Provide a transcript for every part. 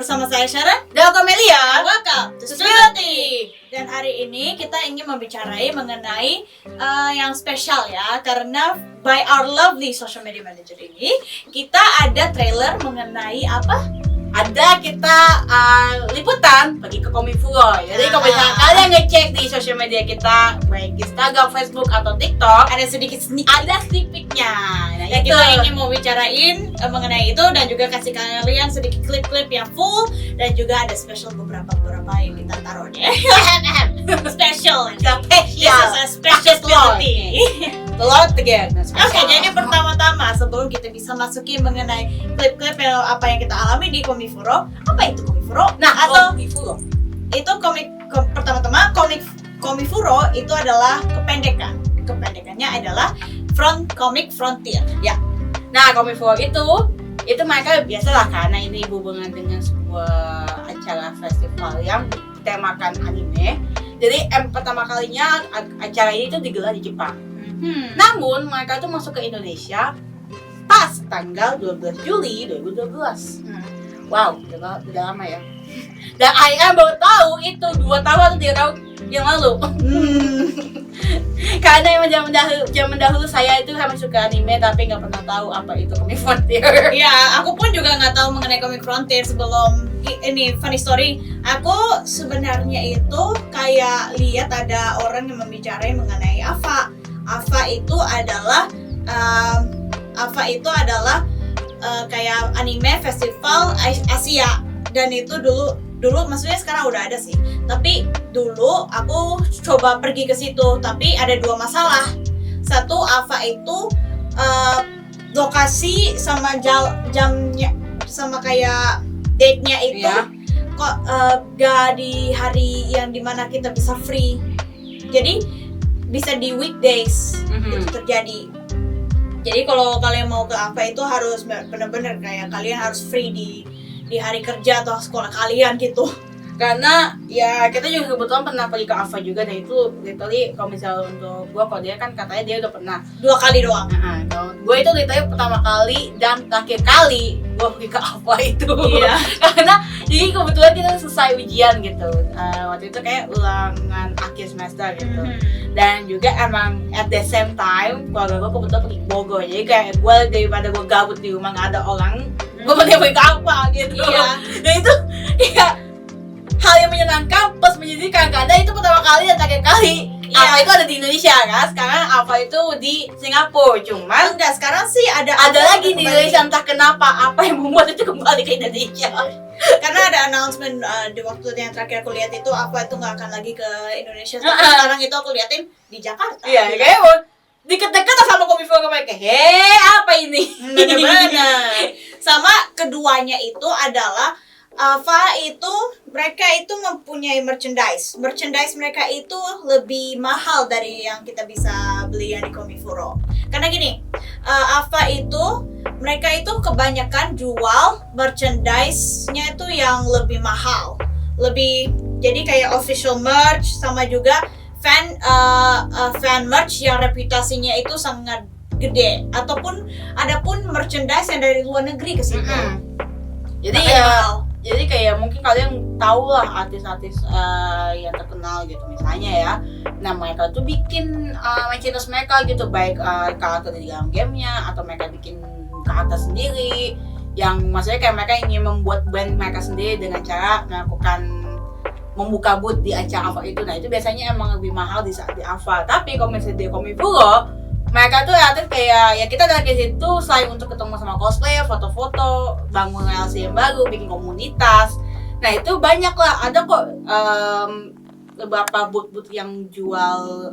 bersama saya Sharon dan Camelia. Welcome to Spilati. Dan hari ini kita ingin membicarakan mengenai yang spesial ya, karena by our lovely social media manager ini kita ada trailer mengenai apa? Ada kita liputan pergi ke Komifuro. Jadi kalau misalnya kalian ngecek di sosial media kita, baik Instagram, Facebook atau TikTok, Ada sedikit sneak ada sneakpeeknya. Nah, dan itu kita ingin mau bicarain mengenai itu dan juga kasih kalian sedikit klip-klip yang full dan juga ada special beberapa yang kita taruh deh. Special. This is a special quality. telur again. Oke, jadi pertama-tama sebelum kita bisa masukin mengenai klip-klip yang apa yang kita alami di Komifuro, apa itu Komifuro? Nah, atau Komifuro itu pertama-tama Komifuro itu adalah kependekannya adalah Comic Frontier. Ya. Nah, Komifuro itu mereka biasalah karena ini berhubungan dengan sebuah acara festival yang temakan anime. Jadi pertama kalinya acara ini tuh digelar di Jepang. Namun mereka tuh masuk ke Indonesia pas tanggal 12 Juli 2012. Wow, udah lama ya. Dan akhirnya baru tahu itu 2 tahun atau 3 tahun yang lalu. Karena emang zaman dahulu saya itu memang suka anime tapi nggak pernah tahu apa itu Comic Frontier. Ya, aku pun juga nggak tahu mengenai Comic Frontier sebelum ini. Funny story, aku sebenarnya itu kayak lihat ada orang yang membicarain mengenai AFA. AFA itu adalah kayak anime festival Asia, dan itu dulu maksudnya sekarang udah ada sih, tapi dulu aku coba pergi ke situ tapi ada 2 masalah. Satu, AFA itu lokasi sama jamnya sama kayak date-nya itu kok gak di hari yang dimana kita bisa free, jadi bisa di weekdays itu terjadi. Jadi kalau kalian mau ke AFA itu harus benar-benar kayak kalian harus free di hari kerja atau sekolah kalian gitu. Karena ya kita juga kebetulan pernah pergi ke AFA juga, dan itu literally kalau misalnya untuk gue, kalau dia kan katanya dia udah pernah 2 kali doang. Kalau gue itu literally pertama kali dan terakhir kali gue pergi ke AFA itu. Iya. Karena jadi kebetulan kita selesai ujian gitu. Waktu itu kayak ulangan akhir semester gitu. Dan juga emang at the same time keluarga gue kebetulan pergi ke Bogor. Jadi kayak gue daripada gue gabut di rumah nggak ada orang, gue pergi ke AFA gitu. Iya. Dan itu kayak hal yang menyenangkan plus menyedihkan, karena itu pertama kali dan terakhir kali. AFA itu ada di Indonesia kan, sekarang AFA itu di Singapura. Cuman Enggak, sekarang sih ada lagi di Indonesia, entah kenapa apa yang membuat itu kembali ke Indonesia. Karena ada announcement di waktu yang terakhir aku lihat itu AFA itu nggak akan lagi ke Indonesia. Tapi sekarang itu aku liatin di Jakarta. Iya, gitu. kayak deket-deket sama Komifuro kayak apa ini? Benar-benar. Sama keduanya itu adalah AFA itu mereka itu mempunyai merchandise mereka itu lebih mahal dari yang kita bisa beli yang di Komifuro. Karena gini, AFA itu mereka itu kebanyakan jual merchandise-nya itu yang lebih mahal, jadi kayak official merch sama juga fan merch yang reputasinya itu sangat gede, ataupun ada pun merchandise yang dari luar negeri ke situ. Jadi kayak mungkin kalian tahu lah artis-artis yang terkenal gitu misalnya ya. Nah, mereka tuh bikin merchandise mereka gitu, baik karakter di dalam gamenya atau mereka bikin karakter sendiri. Yang maksudnya kayak mereka ingin membuat brand mereka sendiri dengan cara melakukan membuka booth di acara AFA itu. Nah, itu biasanya emang lebih mahal di saat di AFA. Tapi kalau misalnya di Komifuro, mereka tuh relatif kayak ya kita datang ke situ selain untuk ketemu sama cosplayer, foto-foto, bangun relasi yang baru, bikin komunitas. Nah, itu banyak lah, ada kok beberapa booth-booth yang jual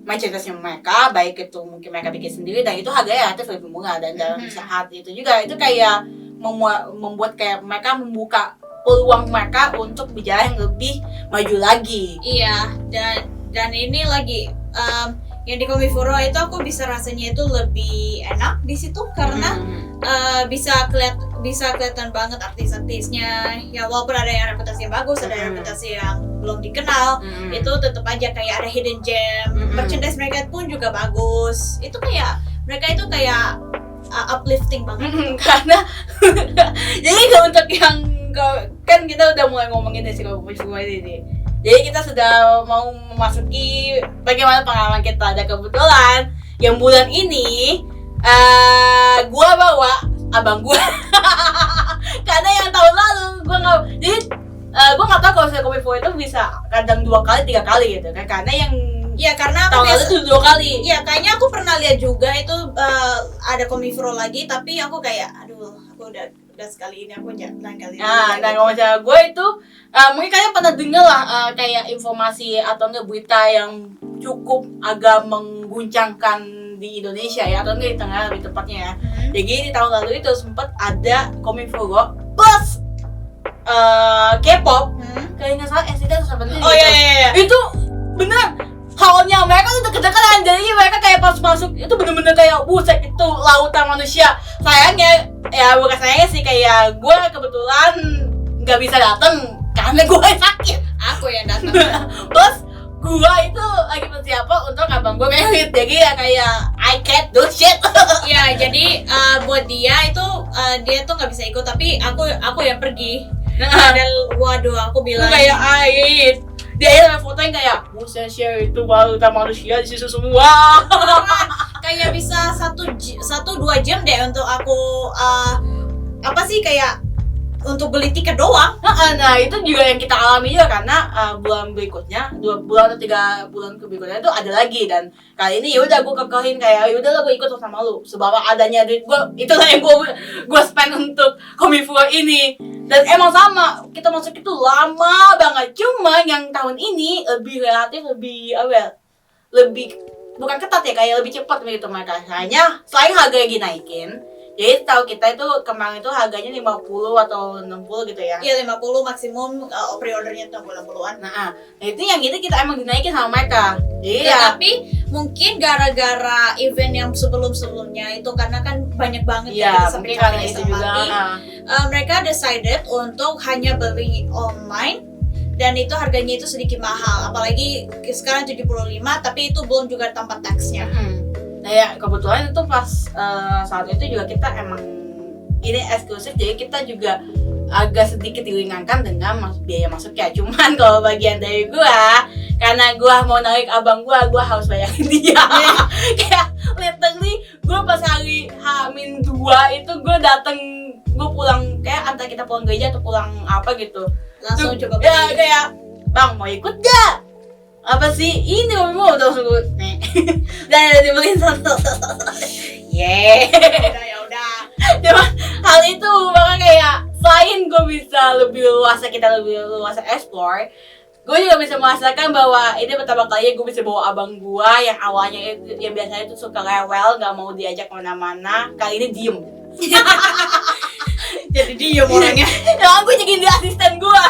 merchandise mereka, baik itu mungkin mereka bikin sendiri dan itu harganya relatif lebih murah. Dan dalam saat itu juga itu kayak membuat kayak mereka membuka peluang mereka untuk berjalan yang lebih maju lagi. Iya, dan ini lagi yang di Komifuro itu aku bisa rasanya itu lebih enak di situ karena bisa kelihatan banget artis-artisnya. Ya walaupun ada yang reputasi yang bagus, ada yang reputasi yang belum dikenal, itu tetap aja kayak ada hidden gem. Merchandise mereka pun juga bagus. Itu kayak mereka itu kayak uplifting banget. Karena jadi untuk yang kan kita udah mulai ngomongin dari si Komifu ini nih. Jadi kita sudah mau memasuki bagaimana pengalaman kita. Dan kebetulan yang bulan ini gua bawa abang gua. Karena yang tahun lalu gua nggak tahu kalau si Komifu itu bisa kadang 2 kali 3 kali gitu kan. Karena yang karena aku tahun lalu tuh 2 kali. Iya, kayaknya aku pernah lihat juga itu ada Komifro lagi, tapi aku kayak aduh, aku udah sekali ini aku lain kali. Nah kalau misalnya gue itu mungkin kalian pernah dengar lah kayak informasi atau enggak berita yang cukup agak mengguncangkan di Indonesia ya, atau enggak di tengah lebih tepatnya ya. Jadi di tahun lalu itu sempat ada Komifro plus K-pop, kayak nggak salah SCT atau Seventeen. Oh iya. Itu bener halnya mereka tuh deket-deketan, jadi mereka kayak pas masuk itu bener-bener kayak buset itu lautan manusia. Sayangnya ya bukan sayangnya sih, kayak gue kebetulan nggak bisa dateng karena gue sakit. Aku yang datang. Plus gue itu lagi persiapan untuk abang gue merit, jadi ya kayak I can't do shit. Iya, jadi buat dia itu dia tuh nggak bisa ikut, tapi aku yang pergi. Dan waduh, aku bilang kayak air. Dia ada fotonya kayak buset share itu baru manusia di situ semua. kayak bisa 1-2 jam deh untuk aku apa sih kayak untuk beli tiket doang. Nah itu juga yang kita alami juga karena bulan berikutnya 2 bulan atau 3 bulan berikutnya itu ada lagi, dan kali ini yaudah gue kekehin kayak yaudah lah gue ikut sama lu sebab adanya duit gue, itulah yang gue spend untuk Komifu ini. Dan emang sama, kita masuk itu lama banget, cuma yang tahun ini lebih relatif lebih lebih bukan ketat ya, kayak lebih cepat begitu mereka. Hanya selain harga yang dinaikin, jadi tahu kita itu kemarin itu harganya 50 atau 60 gitu ya. Iya 50 maksimum, pre-ordernya 60-an. Nah itu yang itu kita emang dinaikin sama mereka. Jadi tapi mungkin gara-gara event yang sebelumnya itu karena kan banyak banget ya, sampai karena itu juga. Mereka decided untuk hanya beli online. Dan itu harganya itu sedikit mahal, apalagi sekarang 75, tapi itu belum juga tanpa taxnya. Nah ya kebetulan itu pas saat itu juga kita emang ini eksklusif, jadi kita juga agak sedikit diringankan dengan biaya masuknya. Cuman kalau bagian dari gua, karena gua mau narik abang gua harus bayarin dia. Kayak literally gua pas hari H-2 itu gua pulang kayak antara kita pulang gereja atau pulang apa gitu. Langsung coba beli. Ya kayak bang mau ikut gak? Apa sih ini mau langsung gue dan dibeliin satu. Ya udah. Cuma hal itu makanya kayak selain gue bisa kita lebih luasa explore, gue juga bisa merasakan bahwa ini pertama kalinya gue bisa bawa abang gue yang awalnya yang biasanya itu suka rewel, nggak mau diajak mana-mana, kali ini diem. Jadi diem orangnya. Ya gue jadi dia asisten gue.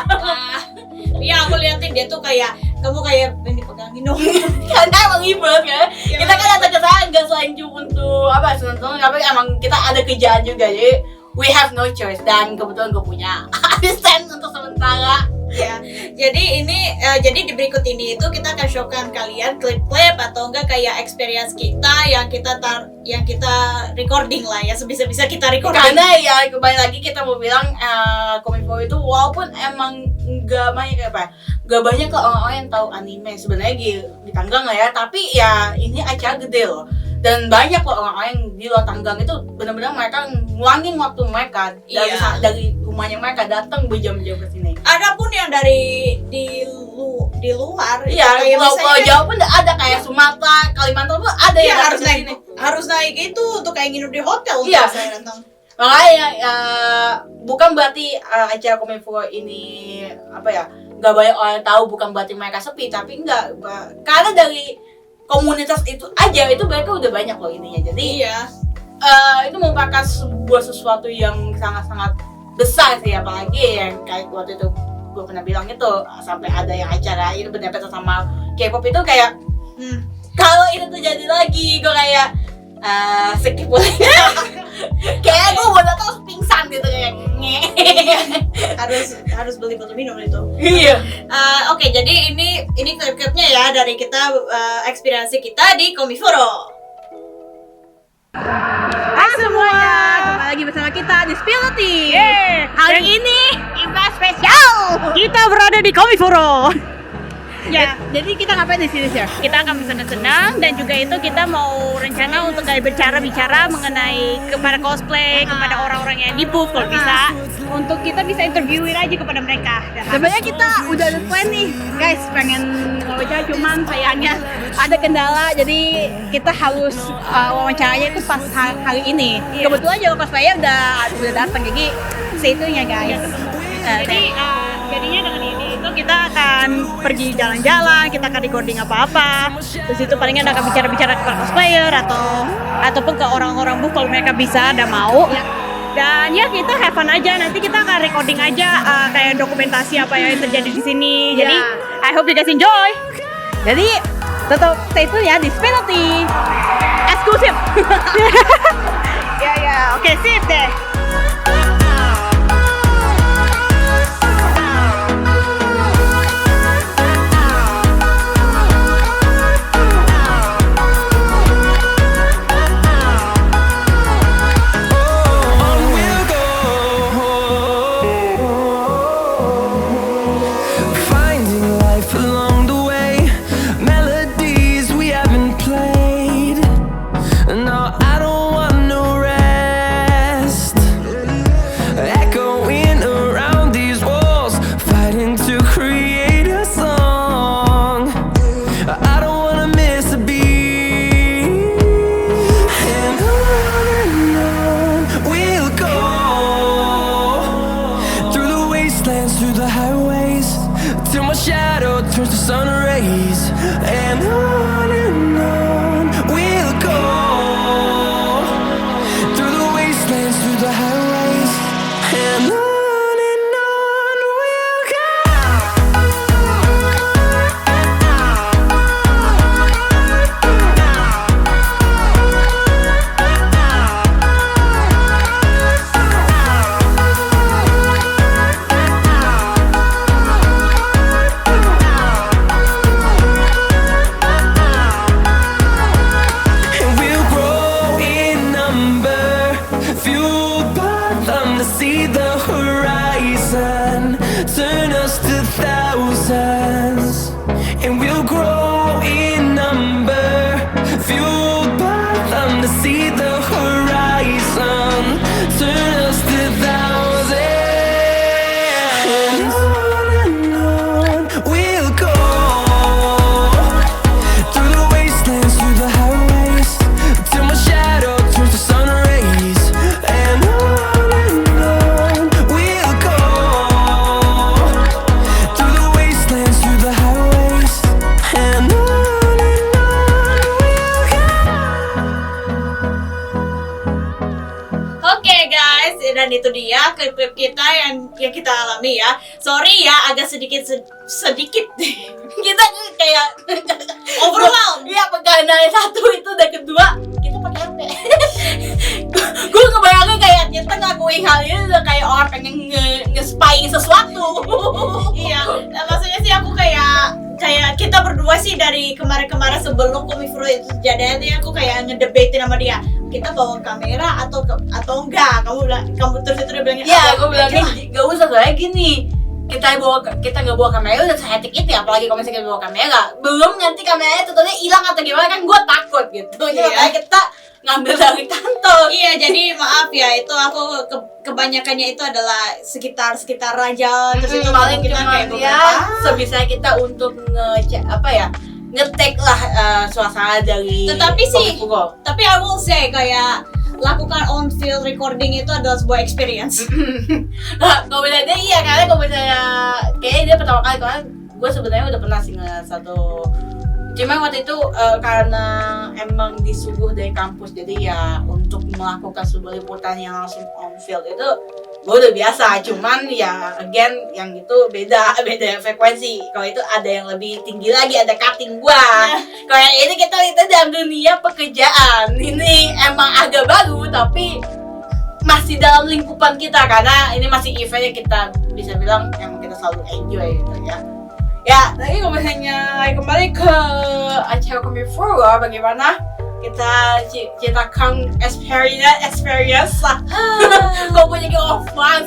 Iya aku liatin dia tuh kayak kamu kayak pengen dipegangin dong. Karena emang ribet kan. Kita kan datang ke sana nggak selain cuma untuk seneng-seneng, tapi emang kita ada kerjaan juga, jadi we have no choice. Dan kebetulan gue punya asisten untuk sementara. Ya, jadi ini jadi di berikut ini itu kita akan showkan kalian klip-klip atau enggak kayak experience kita yang kita recording lah ya, sebisa-bisa kita recording. Karena ya kembali lagi kita mau bilang Komifu itu walaupun emang nggak banyak kok orang-orang yang tahu anime sebenarnya di Tanggang lah ya, tapi ya ini acara gede loh. Dan banyak kok orang-orang yang di luar Tanggang itu benar-benar mereka ngulangin waktu mereka dari rumahnya mereka datang berjam-jam ke sini. Ada pun yang dari di luar. Iya, kalau Jawa pun ada kayak Sumatera, Kalimantan pun ada yang harus naik itu untuk kayak nginep di hotel untuk saya datang. Makanya bukan berarti acara Komifu ini nggak banyak orang tahu, bukan berarti mereka sepi, tapi enggak, karena dari komunitas itu aja itu mereka udah banyak loh ininya. Jadi itu merupakan sebuah sesuatu yang sangat-sangat besar sih, apalagi yang kayak waktu itu gue pernah bilang itu sampai ada yang acara itu berdempet sama K-pop itu kayak kalau itu terjadi lagi gue kayak skip boleh. Kayak gue mau datang pingsan gitu kayak harus beli botol minum itu. Iya. Oke, jadi ini klip-klipnya ya dari kita eksperiensi kita di Komifuro. Hai semuanya, kembali lagi bersama kita kita Disability. Hari ini event spesial. kita berada di Komiforo. Ya, jadi kita ngapain di sini, Sir? Kita akan bersenang-senang dan juga itu kita mau rencana untuk kayak bicara mengenai kepada cosplay, kepada orang-orang yang di booth kalau bisa, untuk kita bisa interviewin aja kepada mereka. Sebenarnya kita udah ada plan nih, guys, pengen wawancara, cuman sayangnya ada kendala, jadi kita harus wawancaranya itu pas hari ini. Kebetulan juga cosplayer udah datang, jadi seitunya guys. Jadi jadinya dengan ini itu kita akan pergi jalan-jalan, kita akan recording apa-apa. Terus itu palingan akan bicara-bicara ke cosplayer ataupun ke orang-orang booth kalau mereka bisa dan mau. Dan ya kita have fun aja, nanti kita akan recording aja kayak dokumentasi apa yang terjadi di sini. Jadi I hope you guys enjoy. Jadi tetap stay tune ya di Disability eksklusif. Ya, oke, sip deh. Through the highways till my shadow turns to sun rays, and on we'll go through the wastelands, through the highways, and on we'll go. See the horizon turn us to thousands, and we'll grow in number, fueled by them to see the horizon turn us to thousands, and on we'll go through the wastelands, through the highways, till my shadow turns to sun rays, and on we'll go through the wastelands, through the highways, and on we'll go. Oke guys, dan itu dia klip-klip kita yang kita alami ya. Sorry ya, agak sedikit kita kayak overwhelmed. Iya, pegangan dari satu itu dan kedua kita pakai HP. Gue ngebayangin kayak kita ngakuin hal ini udah kayak orang pengen nge-spy sesuatu. Iya, nah, maksudnya sih aku kayak kita berdua sih dari kemarin-kemarin sebelum Komiforo itu terjadi, aku kayak ngedebatin sama dia, kita bawa kamera atau enggak. Kamu terus itu dia bilang, Iya, gue bilang gak usah, soalnya gini, kita nggak bawa kamera udah sehetik itu ya, apalagi kalau misalnya kita bawa kamera, belum nanti kameranya tentunya hilang atau gimana kan, gue takut gitu. Jadi makanya kita ngambil dari kantor. Iya, jadi maaf ya, itu aku kebanyakannya itu adalah sekitar aja. Terus itu paling kita cuma kayak ya sebisa kita untuk nge-take lah suasana dari Tetapi sih, Komiforo. tapi I will say kayak lakukan on field recording itu adalah sebuah experience. Nah, kalau misalnya iya, karena kalau misalnya kayaknya dia pertama kali, karena gue sebenarnya udah pernah sih satu, cuma waktu itu karena emang disuguh dari kampus, jadi ya untuk melakukan sebuah liputan yang langsung on field itu gue udah biasa, cuman ya again yang itu beda frekuensi. Kalau itu ada yang lebih tinggi lagi, ada cutting gua. Kalau yang ini kita dalam dunia pekerjaan, ini emang agak baru tapi masih dalam lingkupan kita, karena ini masih eventnya kita bisa bilang yang kita selalu enjoy gitu ya. Ya, lagi kalau misalnya kembali ke acara Komiforo, bagaimana kita ceritakan experience lah. Kau punya game of fun.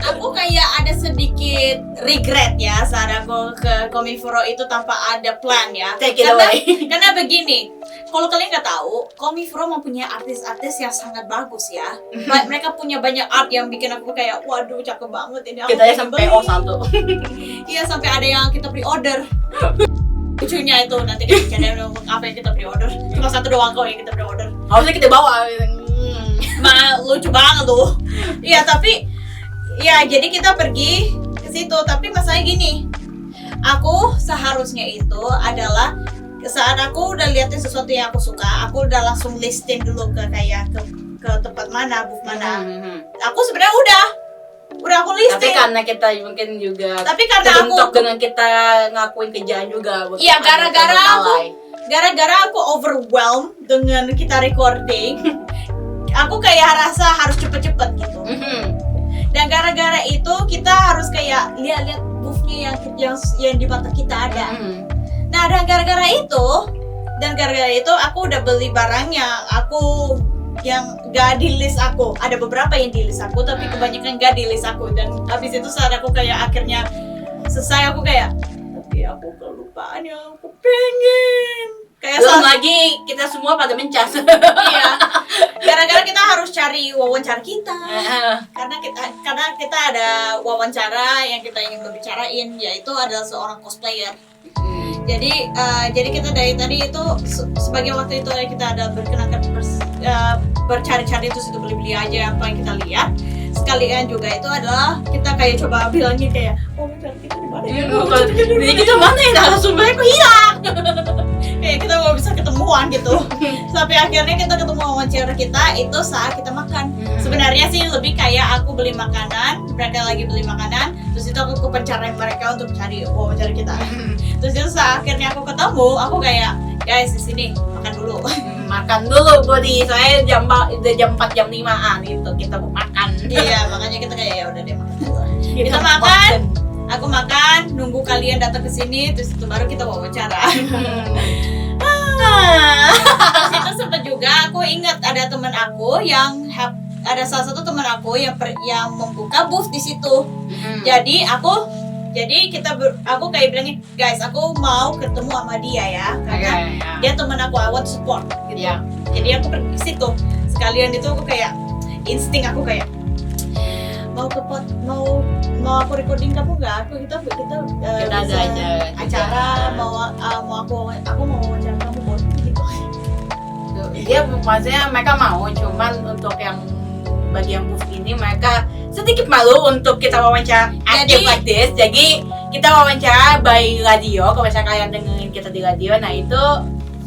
Aku kayak ada sedikit regret ya saat aku ke Komifuro itu tanpa ada plan ya. Take it away. Karena begini, kalau kalian nggak tahu, Komifuro mempunyai artis-artis yang sangat bagus ya. Mereka punya banyak art yang bikin aku kayak, waduh cakep banget ini. Aku Kita ya pengen sampai beli. O1. Iya, sampai ada yang kita pre-order. Lucunya itu nanti kita cari apa yang kita pre-order. Cuma satu doang kok yang kita pre-order. Harusnya kita bawa. Lucu banget tuh. Iya, tapi ya jadi kita pergi ke situ, tapi masalahnya gini. Aku seharusnya itu adalah saat aku udah liatin sesuatu yang aku suka, aku udah langsung listing dulu ke kayak ke tempat mana, booth mana. Aku sebenarnya udah aku listing. Tapi karena kita mungkin juga Tapi karena terbentuk aku dengan kita ngakuin kerjaan juga. Iya, ada gara-gara aku overwhelmed dengan kita recording. Aku kayak rasa harus cepet-cepet gitu. Dan gara-gara itu kita harus kayak lihat-lihat booth-nya yang di mata kita ada. Nah, dan gara-gara itu aku udah beli barang yang gak di list aku. Ada beberapa yang di list aku, tapi kebanyakan gak di list aku. Dan habis itu saat aku kayak akhirnya selesai, aku kayak, tapi aku kelupaan yang aku pengen. Kayak belum lagi kita semua pada mencas. Iya. Gara-gara kita harus cari wawancara kita. Karena kita ada wawancara yang kita ingin berbicarain, yaitu adalah seorang cosplayer. Jadi kita dari tadi itu sebagai waktu itu kita ada berkenakan bercari-cari terus itu beli-beli aja apa yang kita lihat. Sekalian juga itu adalah kita kayak coba bilangnya kayak wawancara kita di mana ya? Jadi kita mana ya? Narasumbernya kok hilang. Kayak kita nggak bisa ketemuan gitu. Sampai akhirnya kita ketemu wawancara kita itu saat kita makan. Sebenarnya sih lebih kayak aku beli makanan, mereka lagi beli makanan, terus itu aku kepencaran mereka untuk cari wawancara kita. Terus itu saat akhirnya aku ketemu, aku kayak guys di sini makan dulu. Makan dulu Bodi, saya udah jam 4 jam 5-an itu kita mau makan. Iya, makanya kita kayak ya udah deh makan dulu. Kita makan, aku makan, nunggu kalian datang ke sini, terus itu baru kita wawancara. Terus itu sempat juga aku ingat ada teman aku ada salah satu teman aku yang membuka booth di situ. Jadi aku kayak bilangin, guys, aku mau ketemu sama dia ya, karena dia teman aku, I want support gitu. Jadi aku pergi ke situ. Sekalian itu aku kayak insting aku kayak mau aku recording kamu nggak? Kita ada acara mau aku mau wawancara kamu mau gitu. Dia maksudnya mereka mau, cuman untuk yang bagian booth ini mereka sedikit malu untuk kita wawancara active like this. Jadi kita wawancara by radio. Kalau misalnya kalian dengerin kita di radio, nah itu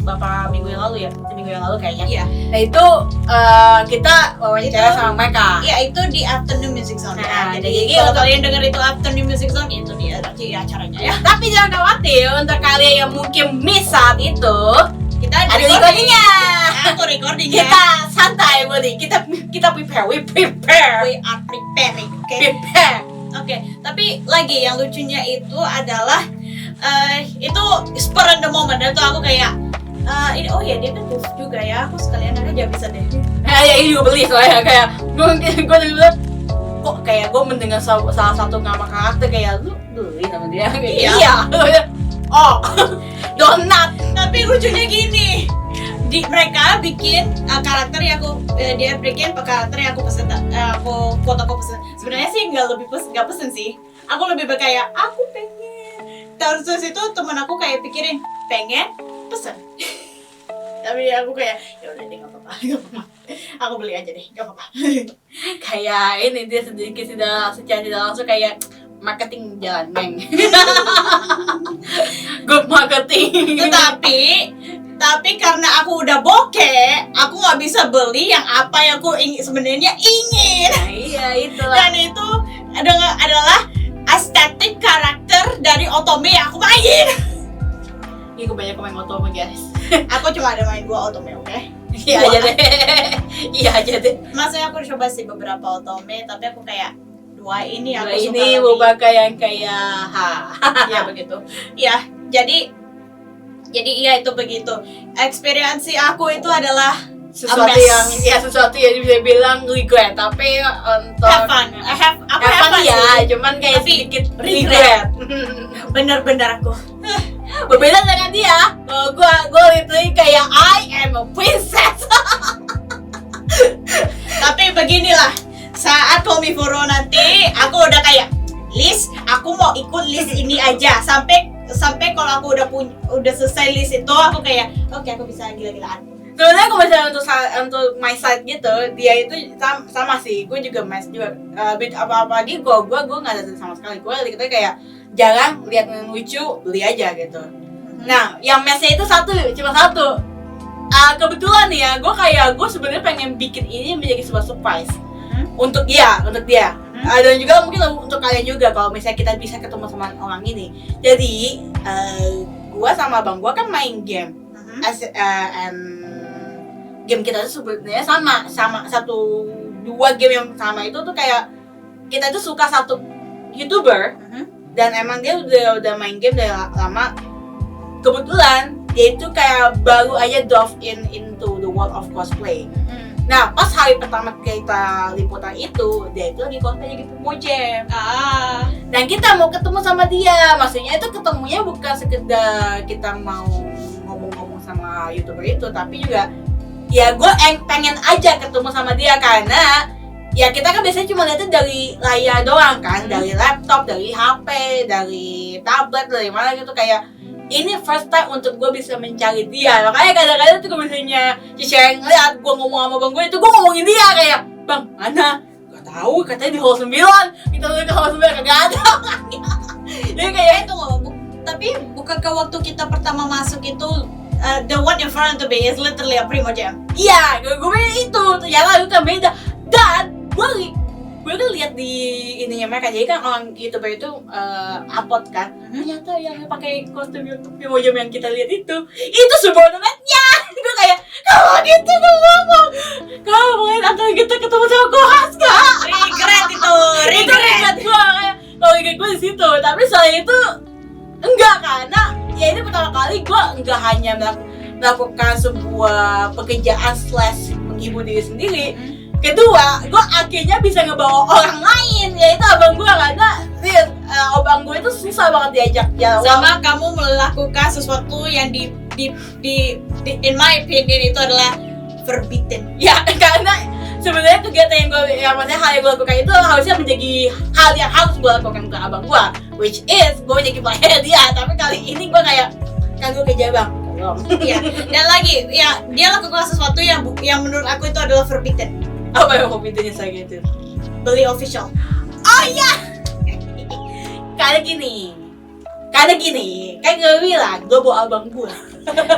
beberapa minggu yang lalu ya, seminggu yang lalu kayaknya. Iya. Nah itu kita wawancara sama mereka. Iya, itu di Afternoon Music Zone. Nah, jadi kalau kalian denger itu Afternoon Music Zone, itu dia acaranya ya. Tapi jangan khawatir, untuk kalian yang mungkin miss saat itu, Kita ada recordingnya. Aku recording ya. Kita santai Bodi, kita prepare, we are preparing, oke? prepare. Oke, tapi lagi yang lucunya itu adalah itu spur on the moment. Dan itu aku kayak ini oh ya dia kan booth juga ya, aku sekalian aja bisa deh. Ya ini juga beli soalnya kayak gue dulu kok kayak gue mendengar salah satu nama karakter kayak lu beli sama dia. Iya. Oh, donat. Tapi lucunya gini, mereka bikin karakter yang dia bikin karakter yang aku pesen, aku pesen. Sebenarnya sih nggak pesen sih. Aku lebih kayak aku pengen. Terus itu teman aku kayak pikirin pengen pesen. Tapi aku kayak ya udah deh nggak apa-apa. Aku beli aja deh nggak apa-apa. Kayak ini dia sedikit secara tidak langsung kayak marketing jalan geng. Good marketing. Tapi karena aku udah bokeh, aku nggak bisa beli yang apa yang aku sebenarnya ingin. Nah, iya itulah. Dan itu adalah estetik karakter dari Otome yang aku main. Ini kebanyakan main Otome guys. Aku cuma ada main 2 Otome, oke? Iya aja deh. Iya aja deh. Maksudnya aku coba sih beberapa Otome, tapi aku kayak 2 ini aku suka ini lebih. Bubaka yang kayak Ya begitu. Ya, jadi Jadi iya itu begitu. Eksperiensi aku itu adalah sesuatu yang bisa bilang regret, tapi untuk have fun. Aku have fun ya, sih. cuman kayak Tapi sedikit regret. regret. Bener-bener aku. Berbeda dengan dia, gue literally kayak I am a princess. Tapi beginilah, saat Komifuro nanti aku udah kayak list, aku mau ikut list ini aja sampai kalau aku udah selesai list itu aku kayak oke, aku bisa gila-gilaan. Sebenarnya kalau misalnya untuk my side gitu, dia itu sama sih, gue juga match juga. Apa-apalagi gue nggak ada sama sekali. Gue kita kayak jarang lihat yang lucu, beli aja gitu. Nah, yang matchnya itu cuma satu. Kebetulan nih ya, gue sebenarnya pengen bikin ini menjadi sebuah surprise untuk dia. Dan juga mungkin untuk kalian juga kalau misalnya kita bisa ketemu sama orang ini. Jadi gue sama abang gue kan main game, game kita tuh sebenarnya sama dua game yang sama itu tuh kayak kita tuh suka satu YouTuber dan emang dia udah main game dari lama. Kebetulan dia itu kayak baru aja dive into the world of cosplay. Nah, pas hari pertama kita liputan itu, dia itu lagi cosplay jadi Pomojam. Dan kita mau ketemu sama dia. Maksudnya itu ketemunya bukan sekedar kita mau ngomong-ngomong sama YouTuber itu, tapi juga ya gue pengen aja ketemu sama dia karena ya kita kan biasanya cuma lihatnya dari layar doang kan, dari laptop, dari HP, dari tablet, dari mana gitu. Kayak ini first time untuk gue bisa mencari dia. Makanya kadang-kadang tuh kalau misalnya Cica yang ngeliat gue ngomong sama bang gue itu, gue ngomongin dia kayak, bang mana? Gak tahu, katanya di hall 9. Kita udah ke hall 9 kagak ada. Jadi kayak itu tapi bukankah waktu kita pertama masuk itu the one in front of me is literally a Primojam? iya, gue itu ternyata itu kan beda. Dan gue kan lihat di ininya mereka, jadi kan orang YouTuber itu upload kan, ternyata yang pakai kostum Primojam yang kita lihat itu subordinate-nya. Gue kayak, kalau gitu gue ngomong, kalau mungkin antara kita ketemu sama Kohas kak. Regret itu, Regret gue kayak, kalau regret gue di situ. Tapi selain itu enggak, karena ya ini pertama kali gue enggak hanya melakukan sebuah pekerjaan / menghibur diri sendiri. Kedua, gue akhirnya bisa ngebawa orang lain, yaitu abang gue. Karena abang gue itu susah banget diajak jalan. Sama kamu melakukan sesuatu yang di in my opinion itu adalah forbidden. Ya, karena sebenarnya kegiatan yang maksudnya hal yang gue lakukan itu harusnya menjadi hal yang harus gue lakukan ke abang gue, which is gue menjadi pelayan dia. Tapi kali ini gue kayak, kan gue kerja bang. Iya. Dan lagi, ya dia lakukan sesuatu yang menurut aku itu adalah forbidden. Apa yang hobinya saya gitu? Beli official. Oh iya. Karena gini, kan gue bilang gue bawa abang gue.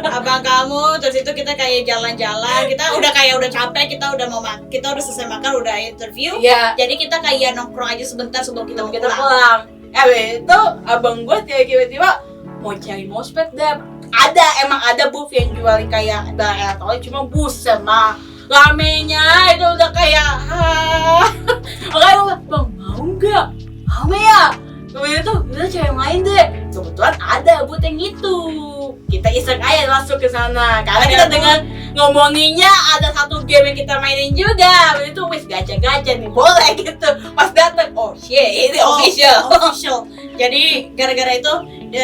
Abang kamu, terus itu kita kayak jalan-jalan, kita udah capek, kita udah selesai makan, udah interview. Iya. Jadi kita kayak nongkrong aja sebentar sebelum kita pulang. Itu abang gue tiba-tiba mau cari mousepad deh. Emang ada booth yang jualin kayak elektronik, cuma bus sama ramenya itu udah kayak makanya gue bang mau nggak? Rame ya? Kemudian itu udah cewek main deh. Kebetulan ada booth yang itu. Kita iseng aja masuk ke sana. Karena kita dengan ngomonginnya ada satu game yang kita mainin juga. Waktu itu wis gacha-gacha nih, boleh gitu. Pas dateng, oh shit, ini official. Jadi gara-gara itu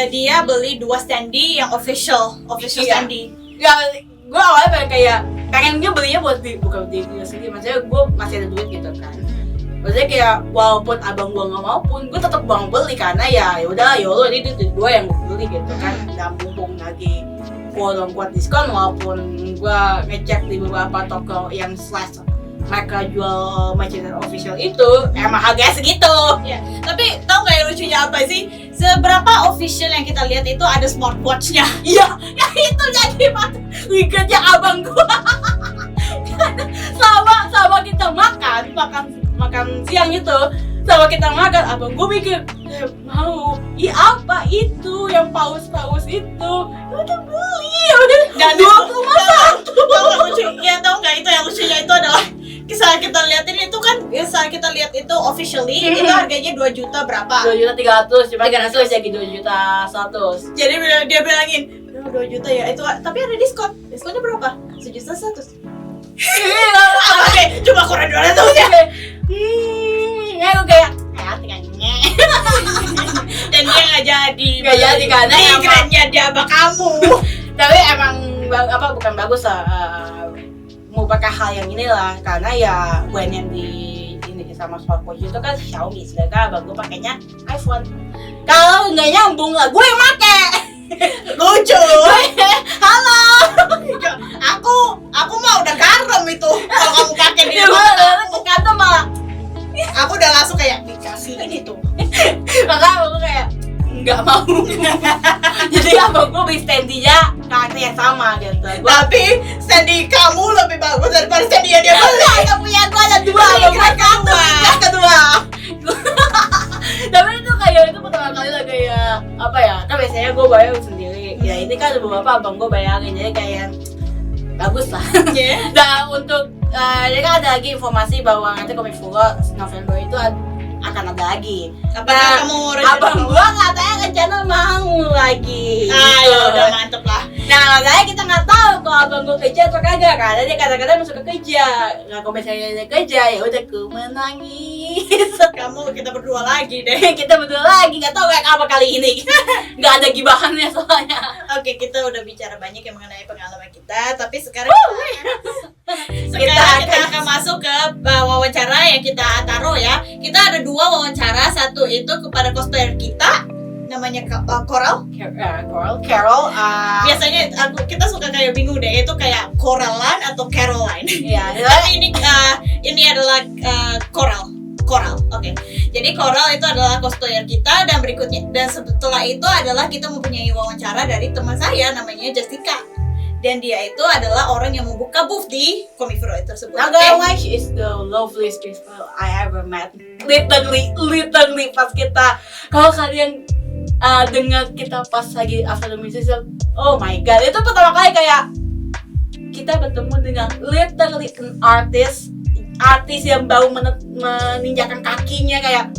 dia beli 2 standee yang official standee. Ya, gue awalnya pengen gue belinya bukan di sendiri. Maksudnya gue masih ada duit gitu kan. Maksudnya kayak walaupun abang gue nggak mau pun gue tetap bang beli karena ya udah yolo ini duit gue yang gue beli gitu kan. Dan mumpung lagi kuat diskon, walaupun gue ngecek di beberapa toko yang slash mereka jual merchandise official itu emang harganya segitu. Ya, tapi tau nggak yang lucunya apa sih? Seberapa official yang kita lihat itu ada smartwatch-nya. Iya, ya itu jadi ligatnya abang gua. sama kita makan siang itu, sama kita makan, abang gua mikir mau, apa itu yang paus itu? Udah beli, udah. Dan dua rumah satu. Tahu nggak itu yang lucunya itu adalah saat kita liatin itu kan, saat kita lihat itu officially itu harganya 2 juta berapa? 2.300.000, cuma 300 jadi 2.100.000. Jadi dia bilangin, Oh, 2 juta ya. Itu tapi ada diskon. Diskonnya berapa? 1.100.000. Oke, cuma kurang 200 ya. Aku kayak tinggal Dan dia nggak jadi. Nggak jadi, karena emang- Migranya dia sama kamu. tapi emang bukan bagus lah, mau pakai hal yang inilah, karena ya brand yang di ini sama smartwatch itu kan Xiaomi, sedangkan abang gue pakainya iPhone. Kalau nggak nyambung lah, gue yang make. Lucu. Halo. Aku mah udah garam itu. Kalau kamu pakai di Ya gue rumah. kata malah, Aku udah langsung kayak dikasih ini tuh. makanya abang gue kayak nggak mau. Jadi abang gue beli standnya karakter yang sama gitu. Gue Tapi standy kamu lebih bagus daripada standy yang dia beli. nggak punya, gue ada dua, Beli abang gue kelas kedua. kelas kedua. Tapi itu kayak itu pertama kali lah, kayak apa ya, kan biasanya gue bayar sendiri ya, ini kan beberapa abang gue bayarin, jadi kayak bagus lah. Yeah. Dan untuk jadi kan ada lagi informasi bahwa nanti Kominfo November itu akan ada lagi. Apakah kamu rencana abang gue katanya rencana mau lagi. Ya udah mantep lah. Nah, makanya kita nggak tahu kalau abang gue kerja atau kagak, karena dia kadang-kadang masuk ke kerja. Nah, kalau misalnya dia kerja, ya udah ku menangis. Kita berdua lagi deh. Kita berdua lagi, nggak tahu kayak apa kali ini. Nggak ada gibahannya soalnya. Oke, kita udah bicara banyak yang mengenai pengalaman kita, tapi sekarang Kita kita akan masuk ke wawancara yang kita taruh ya. Kita ada 2 wawancara, satu itu kepada cosplayer kita namanya Coral. Carol, Biasanya kita suka kayak bingung deh, itu kayak Coraline atau Caroline. iya, Tapi ini adalah Coral. Oke. Jadi Coral itu adalah cosplayer kita, dan berikutnya dan setelah itu adalah kita mempunyai wawancara dari teman saya namanya Jessica. Dan dia itu adalah orang yang membuka booth di Komifro tersebut. Naga she is the loveliest people I ever met. Literally pas kita, kalau kalian dengar kita pas lagi after the music, oh my god, itu pertama kali kayak kita bertemu dengan literally an artist yang baru menginjakan kakinya, kayak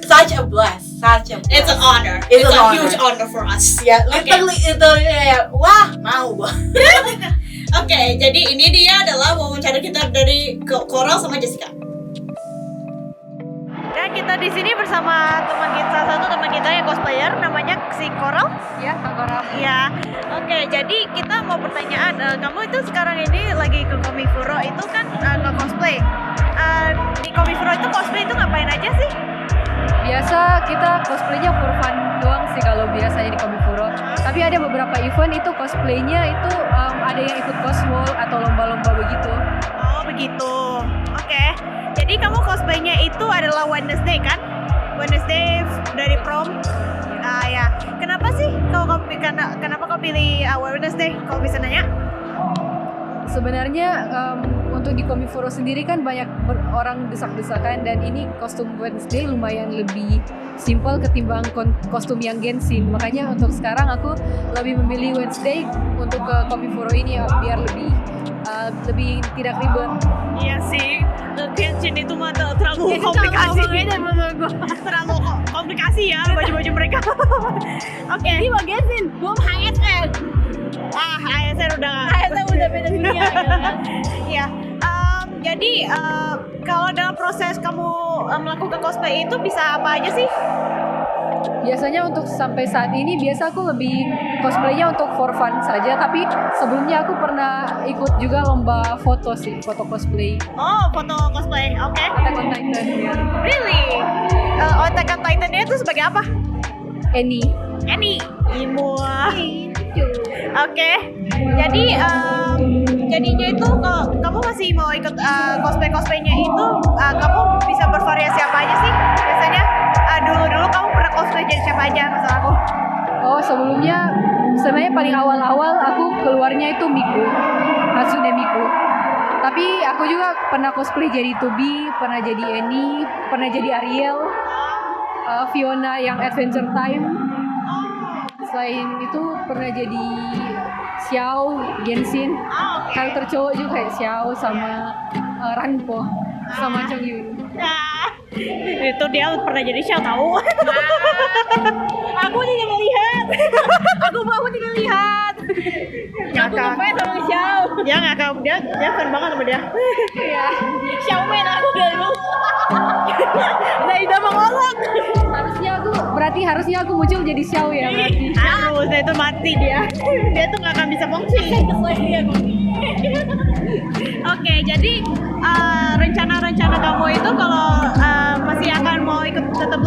such a bless. It's an honor. It's It's an a honor. huge honor for us. Ya, literally itu kayak wah, mau gua. Oke, jadi ini dia adalah wawancara kita dari Coral sama Jessica. Dan kita di sini bersama salah satu teman kita yang cosplayer, namanya si Coral. Ya, Kak Coral. Iya. Oke, jadi kita mau pertanyaan, kamu itu sekarang ini lagi ke Komifuro itu kan ke cosplay. Di Komifuro itu cosplay itu ngapain aja sih? Biasa kita cosplaynya for fun doang sih kalau biasanya di Komifuro. Tapi ada beberapa event itu cosplaynya itu ada yang ikut coswall atau lomba-lomba begitu. Oh, begitu. Oke. Jadi kamu cosplaynya itu adalah Wednesday kan? Wednesday dari prom. Ya. Kenapa sih kenapa kau pilih Wednesday? Kalau bisa nanya? Sebenarnya untuk di Komifuro sendiri kan banyak orang desak-desakan, dan ini kostum Wednesday lumayan lebih simple ketimbang kostum yang Genshin. Makanya untuk sekarang aku lebih memilih Wednesday untuk ke Komifuro ini ya, biar lebih tidak ribet. Iya sih. Genshin itu mah terlalu komplikasi. Terlalu komplikasi ya baju-baju mereka. Oke. Ini mah Genshin, belum HSN. HSN udah beda dunia ya. Iya. Jadi kalau dalam proses kamu melakukan cosplay itu bisa apa aja sih? Biasanya untuk sampai saat ini biasa aku lebih cosplaynya untuk for fun saja, tapi sebelumnya aku pernah ikut juga lomba foto sih, foto cosplay. Oh, foto cosplay. Oke. Attack on Titan ya. Really? Attack on Titan-nya itu sebagai apa? Annie. Imua. Oke. Jadi jadinya itu kalau kamu masih mau ikut cosplaynya itu kamu bisa bervariasi apa aja sih? Biasanya dulu kamu pernah cosplay jadi siapa aja masalahku? Oh, sebenarnya paling awal-awal aku keluarnya itu Miku, Hatsune Miku. Tapi aku juga pernah cosplay jadi Tobi, pernah jadi Annie, pernah jadi Ariel, Fiona yang Adventure Time. Selain itu pernah jadi Xiao, Genshin. Karakter cowok juga kayak Xiao sama Ranpo sama Chongyun. Itu dia pernah jadi Xiao tahu. Aku juga melihat. lihat. Aku tinggal lihat. Aku ngefans sama Xiao. Dia ngakak, dia fan banget sama dia. Iya. Xiao main aku dulu. Udah mengolok. Harusnya aku muncul jadi Xiao ya berarti. Harusnya itu mati dia. Dia tuh nggak akan bisa fungsi. Oke, jadi rencana-rencana kamu itu kalau masih akan mau ikut tetap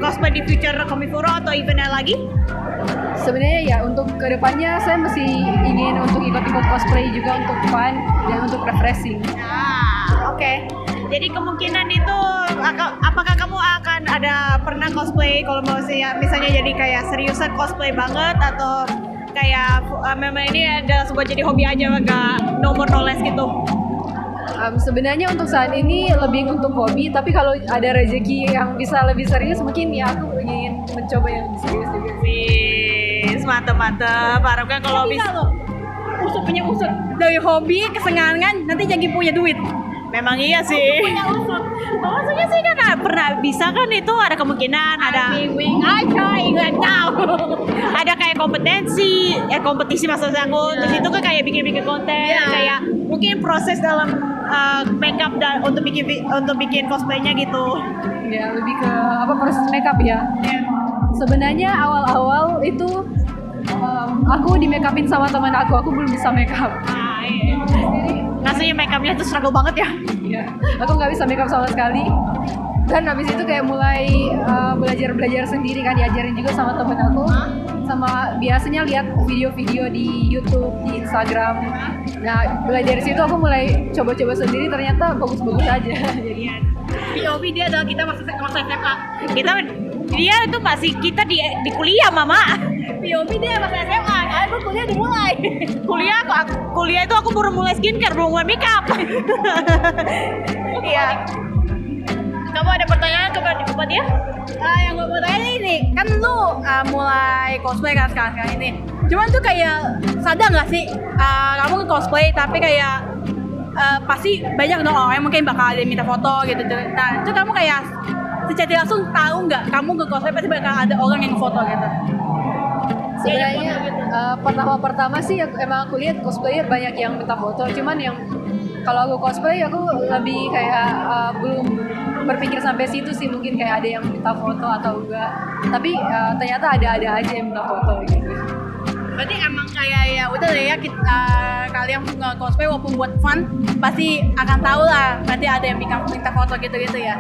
cosplay di future Komifuro atau eventnya lagi? Sebenarnya ya untuk kedepannya saya masih ingin untuk ikut-ikut cosplay juga untuk fun dan untuk refreshing. Oke. Jadi kemungkinan itu apakah kamu akan ada pernah cosplay kalau misalnya jadi kayak seriusan cosplay banget atau kayak memang ini adalah sebuah jadi hobi aja nggak nomor noles gitu? Sebenarnya untuk saat ini lebih untuk hobi, tapi kalau ada rezeki yang bisa lebih serius mungkin ya aku ingin mencoba yang lebih serius juga. Mantap. Harapkan kalau bisa punya usut dari hobi kesenangan nanti jadi punya duit. Memang iya sih. Punya usut. Maksudnya sih kan pernah bisa kan itu ada kemungkinan ada. Ada kayak kompetisi maksud aku. Terus itu kan kayak bikin konten, kayak mungkin proses dalam makeup dan untuk bikin cosplaynya gitu. Ya lebih ke proses makeup ya. Sebenarnya awal-awal itu aku di makeupin sama teman aku belum bisa makeup. Iya. Rasanya makeupnya itu struggle banget ya. Iya. Aku nggak bisa makeup sama sekali. Dan habis itu kayak mulai belajar sendiri kan, diajarin juga sama temen aku. Sama biasanya lihat video-video di YouTube, di Instagram. Nah, belajar dari situ aku mulai coba-coba sendiri, ternyata bagus-bagus aja. Jadi POV dia adalah kita masa SMA. Dia itu masih kita di kuliah, Mama. POV dia masa SMA, aku kuliah dimulai. Kuliah itu aku baru mulai skincare, belum mulai makeup. Iya. Kamu ada pertanyaan kepada dia? Yang gue mau tanya ini, kan lu mulai cosplay kan sekarang ini. Cuman tuh kayak sadar nggak sih kamu cosplay tapi kayak pasti banyak dong orang yang mungkin bakal ada minta foto gitu. Nah itu kamu kayak secara langsung tahu nggak kamu cosplay pasti bakal ada orang yang foto gitu. Sebenarnya pertama sih emang aku lihat cosplayer banyak yang minta foto, cuman yang kalau aku cosplay aku lebih kayak belum berpikir sampai situ sih, mungkin kayak ada yang minta foto atau enggak, tapi ternyata ada aja yang minta foto gitu. Berarti emang kayak ya udah deh ya kalian nggak cosplay walaupun buat fun pasti akan tahu lah nanti ada yang minta foto gitu ya.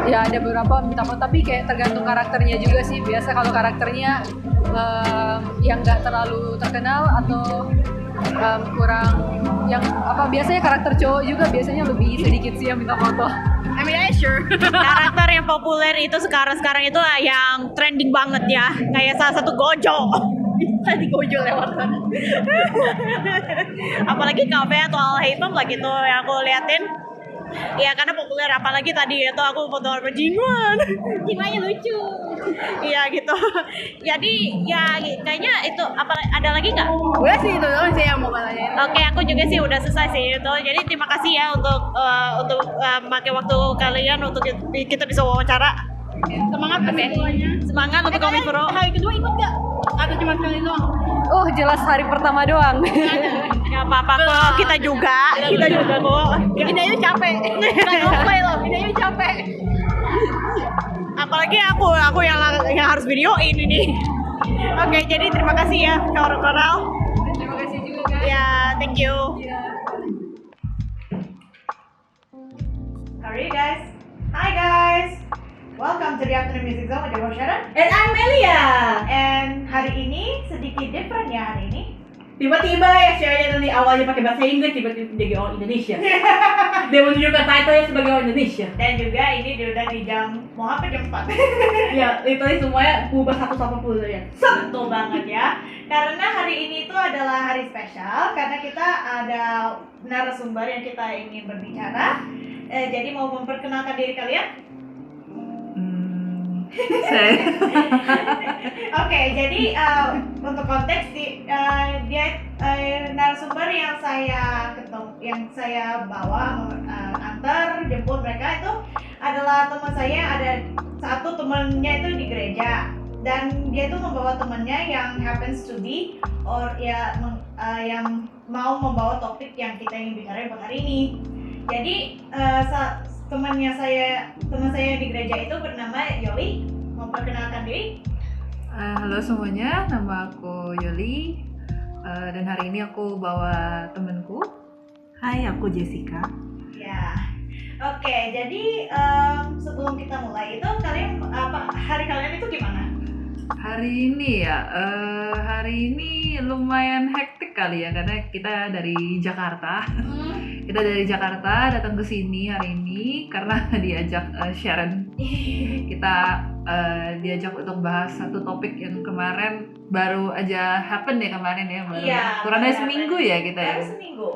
Ya ada beberapa minta foto, tapi kayak tergantung karakternya juga sih. Biasa kalau karakternya yang nggak terlalu terkenal atau kurang yang biasanya karakter cowok juga biasanya lebih sedikit sih yang minta foto. I mean, sure. Karakter yang populer itu sekarang itu yang trending banget ya, kayak salah satu Gojo. Tadi Gojo lewat kan. Apalagi kafe atau Al-Haytham lah gitu yang aku liatin. Iya karena populer, apalagi tadi itu aku foto sama Jingwan. Jingwannya lucu. Iya gitu. Jadi ya kayaknya itu ada lagi nggak? Gue sih itu doang sih yang mau tanya. Oke, aku juga sih udah selesai sih itu. Jadi terima kasih ya untuk pakai waktu kalian untuk kita bisa wawancara. Semangat semuanya. Semangat untuk Komifuro. Hari kedua ikut nggak? Atau cuma sekali doang? Oh jelas hari pertama doang. Gak apa-apa kok, kita juga kok. Videonya capek. Nggak cosplay loh, videonya capek. Apalagi aku yang harus videoin ini. Oke, jadi terima kasih ya kawan-kawan. Terima kasih juga guys. Ya, thank you. Alright guys. Hi guys. Welcome to the Afternoon Music Zone with Dewa Sharon. And I'm Melia. And hari ini sedikit different ya hari ini. Tiba-tiba ya Syahnya tadi awalnya pakai bahasa Inggris, tiba-tiba jadi orang Indonesia. Dia menunjukkan title-nya sebagai orang Indonesia. Dan juga ini udah di jam mau apa jam 4. Ya, literally semuanya berubah 180 ya. Betul banget ya. Karena hari ini itu adalah hari spesial karena kita ada narasumber yang kita ingin berbicara. Jadi mau memperkenalkan diri kalian? Oke, jadi untuk konteks dia narasumber yang saya bawa antar jemput mereka itu adalah teman saya. Ada satu temannya itu di gereja. dan dia tuh membawa temannya yang happens to be or ya yang mau membawa topik yang kita ingin bicarain buat hari ini. Jadi teman saya di gereja itu bernama Yoli. Memperkenalkan diri. Halo semuanya, nama aku Yoli. Dan hari ini aku bawa temanku. Hai, aku Jessica. Ya, oke. Jadi sebelum kita mulai itu hari kalian itu gimana? Hari ini lumayan hektik kali ya, karena kita dari Jakarta. Kita dari Jakarta datang ke sini hari ini karena diajak Sharon. Kita diajak untuk bahas satu topik yang kemarin baru aja happen ya kemarin ya, baru kurang dari seminggu ya kita ya. Baru seminggu.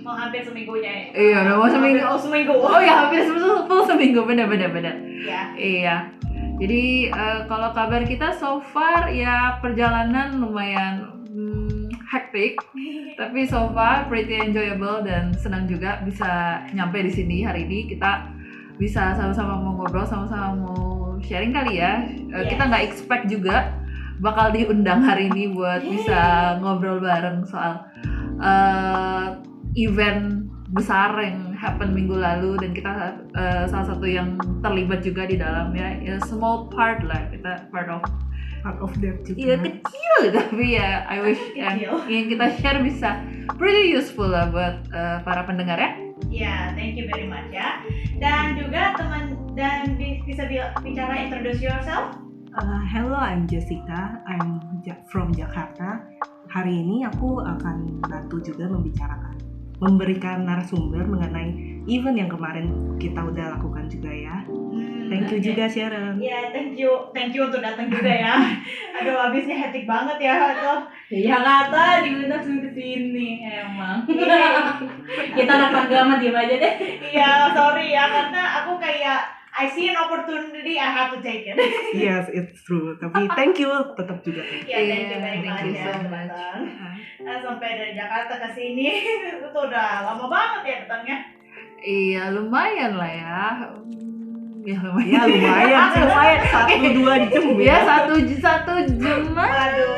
Mau hampir seminggunya ya? Iya, udah mau seminggu. Seminggu. Oh ya, hampir full seminggu, benar. Iya. Iya. Jadi kalau kabar kita so far ya perjalanan lumayan hektik, tapi so far pretty enjoyable dan senang juga bisa nyampe di sini hari ini. Kita bisa sama-sama mau ngobrol, sama-sama mau sharing kali ya. Kita nggak expect juga bakal diundang hari ini buat bisa ngobrol bareng soal event besar yang happen minggu lalu, dan kita salah satu yang terlibat juga di dalamnya. Ya, small part lah, kita part of that juga. Iya, kecil tapi ya I wish yang kita share bisa pretty useful lah buat para pendengar ya. Ya, thank you very much ya. Dan juga bisa bicara introduce yourself. Hello, I'm Jessica. I'm from Jakarta. Hari ini aku akan bantu juga memberikan narasumber mengenai event yang kemarin kita udah lakukan juga ya. Thank you juga Sharon. Ya, thank you untuk datang juga ya. Aduh, habisnya hektik banget ya tuh. Ya kata diundang ke sini emang. Kita datang gak diem aja deh. Iya, sorry ya, karena aku kayak I see an opportunity, I have to take it. Yes, it's true. Tapi thank you tetap juga. Ya, thank you very much ya. Sampai dari Jakarta ke sini itu udah lama banget ya datangnya. Iya, lumayan lah ya. Ya lumayan. Ya lumayan sih, lumayan 1-2 jam Ya ya. 1 jam. Waduh,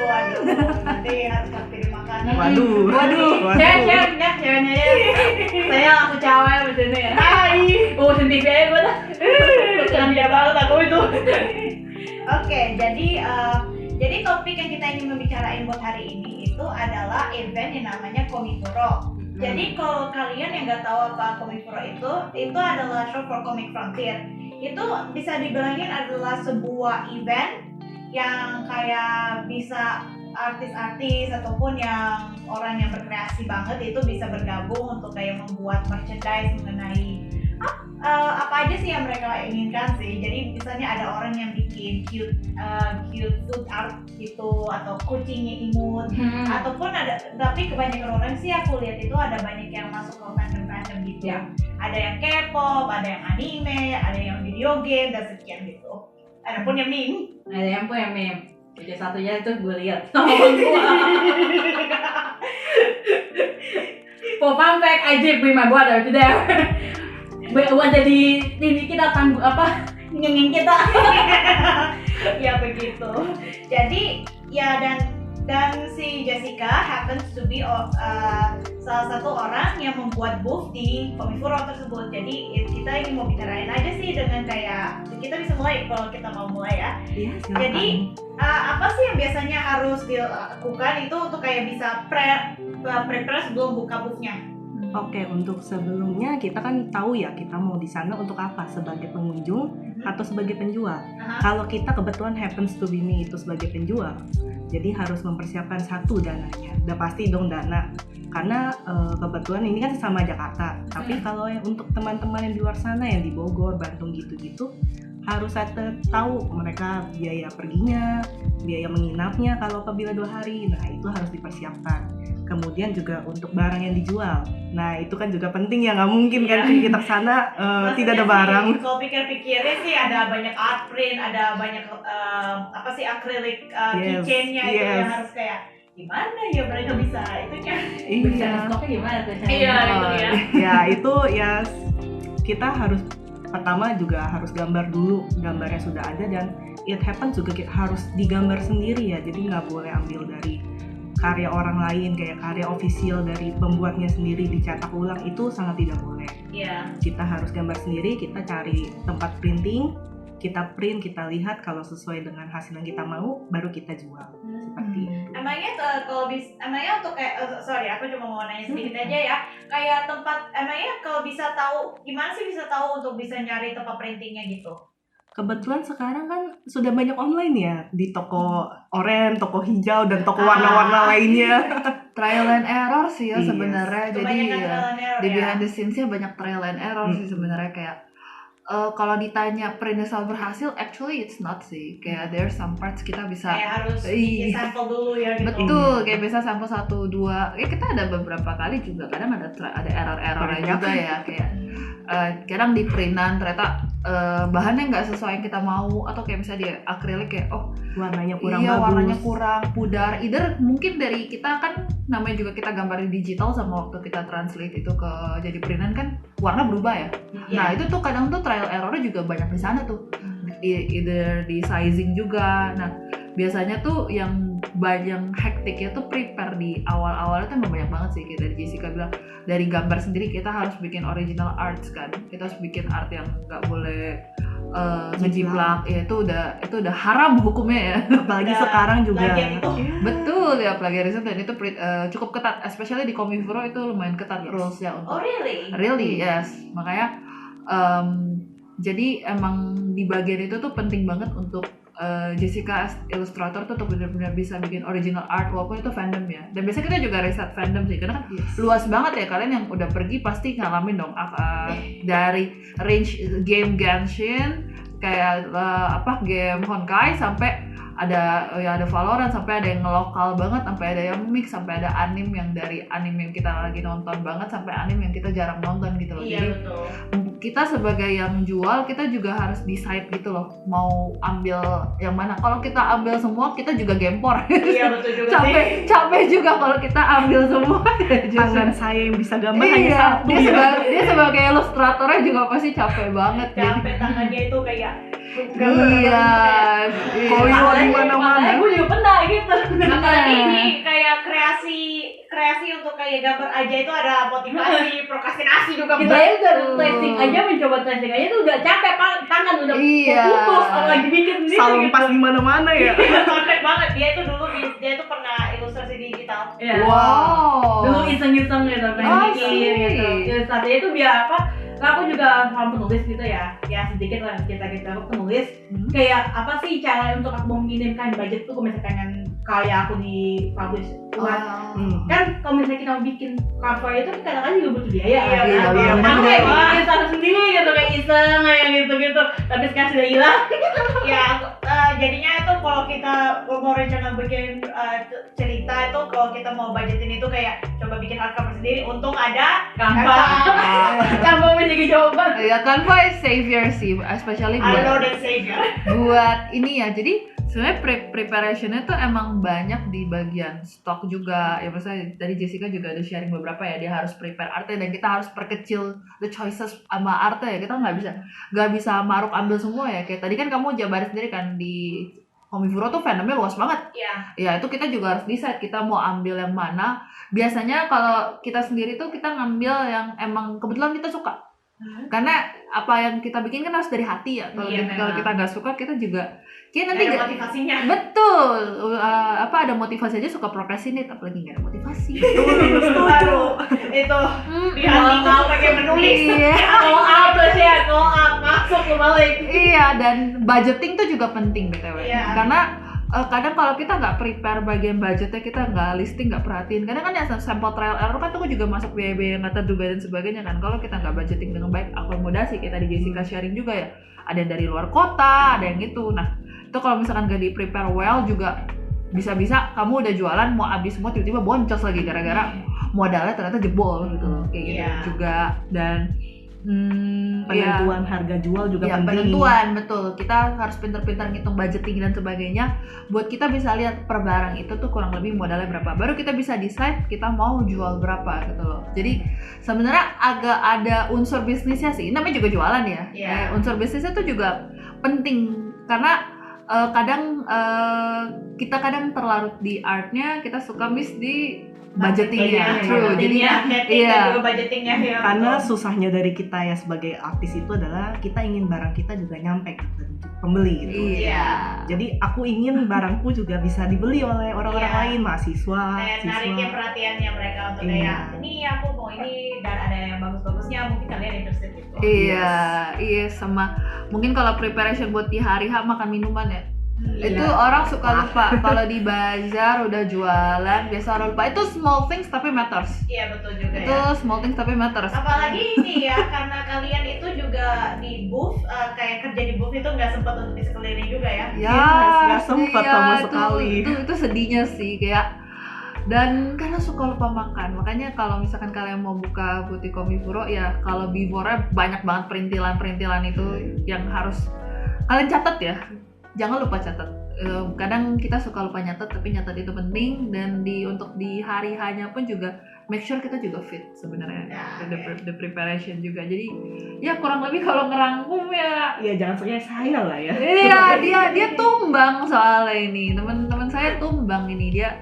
nanti harus kirim makanan. Waduh. Ceweknya ya. Saya aku cewek begini ya. Hai. Oh sendiri aja gue dah. Jangan dia banget aku itu. Oke, jadi topik yang kita ingin membicarain buat hari ini itu adalah event yang namanya Komifuro. Jadi kalau kalian yang nggak tahu apa Komifuro itu adalah Short for Comic Frontier. Itu bisa dibilangin adalah sebuah event yang kayak bisa artis-artis ataupun yang orang yang berkreasi banget itu bisa bergabung untuk kayak membuat merchandise mengenai apa aja sih yang mereka inginkan sih. Jadi misalnya ada orang yang bikin cute food art gitu, atau kucingnya imut, ataupun tapi kebanyakan orang sih aku lihat itu ada banyak yang masuk ke fandom gitu ya. Ada yang K-pop, ada yang anime, ada yang video game dan sekian gitu. Ada pun yang meme. Ada yang meme. Jadi satunya itu gue lihat. For fun fact, I did bring my brother to there. Buat jadi ini kita ngengeng kita. Ya begitu. Jadi ya dan si Jessica happens to be salah satu orang yang membuat booth di Komifuro tersebut. Jadi kita ini mau bicarain aja sih dengan kayak kita bisa mulai kalau kita mau mulai ya. Iya, Jadi apa sih yang biasanya harus dilakukan itu untuk kayak bisa prepare sebelum buka boothnya? Oke, untuk sebelumnya kita kan tahu ya kita mau di sana untuk apa, sebagai pengunjung atau sebagai penjual. Kalau kita kebetulan happens to be me itu sebagai penjual, jadi harus mempersiapkan satu dananya. Udah pasti dong dana, karena kebetulan ini kan sesama Jakarta. Tapi kalau yang untuk teman-teman yang di luar sana yang di Bogor, Bandung gitu-gitu, harus tahu mereka biaya perginya, biaya menginapnya kalau apabila 2 hari. Nah itu harus dipersiapkan. Kemudian juga untuk barang yang dijual. Nah itu kan juga penting ya, nggak mungkin kan kita kesana tidak ada barang. Kalau pikir-pikirnya sih ada banyak art print, ada banyak akrilik keychainnya itu yang harus kayak gimana ya mereka bisa itunya. Iya. Stoknya gimana tuh? Iya itu ya. Ya itu ya kita harus pertama juga harus gambar dulu, gambarnya sudah ada dan it happens juga kita harus digambar sendiri ya, jadi nggak boleh ambil dari karya orang lain, kayak karya official dari pembuatnya sendiri dicetak ulang, itu sangat tidak boleh. Iya. Kita harus gambar sendiri, kita cari tempat printing, kita print, kita lihat kalau sesuai dengan hasil yang kita mau, baru kita jual. Seperti itu. Emangnya emangnya untuk sorry, aku cuma mau nanya sedikit aja ya. Kayak tempat, emangnya kalau bisa tahu, gimana sih bisa tahu untuk bisa nyari tempat printingnya gitu? Kebetulan sekarang kan sudah banyak online ya, di toko oranye, toko hijau, dan toko warna-warna lainnya. Trial and error sih ya Yes. sebenarnya. Jadi Kebanyakan ya, trial and error di ya. behind the scenes-nya banyak trial and error sih sebenarnya. Kayak kalau ditanya printnya selalu berhasil, actually it's not sih. Kayak there's some parts kita bisa Kayak harus bikin Iya. sampel dulu ya gitu. betul, kayak bisa sampel 1, 2. Ya kita ada beberapa kali juga kadang ada error-errornya Banyak. juga ya, kayak kadang di printan ternyata bahannya nggak sesuai yang kita mau, atau kayak misalnya di akrilik kayak Warnanya kurang iya, bagus. warnanya kurang pudar. Either mungkin dari kita kan namanya juga kita gambar di digital, sama waktu kita translate itu ke jadi printan kan warna berubah ya. Nah itu tuh kadang tuh trial errornya juga banyak di sana tuh. Either di sizing juga. Nah biasanya tuh yang banyak hektiknya tuh prepare di awal-awalnya tuh emang banyak banget sih. Kayak dari Jessica bilang, dari gambar sendiri kita harus bikin original arts kan. Kita harus bikin art yang nggak boleh ngejiplak. Ya itu udah haram hukumnya ya. Apalagi Udah sekarang juga. plagiat itu. Betul ya, plagiarism, dan itu cukup ketat, especially di Komifuro itu lumayan ketat rules-nya Oh untuk really? yes. Makanya jadi emang di bagian itu tuh penting banget untuk Jessica as illustrator tuh benar-benar bisa bikin original art walaupun itu fandom ya. Dan biasanya kita juga riset fandom sih, karena kan luas banget ya. Kalian yang udah pergi pasti ngalamin dong dari range game Genshin, kayak game Honkai, sampai ada Valorant, sampai ada yang lokal banget, sampai ada yang mix, sampai ada anime yang dari anime yang kita lagi nonton banget sampai anime yang kita jarang nonton gitu loh. Iya Jadi betul. kita sebagai yang jual, kita juga harus decide gitu loh, mau ambil yang mana. Kalau kita ambil semua, kita juga gempor. Iya betul juga sih. capek juga kalau kita ambil semua. Tangan saya yang bisa gambar hanya Iya, satu ya. dia sebagai ilustratornya juga pasti capek banget. Capek tangannya itu kayak Iya. Koyo di mana-mana. Gue juga pernah gitu. Iya. Apalagi ini kayak kreasi untuk kayak gambar aja itu ada motivasi, prokrastinasi juga. Kita udah tracing aja, mencoba tracing aja tuh udah capek, tangan udah Iya. putus kalau lagi bikin sendiri Salon gitu. pas di mana-mana ya. Iya, capek banget. Dia itu pernah ilustrasi digital. Iya. Wow. Dulu iseng-iseng gitu, pengen Oh, bikin sih. gitu. Ilustrasinya itu biar apa? Nah, aku juga sama penulis gitu ya sedikit lah kita aku penulis. Kayak apa sih cara untuk aku mengirimkan budget tuh, kalau misalnya pengen kayak aku di publish buat kan kalau misalnya kita mau bikin cover itu kan kadang-kadang juga butuh biaya. Iya, iya, kan? iya, Aku bener. kayak bikin satu sendiri gitu, kayak iseng kayak gitu-gitu. Tapi sekarang sudah hilang. ya jadinya itu kalau kita mau rencana bikin cerita itu, kalau kita mau budgetin itu kayak coba bikin hardcover sendiri. Untung ada Canva. Canva menjadi jawaban. Ya Canva is savior sih, especially I know buat that savior. buat ini ya. Jadi sebenarnya preparationnya tuh emang banyak di bagian stok juga ya. Misalnya tadi Jessica juga ada sharing beberapa ya, dia harus prepare artnya, dan kita harus perkecil the choices sama artnya ya. Kita nggak bisa maruk ambil semua ya. Kayak tadi kan kamu jabarin sendiri kan, di Komifuro tuh fandomnya luas banget. Iya. Ya itu kita juga harus decide kita mau ambil yang mana. Biasanya kalau kita sendiri tuh kita ngambil yang emang kebetulan kita suka. Karena apa yang kita bikin kan harus dari hati ya. Kalau Iya, kalau memang. kita nggak suka, kita juga kayak nanti Ada nggak- motivasinya. betul. Ada motivasi aja suka procrastinate, apalagi nggak ada motivasi. Baru itu di hati kalau pakai menulis. Iya. Call out terus ya, call out masuk ke balik. Iya, dan budgeting tuh juga penting BTW. Iya. Karena kadang kalau kita nggak prepare bagian budgetnya, kita nggak listing, nggak perhatiin. Kadang kan ya sampel trial error kan tuh juga masuk biaya-biaya yang nggak terduga dan sebagainya kan. Kalau kita nggak budgeting dengan baik, akomodasi kayak tadi Jessica sharing juga ya. Ada yang dari luar kota, ada yang gitu. Nah, itu kalau misalkan nggak di prepare well juga bisa-bisa kamu udah jualan mau habis semua, tiba-tiba boncos lagi gara-gara modalnya ternyata jebol gitu loh, kayak gitu Iya. juga. Dan Penentuan harga jual juga ya, penting. penentuan betul. Kita harus pintar-pintar ngitung budgeting dan sebagainya buat kita bisa lihat per barang itu tuh kurang lebih modalnya berapa. Baru kita bisa decide kita mau jual berapa gitu loh. Jadi sebenarnya agak ada unsur bisnisnya sih. Namanya juga jualan ya. Iya. Unsur bisnisnya tuh juga penting karena kadang kita kadang terlarut di artnya, kita suka miss di budgetingnya. True. Jadi iya. Juga budgetingnya ya. Karena susahnya dari kita ya sebagai artis itu adalah kita ingin barang kita juga nyampe ke pembeli gitu. Iya. Jadi aku ingin barangku juga bisa dibeli oleh orang-orang lain, mahasiswa, kayak siswa. narikin perhatiannya mereka untuk kayak ini aku mau ini dan ada yang bagus-bagusnya, mungkin kalian interested gitu. Iya, sama mungkin kalau preparation buat di hari H makan minuman ya. Itu orang suka lupa kalau di bazar udah jualan biasa orang lupa. Itu small things tapi matters. Iya betul juga Itu small things tapi matters. Apalagi ini ya, karena kalian itu juga di booth, kayak kerja di booth itu nggak sempat untuk bisa keliling juga ya? Ya, nggak sempet sama sekali. Itu sedihnya sih kayak. Dan karena suka lupa makan, makanya kalau misalkan kalian mau buka butik Komifuro ya, kalau before-nya banyak banget perintilan-perintilan itu yang harus kalian catat ya. Jangan lupa catat. Kadang kita suka lupa nyatet, tapi nyatet itu penting. Dan untuk di hari hanya pun juga make sure kita juga fit sebenarnya. The preparation juga. Jadi ya kurang lebih kalau ngerangkum ya. Ya jangan saya lah ya. Iya dia tumbang soalnya ini. Teman-teman saya tumbang ini dia.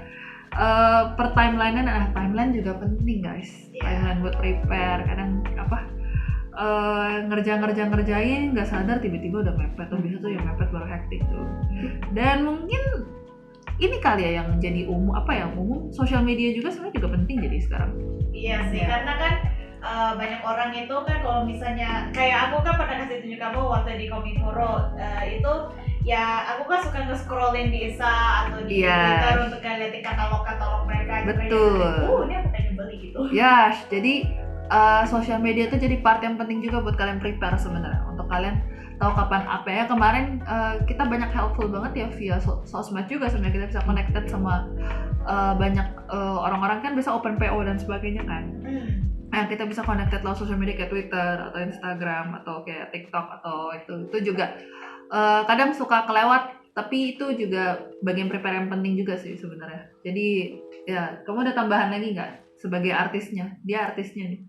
Per timeline juga penting guys. Timeline buat prepare. Kadang ngerjain nggak sadar tiba-tiba udah mepet, tuh bisa tuh yang mepet baru hektik tuh. Dan mungkin ini kali ya yang jadi umum sosial media juga sebenarnya juga penting jadi sekarang. Iya sih, karena kan banyak orang itu kan kalau misalnya kayak aku kan pernah kasih tunjuk kamu waktu di Komifuro itu ya aku kan suka nge-scrollin di Insta atau di Twitter untuk lihat katalog mereka. Betul. Ini aku pengen beli gitu. Ya, jadi sosial media itu jadi part yang penting juga buat kalian prepare sebenarnya untuk kalian tahu kapan apa ya. Kemarin kita banyak helpful banget ya via sosmed juga sebenarnya, kita bisa connected sama banyak orang-orang kan bisa open PO dan sebagainya kan. Nah, kita bisa connected lewat sosial media kayak Twitter atau Instagram atau kayak TikTok atau itu juga kadang suka kelewat, tapi itu juga bagian prepare yang penting juga sih sebenarnya. Jadi ya kamu ada tambahan lagi nggak? Sebagai artisnya, dia artisnya nih.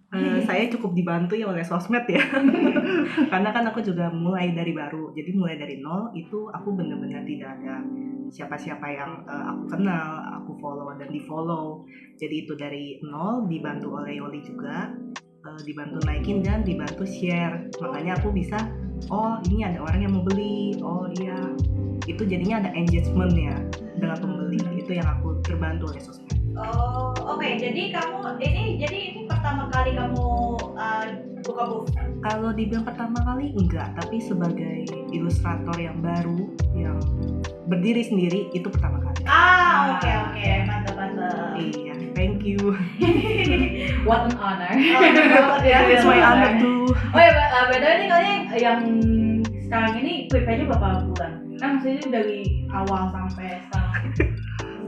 Saya cukup dibantu ya oleh sosmed ya. Karena kan aku juga mulai dari baru. Jadi mulai dari nol itu aku benar-benar tidak ada siapa-siapa yang aku kenal, aku follow dan di follow. Jadi itu dari nol, dibantu oleh Yoli juga, dibantu naikin dan dibantu share. Makanya aku bisa, oh ini ada orang yang mau beli, oh iya. Itu jadinya ada engagement ya dengan pembeli. Itu yang aku terbantu oleh sosmed. Oh, oke. Jadi kamu ini pertama kali kamu buka booth? Kalau dibilang pertama kali enggak, tapi sebagai ilustrator yang baru yang berdiri sendiri itu pertama kali. Oke, mantap. Iya, thank you. What an honor. It's my honor too. Oh ya, beda nih kalian yang sekarang ini prepare-nya berapa bulan? Kan maksudnya dari awal sampai sekarang.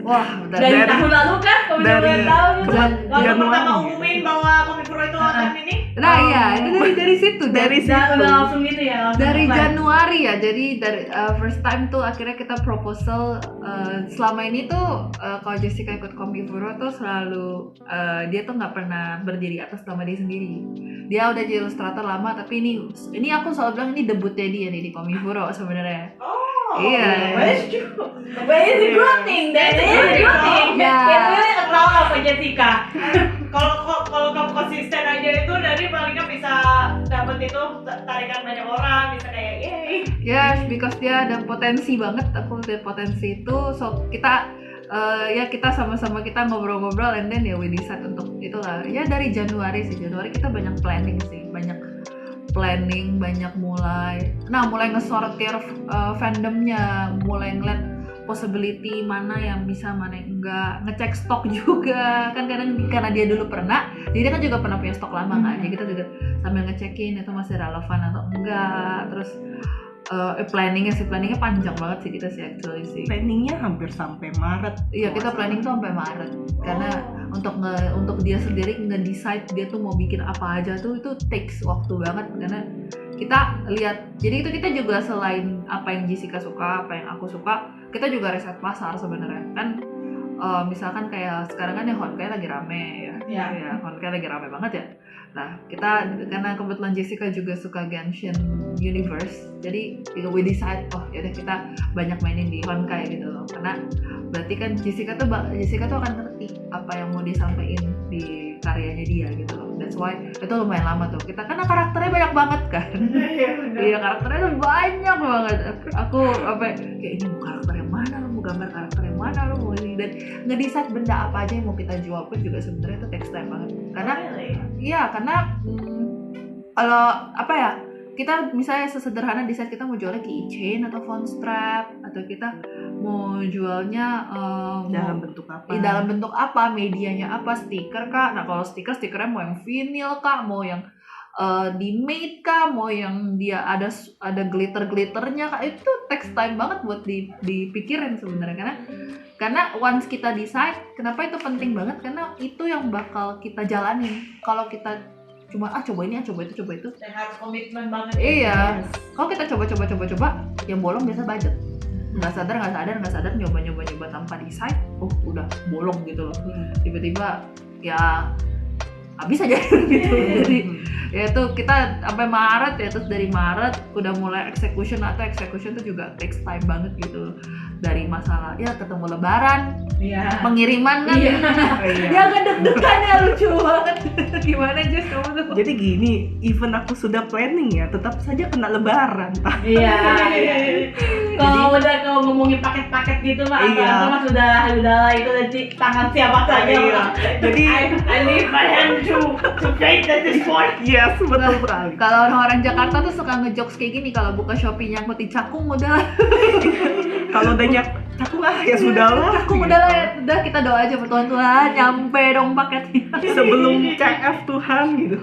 Wah, dari tahun lalu kan? Dari Waktu pertama umumin bahwa Komifuro itu akan ini? Nah iya, itu dari situ. Udah langsung gitu ya? Dari Januari ya, jadi dari first time tuh akhirnya kita proposal. Selama ini tuh kalau Jessica ikut Komifuro tuh selalu dia tuh nggak pernah berdiri atas nama dia sendiri. Dia udah jadi ilustrator lama, tapi ini aku selalu bilang ini debutnya dia nih di Komifuro sebenarnya. Iya. But it's a good thing. That is a good thing. Yeah. It's really a proud of Jessica. Kalau kamu konsisten aja itu dari paling nggak bisa dapat itu tarikan banyak orang, bisa kayak yay. Yes, because dia ada potensi banget. Aku lihat potensi itu, so kita kita sama-sama kita ngobrol-ngobrol, and then ya we decide untuk itulah. Ya dari Januari kita banyak planning sih, banyak mulai ngesortir fandomnya, mulai ngeliat possibility mana yang bisa, mana yang enggak, ngecek stok juga kan kadang karena dia dulu pernah, jadi dia kan juga pernah punya stok lama kan, jadi kita juga sambil ngecekin itu masih relevan atau enggak. Terus planningnya panjang banget sih kita sih actually sih. Planningnya hampir sampai Maret. Iya, kita planning tuh sampai Maret karena untuk dia sendiri nge-decide dia tuh mau bikin apa aja tuh itu takes waktu banget, karena kita lihat, jadi itu kita juga selain apa yang Jessica suka, apa yang aku suka, kita juga riset pasar sebenarnya kan. misalkan kayak sekarang kan yang Honkai lagi rame ya. Iya. Ya, Honkai lagi rame banget ya. Nah, kita karena kebetulan Jessica juga suka Genshin Universe, jadi we decide yaudah kita banyak mainin di Honkai gitu loh. Karena berarti kan Jessica tuh akan ngerti apa yang mau disampaikan di karyanya dia gitu loh. That's why itu lumayan lama tuh. Kita karena karakternya banyak banget kan. Iya, karakternya tuh banyak banget. Aku kayak ini mau karakter yang mana, lo mau gambar karakter yang mana, lo mau ini, dan ngedecide benda apa aja yang mau kita jual pun juga sebenarnya itu takes time banget. Karena karena kalau kita misalnya sesederhana decide kita mau jualnya keychain atau phone strap, atau kita mau jualnya Dalam bentuk apa? dalam bentuk apa, medianya apa, stiker kah? Nah kalau stikernya mau yang vinyl kah, mau yang di made kah, mau yang dia ada glitternya kah, itu takes time banget buat dipikirin sebenarnya. Karena once kita decide, kenapa itu penting banget, karena itu yang bakal kita jalanin. Kalau kita cuma coba ini, coba itu. Dan harus komitmen banget. Iya. Kalau kita coba, yang bolong biasa budget. Nggak sadar nyoba tanpa decide, udah bolong gitu loh. Tiba-tiba ya habis aja gitu. Jadi ya itu kita sampai Maret ya, terus dari Maret udah mulai execution tuh juga takes time banget gitu. Dari masalah ya ketemu lebaran, pengiriman kan, ya kan deg-degan ya, lucu banget. Gimana Jess kamu tuh? Jadi gini, even aku sudah planning ya, tetap saja kena lebaran. Iya. Kalau udah ngomongin paket-paket gitu mah, mah sudah lah, itu dari tangan siapa saja. Jadi I leave my hand to fate at this point. yes, betul sekali. Kalau orang Jakarta tuh suka ngejokes kayak gini, kalau buka Shopee nyangkutin cakung udah. Kalau udah cakung ya sudahlah. Cakung udah lah, udah kita doa aja bertuhan Tuhan nyampe dong paketnya. Sebelum CF Tuhan gitu.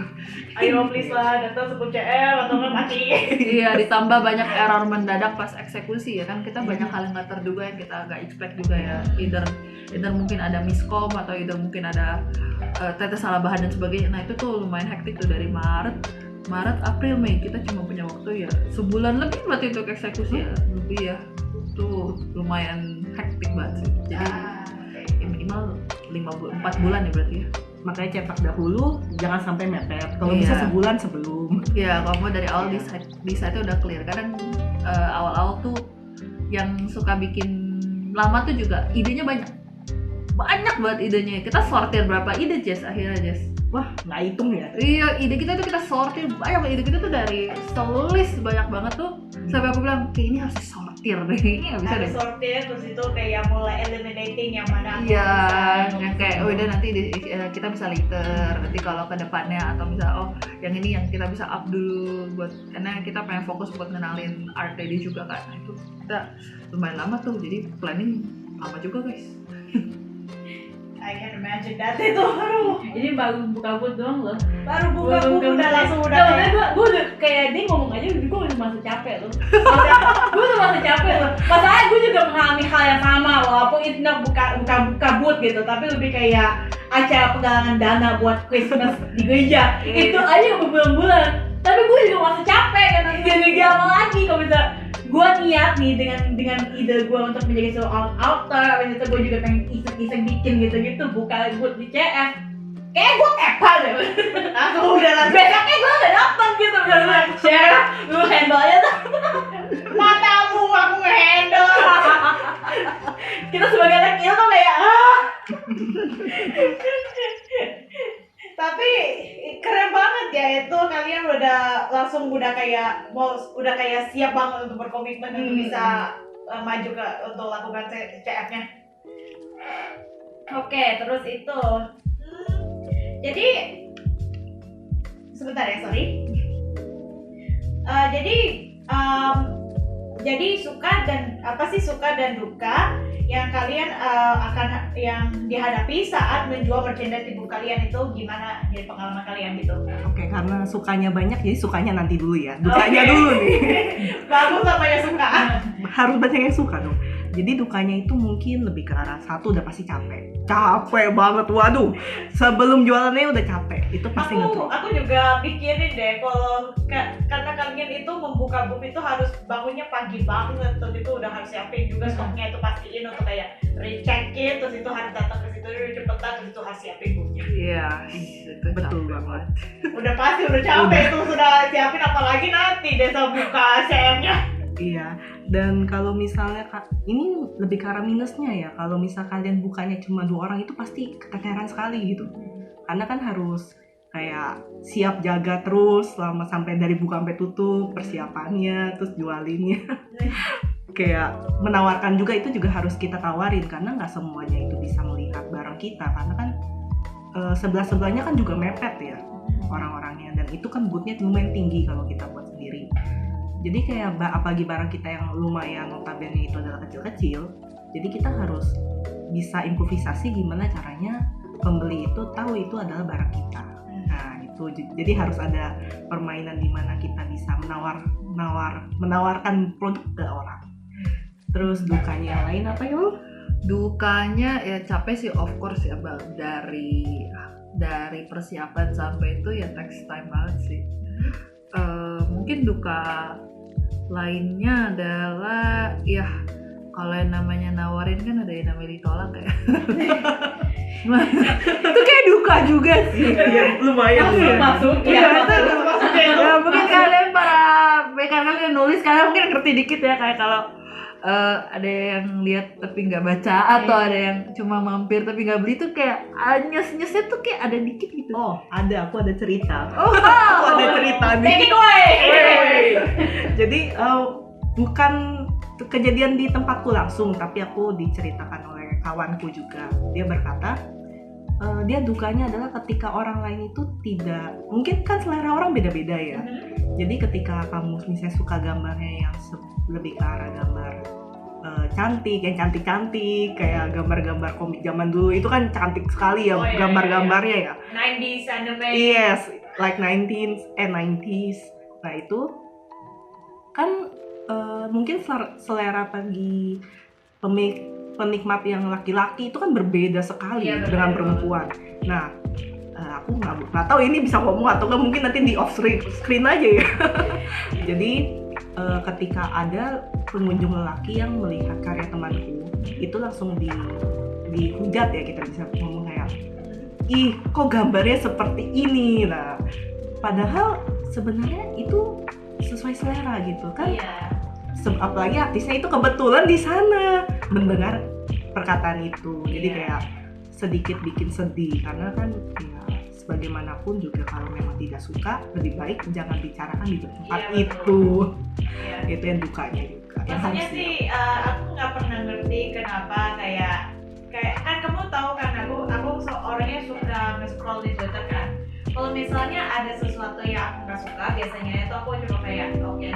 Ayo please lah, datang sebut CF atau nggak mati. Iya, ditambah banyak error mendadak pas eksekusi ya kan, kita banyak hal yang nggak terduga yang kita nggak expect juga ya. Either mungkin ada miskom atau mungkin ada tetes salah bahan dan sebagainya. Nah itu tuh lumayan hektik tuh dari Maret, April, Mei, kita cuma punya waktu ya sebulan lebih berarti untuk eksekusi ya, lebih ya. Itu lumayan hektik banget sih. Jadi minimal 4 bulan ya berarti ya. Makanya cetak dahulu, jangan sampai mepet. Kalau bisa sebulan sebelum. Iya, kalau mau dari awal decide-nya udah clear. Kadang awal-awal tuh yang suka bikin lama tuh juga idenya banyak banget idenya. Kita sortir berapa ide Jess akhirnya Jess? Wah, nggak hitung ya. Iya, ide kita tuh kita sortir banyak. Ide kita tuh dari list banyak banget tuh. Sampai aku bilang, kayak ini harus disortir deh. Ini nggak bisa deh. Sortir, terus itu kayak mulai eliminating yang mana. Iya, yang kayak udah nanti kita bisa later. Nanti kalau ke depannya atau bisa yang ini yang kita bisa up dulu buat, karena kita pengen fokus buat ngenalin art lady juga kan. Nah, itu kita lumayan lama tuh. Jadi planning lama juga guys. I can imagine that itu baru. Ini baru buka boot doang loh. Baru buka buku udah langsung udah. Gue udah kayak dia ngomong aja, gue udah masih capek loh. Gue udah masih capek loh. Masalahnya gue juga mengalami hal yang sama, walaupun itu buka boot gitu, tapi lebih kayak acara penggalangan dana buat Christmas di gereja. Itu aja berbulan-bulan. Tapi gue juga masih capek kan, jadi apa lagi kalau bisa. Gue niat nih dengan ide gue untuk menjadi seorang author, abis itu gue juga pengen iseng bikin gitu-gitu, buka boot di CF. Kayak gue kepa deh. Aku udah langsung. Besoknya gue udah datang gitu, bener-bener share, lu handle aja tuh. Matamu aku nge-handle. Kita sebagai anak ilmu kayak Tapi keren banget ya itu, kalian udah kayak siap banget untuk berkomitmen untuk bisa maju untuk lakukan CF-nya. Oke, terus itu. Jadi sebentar ya, sorry. Jadi suka dan duka yang kalian yang dihadapi saat menjual merchandise di buku kalian itu gimana dari pengalaman kalian gitu? Oke, karena sukanya banyak, jadi sukanya nanti dulu ya. Dukanya dulu nih. Bagus apa ya suka? Harus banyak yang suka dong. Jadi dukanya itu mungkin lebih ke arah satu udah pasti capek banget, waduh. Sebelum jualannya udah capek, itu pasti ngedrop. Aku juga pikirin deh kalau karena kalian itu membuka booth itu harus bangunnya pagi banget, terus itu udah harus siapin juga stoknya itu pastiin untuk kayak recheck-in, terus itu harus datang ke situ dulu cepetan, terus itu harus siapin boothnya. Iya, itu Betul capek banget. Udah pasti udah capek itu sudah siapin, apalagi nanti desa buka CM-nya. Iya, dan kalau misalnya ini lebih ke arah minusnya ya, kalau misal kalian bukanya cuma 2 orang itu pasti keteteran sekali gitu. Karena kan harus kayak siap jaga terus selama sampai dari buka sampai tutup, persiapannya, terus jualinnya. Kayak menawarkan juga itu juga harus kita tawarin karena nggak semuanya itu bisa melihat barang kita karena kan sebelah-sebelahnya kan juga mepet ya orang-orangnya, dan itu kan boothnya lumayan tinggi kalau kita buat sendiri. Jadi kayak apalagi barang kita yang lumayan notabene itu adalah kecil-kecil, jadi kita harus bisa improvisasi gimana caranya pembeli itu tahu itu adalah barang kita. Nah itu jadi harus ada permainan di mana kita bisa menawarkan produk ke orang. Terus dukanya yang lain apa ya? Dukanya ya capek sih, of course ya Bang. Dari persiapan sampai itu ya takes time banget sih. Mungkin duka lainnya adalah ya kalau yang namanya nawarin kan ada yang namanya ditolak ya. Itu kayak duka juga sih. Ya, lumayan ya. Masuk. Ya, mungkin kalian kalian nulis kalian mungkin ngerti dikit ya, kayak kalau ada yang lihat tapi nggak baca atau ada yang cuma mampir tapi nggak beli tuh kayak nyesnya tuh kayak ada dikit gitu. Oh, aku ada cerita. Oh, Aku ada cerita nih. Take it away. Jadi bukan kejadian di tempatku langsung, tapi aku diceritakan oleh kawanku juga. Dia berkata, dia dukanya adalah ketika orang lain itu tidak, mungkin kan selera orang beda-beda ya. Jadi ketika kamu misalnya suka gambarnya yang lebih ke arah gambar cantik, yang cantik-cantic, kayak gambar-gambar komik zaman dulu itu kan cantik sekali ya, gambar-gambarnya ya. 90s anime. Yes, like 90s. Nah itu kan mungkin selera bagi penikmat yang laki-laki itu kan berbeda sekali dengan perempuan. Nah, aku nggak tahu ini bisa ngomong atau nggak, mungkin nanti di off screen aja ya. Jadi ketika ada pengunjung lelaki yang melihat karya temanku, itu langsung dihujat ya, kita bisa ngomong kayak, ih kok gambarnya seperti ini. Nah, padahal sebenarnya itu sesuai selera gitu kan. Apalagi artisnya itu kebetulan di sana mendengar perkataan itu, jadi kayak sedikit bikin sedih karena kan ya bagaimanapun juga kalau memang tidak suka lebih baik jangan bicarakan di tempat itu. Itu yang dukanya juga. Maksudnya sih aku nggak pernah ngerti kenapa kayak kan kamu tahu kan aku orangnya suka nge-scroll di Twitter kan. Kalau misalnya ada sesuatu yang aku nggak suka, biasanya itu aku cuma kayak oke,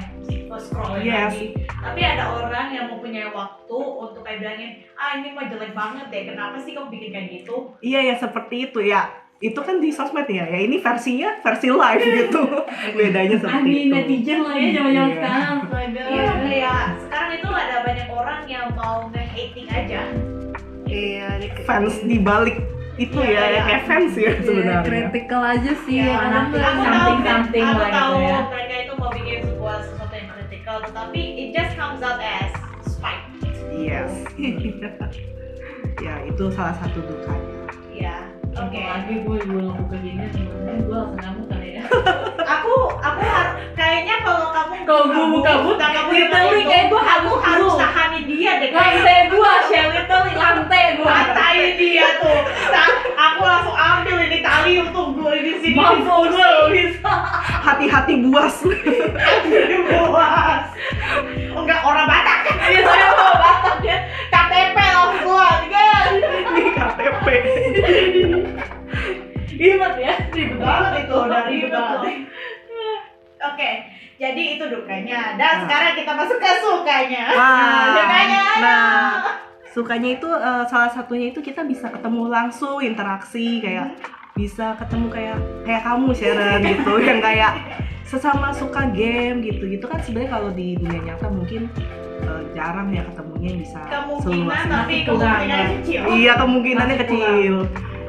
scroll lagi. Tapi ada orang yang mempunyai waktu untuk kayak bilangin, ini mah jelek banget deh, kenapa sih kamu bikin kayak gitu? Iya ya, seperti itu ya. Itu kan di sosmed ya ini versi live gitu. Bedanya seperti itu. Netizen lah ya zaman-zaman sekarang. Iya, kayak sekarang itu ada banyak orang yang mau nge-hating aja. Iya, fans di balik itu ya kayak fans ya sebenarnya. Kritikal aja sih. Aku something tahu lah gitu ya. mereka itu mau bikin sesuatu yang kritikal, tetapi it just comes out as spite. Yes. Ya itu salah satu dukanya. Iya. Oke. Lagi gue lakukan gini sebenarnya gue langsung ngamuk kali ya. Aku kayaknya kalau gue buka but, kamu literally kayak gue harus tahanin dia deh. lantai gue, literally lantai gue. Matain dia tuh. Aku langsung ambil ini tali untuk gue di sini. Mampu gue loh bisa. Hati-hati buas. Buas. Enggak, orang Batak. Iya saya mau Batak ya. KTP langsung keluar kan. Ini KTP. Ribet ya, Ribet banget itu, udah ribet banget. Oke, jadi itu dukanya. Dan sekarang kita masuk ke sukanya. Dukanya. Sukanya itu salah satunya itu kita bisa ketemu langsung, interaksi, kayak bisa ketemu kayak kamu Sharon gitu, yang kayak sesama suka game gitu kan. Sebenarnya kalau di dunia nyata mungkin jarang ya ketemunya yang bisa seluas Kemungkinan, ini. tapi kemungkinannya kecil. Iya, kemungkinannya Masih kecil.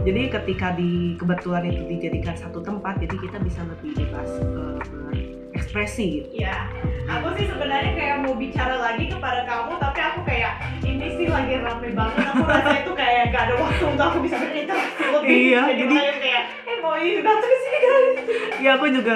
Jadi ketika kebetulan itu dijadikan satu tempat, jadi kita bisa lebih bebas berekspresi gitu. Iya, aku sih sebenarnya kayak mau bicara lagi kepada kamu, tapi aku kayak ini sih lagi rame banget. Aku rasa itu kayak gak ada waktu untuk aku bisa berinteraksi lebih. Iya, jadi jadi- makanya kayak mau datang ke sini guys. Ya aku juga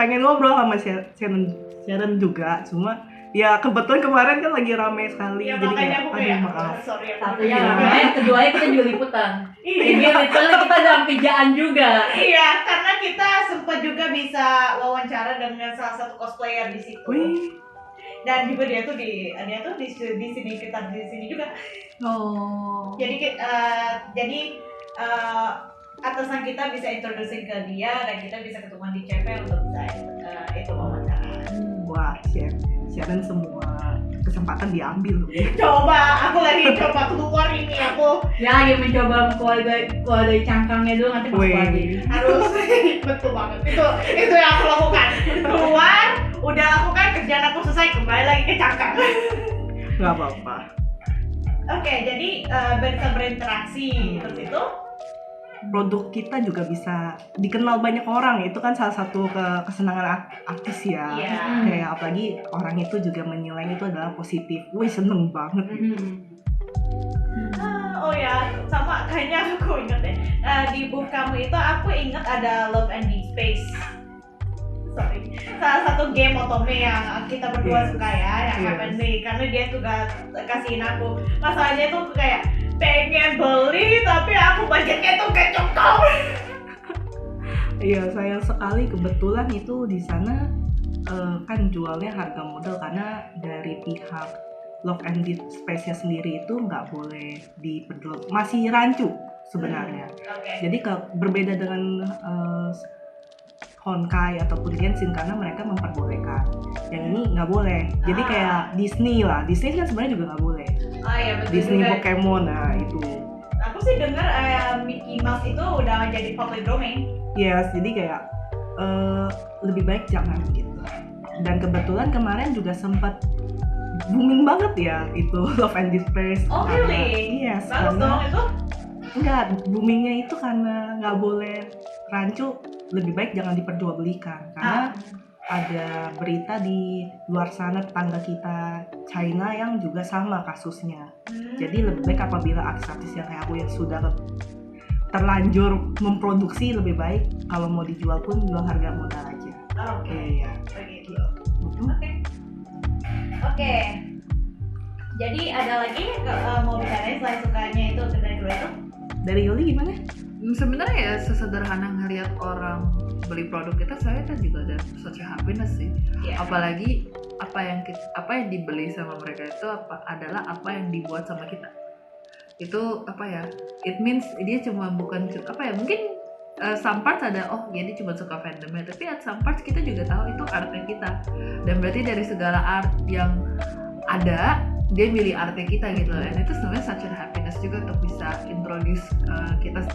pengen ngobrol sama Sharon juga, cuma ya kebetulan kemarin kan lagi rame sekali, Ya jadi makanya aku kayak maaf. sorry aku Satunya kayak- rame, keduanya kita juga liputan. Iya. Ini literally kita dalam kerjaan juga. Iya, karena kita sempat juga bisa wawancara dengan salah satu cosplayer di situ. Wih, Dan juga dia tuh di sini, kita di sini juga. Oh. Jadi atasan kita bisa introducing ke dia dan kita bisa ketemuan di CP untuk bisa itu wawancara. wah Sharon semua kesempatan diambil. Coba, aku lagi coba keluar ini, aku Ya lagi mencoba keluar dari cangkangnya dulu nanti masuk Wih. lagi. harus betul banget. Itu yang aku lakukan. Keluar, udah lakukan kerjaan aku selesai, kembali lagi ke cangkang. Nggak apa-apa. Oke, jadi bisa berinteraksi terus itu. Produk kita juga bisa dikenal banyak orang, itu kan salah satu kesenangan artis ya. Iya. Kayak apalagi orang itu juga menilai itu adalah positif. Wih, seneng banget. Oh ya, sama kayaknya aku inget deh. Di book kamu itu aku inget ada Love and Deep Space. Sorry, salah satu game otome yang kita berdua Yes. suka ya, yang Yes. Happen Day, karena dia juga kasihin aku. Masalahnya tuh kayak pengen beli tapi aku budgetnya tuh gak cukup. Iya, sayang sekali kebetulan itu di sana kan jualnya harga modal, karena dari pihak Love and Deep Space-nya sendiri itu nggak boleh diperjual, masih rancu sebenarnya. Oke. Jadi berbeda dengan Honkai ataupun Genshin, karena mereka memperbolehkan. Yang ini nggak boleh. Jadi kayak Disney lah. Disney kan sebenarnya juga nggak boleh. Oh iya betul Disney juga. Pokemon, nah itu. Aku sih dengar Mickey Mouse itu udah jadi public domain. Yes, jadi kayak lebih baik jangan gitu. Dan kebetulan kemarin juga sempat booming banget ya itu Love and Deep Space. Oh really? Yes, Bagus karena dong itu. enggak, boomingnya itu karena nggak boleh rancu, lebih baik jangan diperjualbelikan, karena ada berita di luar sana tetangga kita China yang juga sama kasusnya. Jadi lebih baik apabila artis-artis yang kayak aku yang sudah terlanjur memproduksi, lebih baik kalau mau dijual pun jual harga modal aja. Oke. Iya. Begitu. Mhm. Oke. Jadi ada lagi mau bicarain selain sukanya itu kedai dua itu? Dari Yuli gimana? Sebenarnya ya sesederhana ngelihat orang beli produk kita, saya kan juga ada such a happiness sih. Iya. Apalagi apa yang dibeli sama mereka itu adalah apa yang dibuat sama kita. Itu apa ya? It means dia cuma bukan mungkin some parts ada dia cuma suka fandomnya, tapi at some parts kita juga tahu itu artnya kita. Dan berarti dari segala art yang ada, dia milih artnya kita gitu. Dan itu sebenarnya such a happiness juga untuk bisa introduce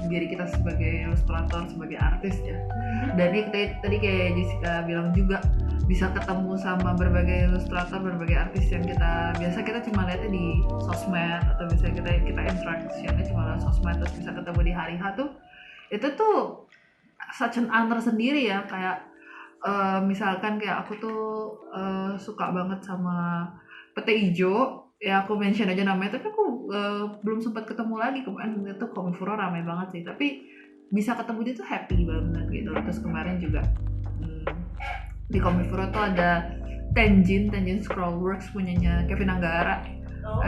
diri kita sebagai ilustrator, sebagai artis ya. Dan ini tadi kayak Jessica bilang juga, bisa ketemu sama berbagai ilustrator, berbagai artis yang kita cuma lihatnya di sosmed, atau misalnya kita interaksinya cuma lewat sosmed, terus bisa ketemu di hari H tuh, itu tuh such an honor sendiri ya. Kayak misalkan kayak aku tuh suka banget sama Pete Ijo, ya aku mention aja namanya, tapi aku belum sempat ketemu lagi. Kemarin itu Komifuro rame banget sih, tapi bisa ketemu dia tuh happy banget gitu. Terus kemarin juga di Komifuro tuh ada Tenjin Scrollworks punyanya Kevin Anggara.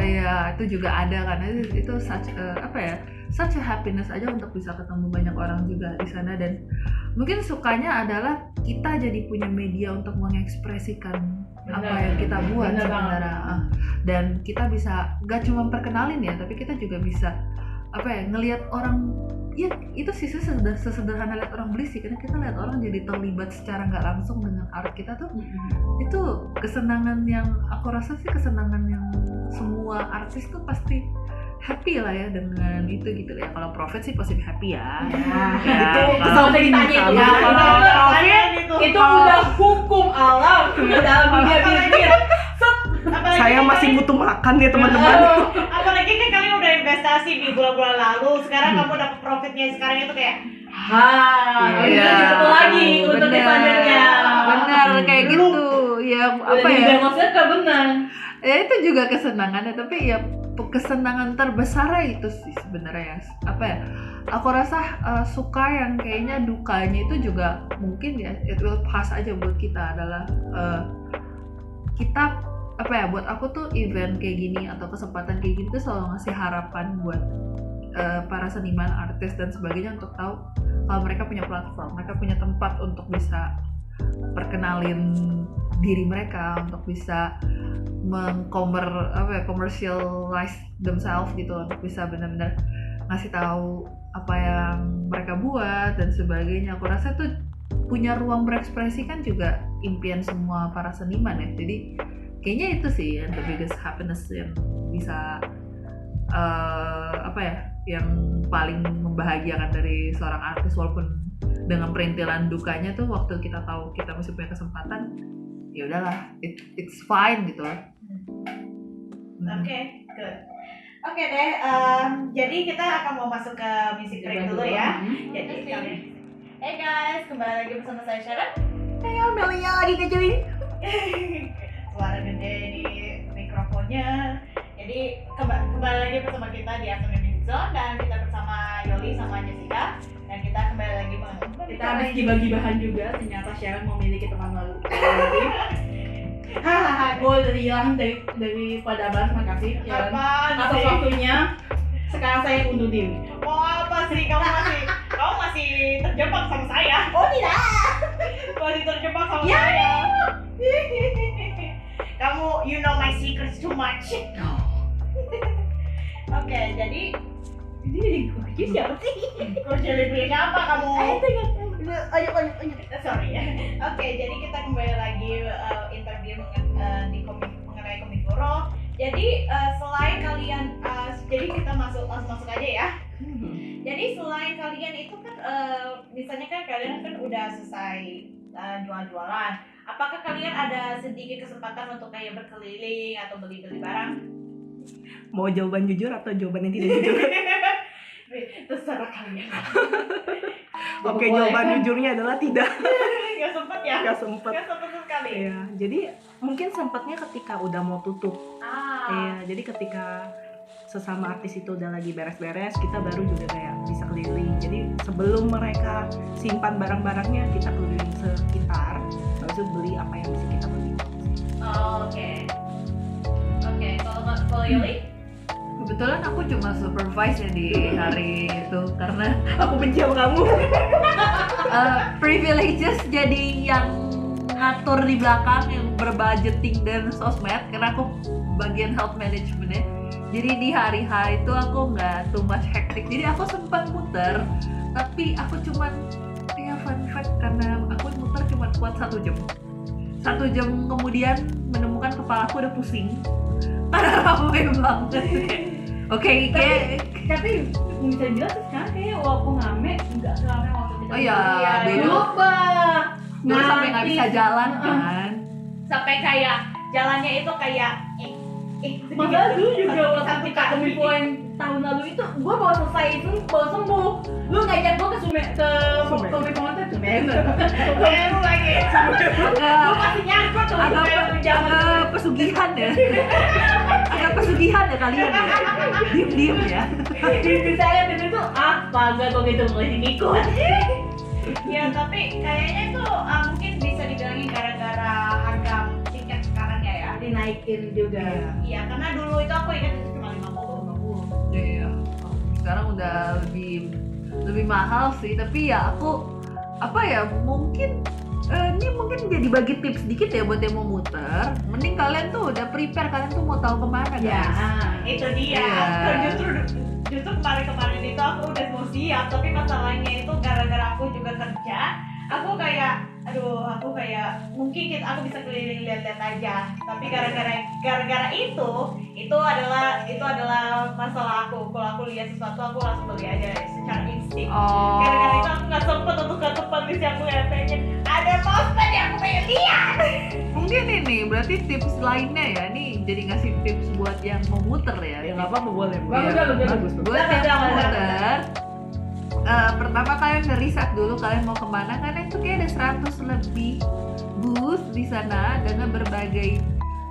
Ya itu juga ada, karena itu such a happiness aja untuk bisa ketemu banyak orang juga di sana. Dan mungkin sukanya adalah kita jadi punya media untuk mengekspresikan apa yang kita buat sebenarnya. Dan kita bisa gak cuma perkenalin ya, tapi kita juga bisa ngelihat orang. Ya itu sih sesederhana lihat orang beli sih, karena kita lihat orang jadi terlibat secara nggak langsung dengan art kita tuh. Itu kesenangan yang aku rasa sih kesenangan yang semua artis tuh pasti happy lah ya dengan itu gitu ya. Kalau profit sih pasti happy ya. Itu kalau ditanya itu ya, kalau itu udah hukum alam dalam dunia bisnis. saya masih butuh makan ya teman-teman. Apalagi kan kalian udah investasi di bulan-bulan lalu, sekarang kamu dapat profitnya sekarang itu kayak Iya, satu lagi untuk bener. selanjutnya. Benar kayak gitu. Ya apa ya? Maksudnya kan benar. Ya itu juga kesenangannya, tapi ya kesenangan terbesar itu sih sebenarnya ya. Apa ya? Aku rasa suka yang kayaknya dukanya itu juga mungkin ya it will pass aja buat kita adalah kita apa ya, buat aku tuh event kayak gini atau kesempatan kayak gini tuh selalu ngasih harapan buat para seniman, artis dan sebagainya untuk tahu kalau mereka punya platform, mereka punya tempat untuk bisa perkenalin diri mereka, untuk bisa commercialize themselves gitu, untuk bisa benar-benar ngasih tahu apa yang mereka buat dan sebagainya. Aku rasa tuh punya ruang berekspresi kan juga impian semua para seniman ya. Jadi kayaknya itu sih yang the biggest happiness yang bisa apa ya, yang paling membahagiakan dari seorang artis, walaupun dengan perintilan dukanya tuh waktu kita tahu kita masih punya kesempatan, ya udahlah, it's fine gitu. Oke, good. Oke deh, jadi kita akan mau masuk ke music break dulu ya. Jadi hey guys, kembali lagi bersama saya Sharon. Hey Amelia, lagi ngejoin. Suara gede di mikrofonnya. Jadi kembali lagi bersama kita di Afternoon Music Zone, dan kita bersama Yoli sama Jessica, dan kita kembali lagi Kita habis gibah-gibahan juga, ternyata Sharon memiliki teman baru. Hahaha, gue udah hilang daripada Bas, makasih Sharon atas waktunya. Sekarang saya undur diri. Mau apa sih? Kamu masih terjebak sama saya. Oh tidak. Masih terjebak sama saya. Kamu, you know my secrets too much. Oke, jadi Ini jadi kunci siapa sih? kursi lebih apa kamu? Ayo. Sorry ya. Oke, jadi kita kembali lagi interview mengenai Komikuro. Jadi selain kalian, jadi kita langsung masuk aja ya. Jadi selain kalian itu kan, misalnya kan kalian kan udah selesai jual-jualan. Apakah kalian ada sedikit kesempatan untuk kayak berkeliling atau beli-beli barang? Mau jawaban jujur atau jawaban yang tidak jujur? Terserah kalian. Oke, jawaban jujurnya adalah tidak. Gak sempet ya? Gak sempet. Gak sempet sekali. Iya, jadi mungkin sempatnya ketika udah mau tutup. Iya, jadi ketika sesama artis itu udah lagi beres-beres, kita baru juga kayak bisa keliling. Jadi sebelum mereka simpan barang-barangnya, kita keliling sekitar, habis itu beli apa yang bisa kita beli. Oke, kalau Yoli? Kebetulan aku cuma supervise ya di hari itu karena Aku benci sama kamu. privileges jadi yang ngatur di belakang, yang berbudgeting dan sosmed karena aku bagian health management-nya. Jadi di hari-hari itu aku nggak too much hectic, jadi aku sempat muter, tapi aku cuman ya fun fact karena aku muter cuma kuat 1 jam. 1 jam kemudian menemukan kepala aku udah pusing karena ramai banget. Oke, Tapi bisa jelas sekarang kayak walaupun ngame nggak seramai waktu kita. Oh iya, beda. Lupa. Dulu sampai nggak bisa jalan kan. Sampai kayak jalannya itu kayak Makanya dulu juga waktu satu kita kaki. Kominfo yang tahun lalu itu, gue baru selesai itu baru sembuh. Lu ngajak gue ke Kominfo itu baru lagi. Lu masih nyangkut tuh Agak pesugihan ya. Agak pesugihan ya kalian ya. Diem-diem ya. Bisa lihat itu tuh gak gue gitu mulai ngikut. Ya tapi kayaknya tuh mungkin bisa dibilangin gara-gara harga tiket sekarang ya. Dinaikin juga. Iya, karena dulu itu aku ingat itu cuma 50. Iya. Sekarang udah lebih mahal sih, tapi ya aku apa ya, mungkin ini mungkin jadi bagi tips dikit ya buat yang mau muter. Mending kalian tuh udah prepare, kalian tuh mau tahu kemana guys. Ya. Itu dia. Iya. Justru kemarin itu aku udah mau siap, tapi masalahnya itu gara-gara aku juga kerja, aku kayak mungkin aku bisa keliling lihat-lihat aja, tapi gara-gara itu adalah masalah aku. Kalau aku lihat sesuatu aku langsung beli aja secara insting. Gara-gara itu aku nggak sempet untuk ke tempat yang aku pengen ada postman yang aku pengen lihat. Mungkin ini berarti tips lainnya ya, nih jadi ngasih tips buat yang mau muter ya. Ya nggak apa-apa boleh. Bagus, Iya, bagus. bagus. Buat Jangan, yang mau jangan, muter, pertama kalian ngeriset dulu kalian mau kemana, karena itu kayak ada 100 lebih booth di sana dengan berbagai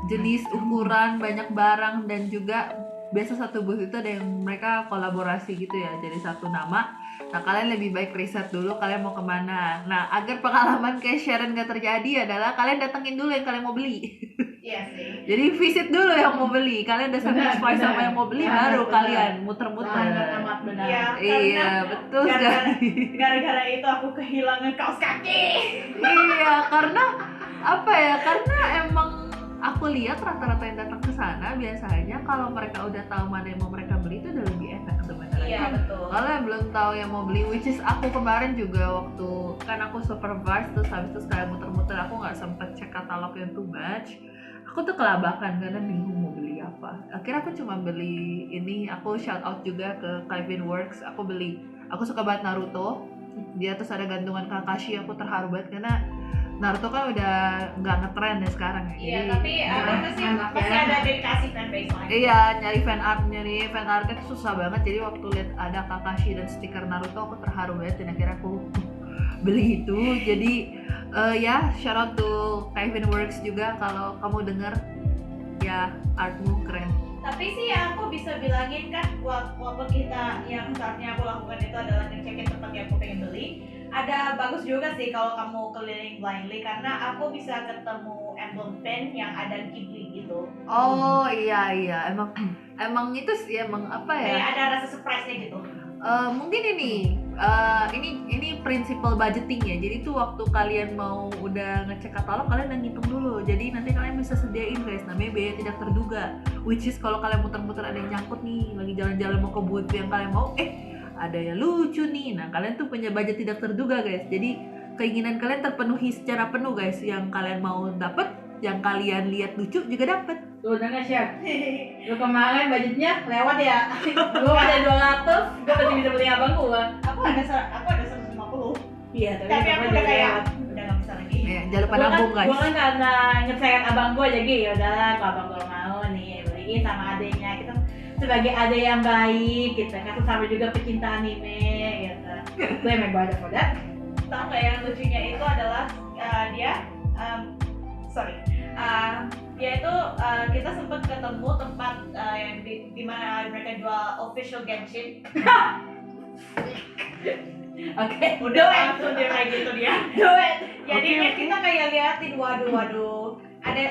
jenis, ukuran, banyak barang, dan juga biasa satu booth itu ada yang mereka kolaborasi gitu ya, jadi satu nama. Nah kalian lebih baik riset dulu kalian mau kemana. Nah agar pengalaman kayak Sharon gak terjadi adalah kalian datengin dulu yang kalian mau beli. Iya sih. Jadi visit dulu yang mau beli, kalian udah satisfied sama yang mau beli, baru kalian muter-muter. Sangat amat benar. Iya, Iya karena betul gara-gara, sekali. gara-gara itu aku kehilangan kaos kaki. Iya, karena apa ya? Karena emang aku lihat rata-rata yang datang ke sana biasanya kalau mereka udah tahu mana yang mau mereka beli itu udah lebih enak sebenarnya. Iya betul. Kalau yang belum tahu yang mau beli, which is aku kemarin juga waktu kan aku supervise terus habis itu sekali muter-muter aku nggak sempet cek katalog yang too much. Aku tuh kelabakan karena bingung mau beli apa. Akhirnya aku cuma beli ini, aku shout out juga ke Kevin Works. Aku suka banget Naruto. Dia terus ada gantungan Kakashi, aku terharu banget karena Naruto kan udah nggak ngetren ya sekarang ya. Iya, Jadi, tapi ya, apa sih masih ada dedikasi fanbase lain. iya, nyari fan art itu susah banget. Jadi waktu lihat ada Kakashi dan stiker Naruto aku terharu banget dan akhirnya aku beli itu. Jadi ya shout out to Kevin Works juga kalau kamu denger, ya artmu keren. Tapi sih aku bisa bilangin kan walaupun kita yang saatnya aku lakukan itu adalah ngecekin tempat yang aku pengen beli, ada bagus juga sih kalau kamu keliling blindly karena aku bisa ketemu emblem pen yang ada Ghibli gitu. Oh iya emang itu sih emang apa ya? Kayak ada rasa surprise-nya gitu. Mungkin ini prinsipal budgeting ya. Jadi tuh waktu kalian mau udah ngecek katalog kalian udah ngitung dulu. Jadi nanti kalian bisa sediain guys, namanya biaya tidak terduga. Which is kalau kalian muter-muter ada yang nyangkut nih, lagi jalan-jalan mau ke booth yang kalian mau, ada yang lucu nih. Nah kalian tuh punya budget tidak terduga guys. Jadi keinginan kalian terpenuhi secara penuh guys. Yang kalian mau dapet, yang kalian lihat lucu juga dapet. Tuh denger Chef, lu kemarin budgetnya lewat ya. Gua ada 200, gua masih bisa beli abang gua. Aku ada 150. Iya, Tapi aku udah kayak udah nggak bisa lagi. Ya, jangan lupa nabung guys. Gua kan karena ngecek abang gua jadi ya udahlah kalau abang gua mau nih beliin sama adenya. Kita sebagai ade yang baik gitu kan, sama juga pecinta anime gitu. Gue emang ada produk. Tahu nggak yang lucunya itu adalah dia itu kita sempat ketemu tempat yang di mana mereka jual official Genshin. Oke, Udah langsung dia kayak gitu dia. do it. Jadinya kita kayak liatin waduh.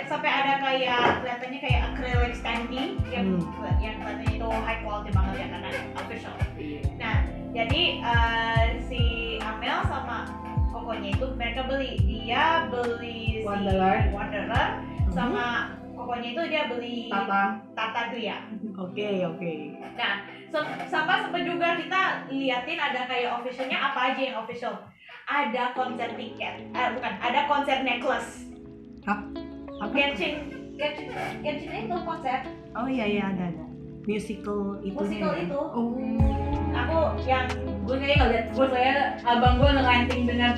Sampai ada kayak kelihatannya kayak acrylic standee yang kelihatannya itu high quality banget ya karena official. Nah, jadi si Amel sama kokonya itu mereka beli. Dia beli Wanderer sama kokonya itu dia beli Tata Duya. Oke. Nah, sama sempat juga kita liatin ada kayak officialnya apa aja yang official. Ada konser tiket, ada konser necklace. Hah? Apa? Genshin itu konser. Oh iya ada. Musical itu. Itu. Aku yang gue kayak ngeliat abang gue ngeranting dengan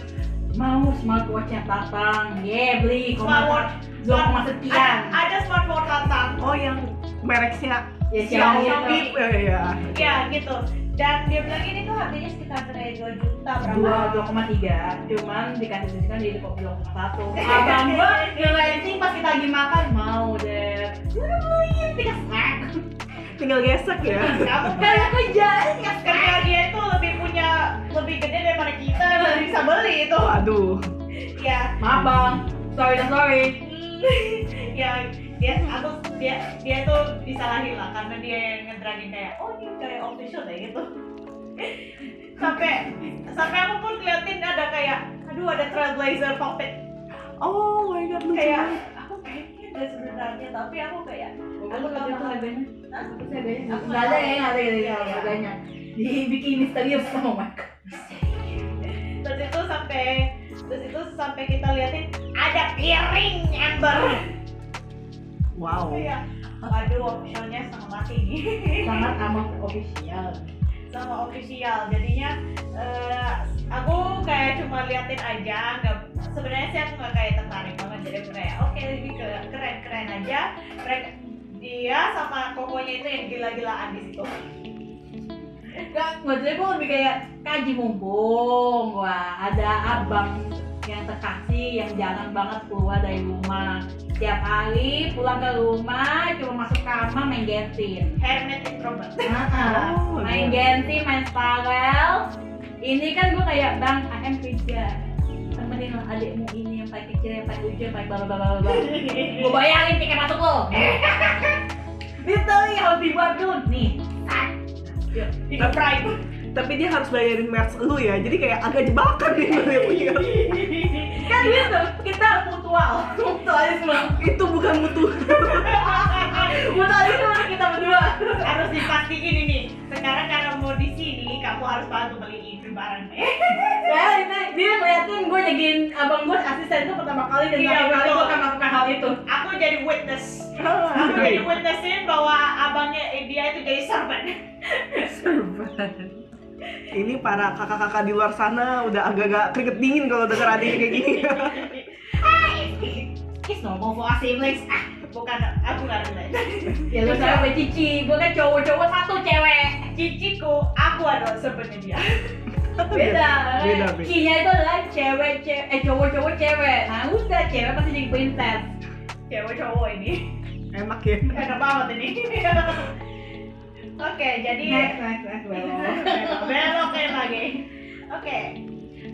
mau smartwatch-nya Tatang, beli Smartwatch 2 sekian. Ada smartwatch Tatang. Oh yang mereknya Xiaomi. Iya. Ya gitu. Dan dia bilang ini tuh harganya sekitar kayak 2 juta berapa? 2,3, cuman dikasih diskon jadi 2,1. Abang gua ngeranting pas kita lagi makan mau deh. Udah beliin 3 snack. Tinggal gesek ya. Kamu kan kerja dia itu lebih gede daripada kita dan bisa beli itu. Waduh. Ya. Maaf bang, sorry. Ya dia tuh disalahin lah karena dia yang ngedragin kayak ini kayak official deh gitu. sampai aku pun ngeliatin ada kayak ada Trailblazer puppet. Oh my god, lucu Kayak banget. aku kayaknya ada sebenarnya tapi aku kayak Aku tahu itu harganya. Hah? Aku nggak ada ya harganya. Dibikin misterius sama Mike. Terus itu sampai kita liatin ada piring ember. Wow. Iya. Waduh, officialnya sama mati nih. Sangat amat official. Sama official. Jadinya aku kayak cuma liatin aja, sebenarnya sih aku nggak kayak tertarik banget jadi kayak oke, lebih keren aja. Mereka dia sama kokonya itu yang gila-gilaan di situ. Enggak, maksudnya gue lebih kayak kaji mumpung, wah ada abang yang terkasih yang jarang banget keluar dari rumah. Tiap hari pulang ke rumah cuma masuk kamar main Genshin. Hermit introvert. Main Genshin, main Sparrow. Ini kan gue kayak bang, akan kerja. Temenin adikmu ini yang paling kecil, yang paling lucu, yang paling bla. Gue bayarin tiket masuk lo. Literally harus dibuat dulu nih. Tiga prime. Tapi dia harus bayarin merch lu ya, jadi kayak agak jebakan nih punya. Kan gitu, kita mutualisme. Itu bukan mutu. Mutualisme kita berdua. Harus dipastiin ini. Sekarang karena mau di sini, kamu harus bantu beliin barangnya. Ya, ini dia ngeliatin gue jadiin abang gue asisten itu pertama kali dan terakhir kali gue akan melakukan hal itu. Aku jadi witness. Aku jadi witnessin bahwa abangnya dia itu jadi servant. Ini para kakak-kakak di luar sana udah agak-agak keringet dingin kalau denger adiknya kayak gini. It's normal for us siblings. Bukan, aku nggak relate. Ya lu sama Cici, gue kan cowok-cowok satu cewek. Ciciku, aku adalah servantnya dia. Beda. Beda. Cinya itu adalah cowok-cowok cewek. Nah udah cewek pasti jadi princess. Cewek cowok ini. Enak ya. Enak banget ini. Oke, jadi Next, belokin lagi. Oke.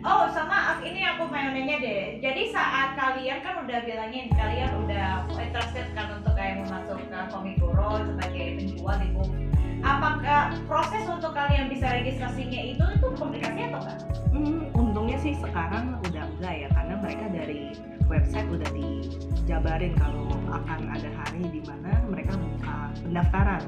Oh, sama ini aku mau nanya deh. Jadi saat kalian kan udah bilangin kalian udah interested kan untuk kayak masuk ke Komikuro sebagai penjual di book. Apakah proses untuk kalian bisa registrasinya itu komplikasi atau enggak? Untungnya sih sekarang udah enggak ya, karena mereka dari website udah dijabarin kalau akan ada hari di mana mereka buka pendaftaran.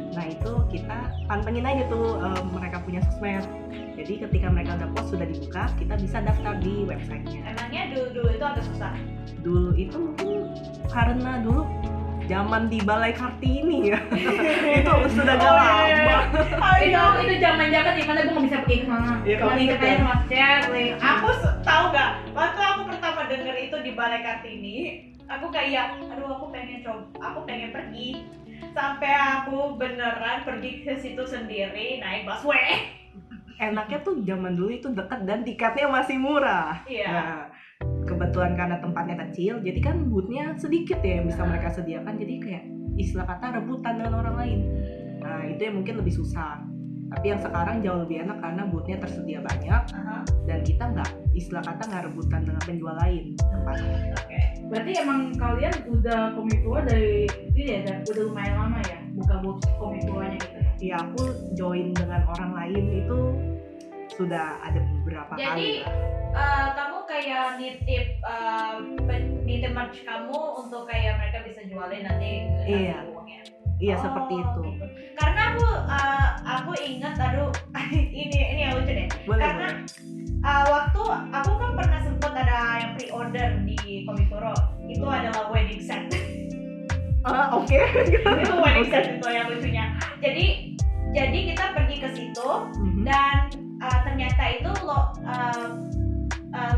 Nah itu kita pantengin aja tuh mereka punya sosmed. Jadi ketika mereka udah post sudah dibuka, kita bisa daftar di websitenya. Emangnya dulu itu agak susah? Dulu itu mungkin karena dulu zaman di Balai Kartini ya. Itu sudah lama. Itu zaman-zaman dimana gue nggak bisa pergi ke sana. Iya, Cuma kamu ingat betul. aja sama cewek. Aku tahu nggak? Waktu aku pertama denger itu di Balai Kartini, aku kayak, aduh aku pengen coba, aku pengen pergi. Sampai aku beneran pergi ke situ sendiri naik busway. Enaknya tuh zaman dulu itu dekat dan tiketnya masih murah. Iya. Nah, kebetulan karena tempatnya kecil, jadi kan boothnya sedikit ya yang bisa mereka sediakan. Jadi kayak istilah kata rebutan dengan orang lain. Nah itu yang mungkin lebih susah. Tapi yang sekarang jauh lebih enak karena boothnya tersedia banyak dan kita istilah kata nggak rebutan dengan penjual lain tempatnya. Oke. Berarti emang kalian udah Komikuro dari ini ya, udah lumayan lama ya buka box Komikuronya gitu. Ya aku join dengan orang lain itu sudah ada beberapa Jadi kali. kamu kayak nitip merch kamu untuk kayak mereka bisa jualin nanti Iya. uangnya. Iya Oh, seperti itu. gitu. Karena aku ingat, aduh ini yang lucu deh. Boleh, Karena waktu aku kan pernah sempet ada yang pre-order di Komikuro, itu adalah wedding set. Oke. Itu wedding set itu yang lucunya. Jadi kita pergi ke situ dan ternyata itu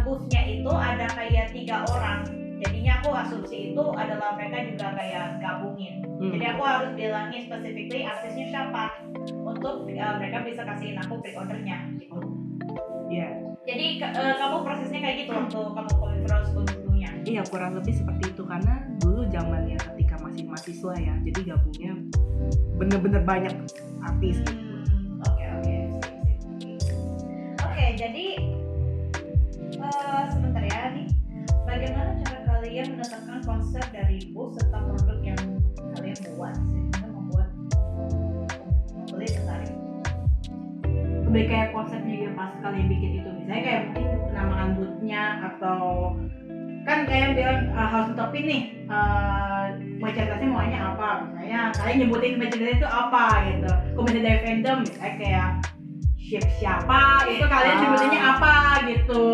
booth-nya itu ada kayak 3 orang. Jadinya aku asumsi itu adalah mereka juga kayak gabungin. Jadi aku harus bilangin specifically aksesnya siapa untuk mereka bisa kasihin aku pre-ordernya gitu. Iya. Jadi kamu prosesnya kayak gitu waktu kamu Komikuro sebelumnya? Iya kurang lebih seperti itu karena dulu zamannya ketika masih mahasiswa ya, jadi gabungnya bener-bener banyak artis gitu. Oke, jadi sebentar ya nih. Bagaimana cara kalian menetapkan konsep dari booth serta produk yang kalian buat sehingga membuat pembeli tertarik? Lebih kayak konsepnya gitu pas kalian bikin itu, misalnya kayak mungkin penamaan booth-nya atau kan kayak bilang harus tetapin nih merchandise-nya maunya apa, misalnya kalian nyebutin merchandise itu apa gitu. Kalau misalnya dari fandom misalnya kayak siapa itu kalian sebutinnya apa gitu,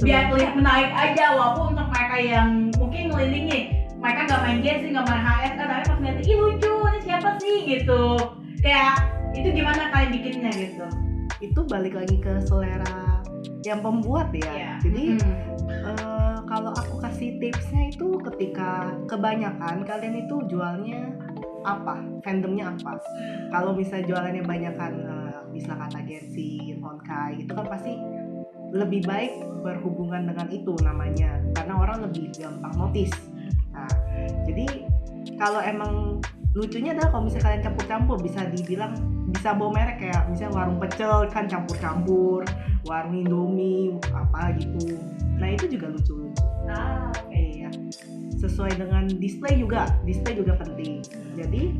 biar terlihat menarik aja. Walaupun untuk mereka yang mungkin ngelilingi, mereka nggak main Genshin, nggak main HS kan, tapi pas ngeliatin ih lucu ini siapa sih gitu, kayak itu gimana kalian bikinnya gitu. Itu balik lagi ke selera yang pembuat ya. Iya. Jadi kalau aku kasih tipsnya itu ketika kebanyakan kalian itu jualnya apa, fandomnya apa. Kalau misalnya jualannya banyakan bisa kata Genshin, Honkai itu kan pasti lebih baik berhubungan dengan itu namanya, karena orang lebih gampang notice. Nah, jadi kalau emang lucunya adalah kalau misalnya kalian campur-campur, bisa dibilang bisa bawa merek kayak misalnya warung pecel kan campur-campur, warung Indomie apa gitu. Nah itu juga lucu. Iya. Sesuai dengan display juga penting. Jadi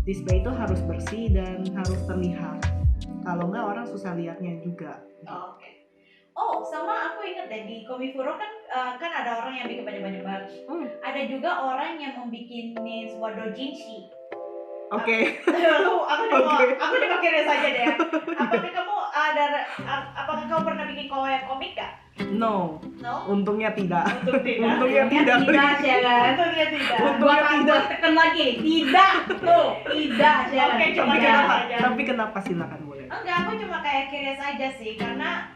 display itu harus bersih dan harus terlihat. Kalau enggak orang susah lihatnya juga. Oke. Oh, sama aku ingat deh di Komifuro kan ada orang yang bikin banyak-banyak merch. Ada juga orang yang mau bikin sebuah doujinshi. Oke. Aku cuma curious saja deh. Apakah kamu pernah bikin komik gak? No. No? Untungnya tidak. Untungnya tidak. Tidak, Sharon. Untungnya tidak. Buat tekan lagi, tidak. Tuh, tidak, Sharon. Oke, coba saja. Tapi kenapa, silakan boleh. Enggak, aku cuma kayak curious aja sih, karena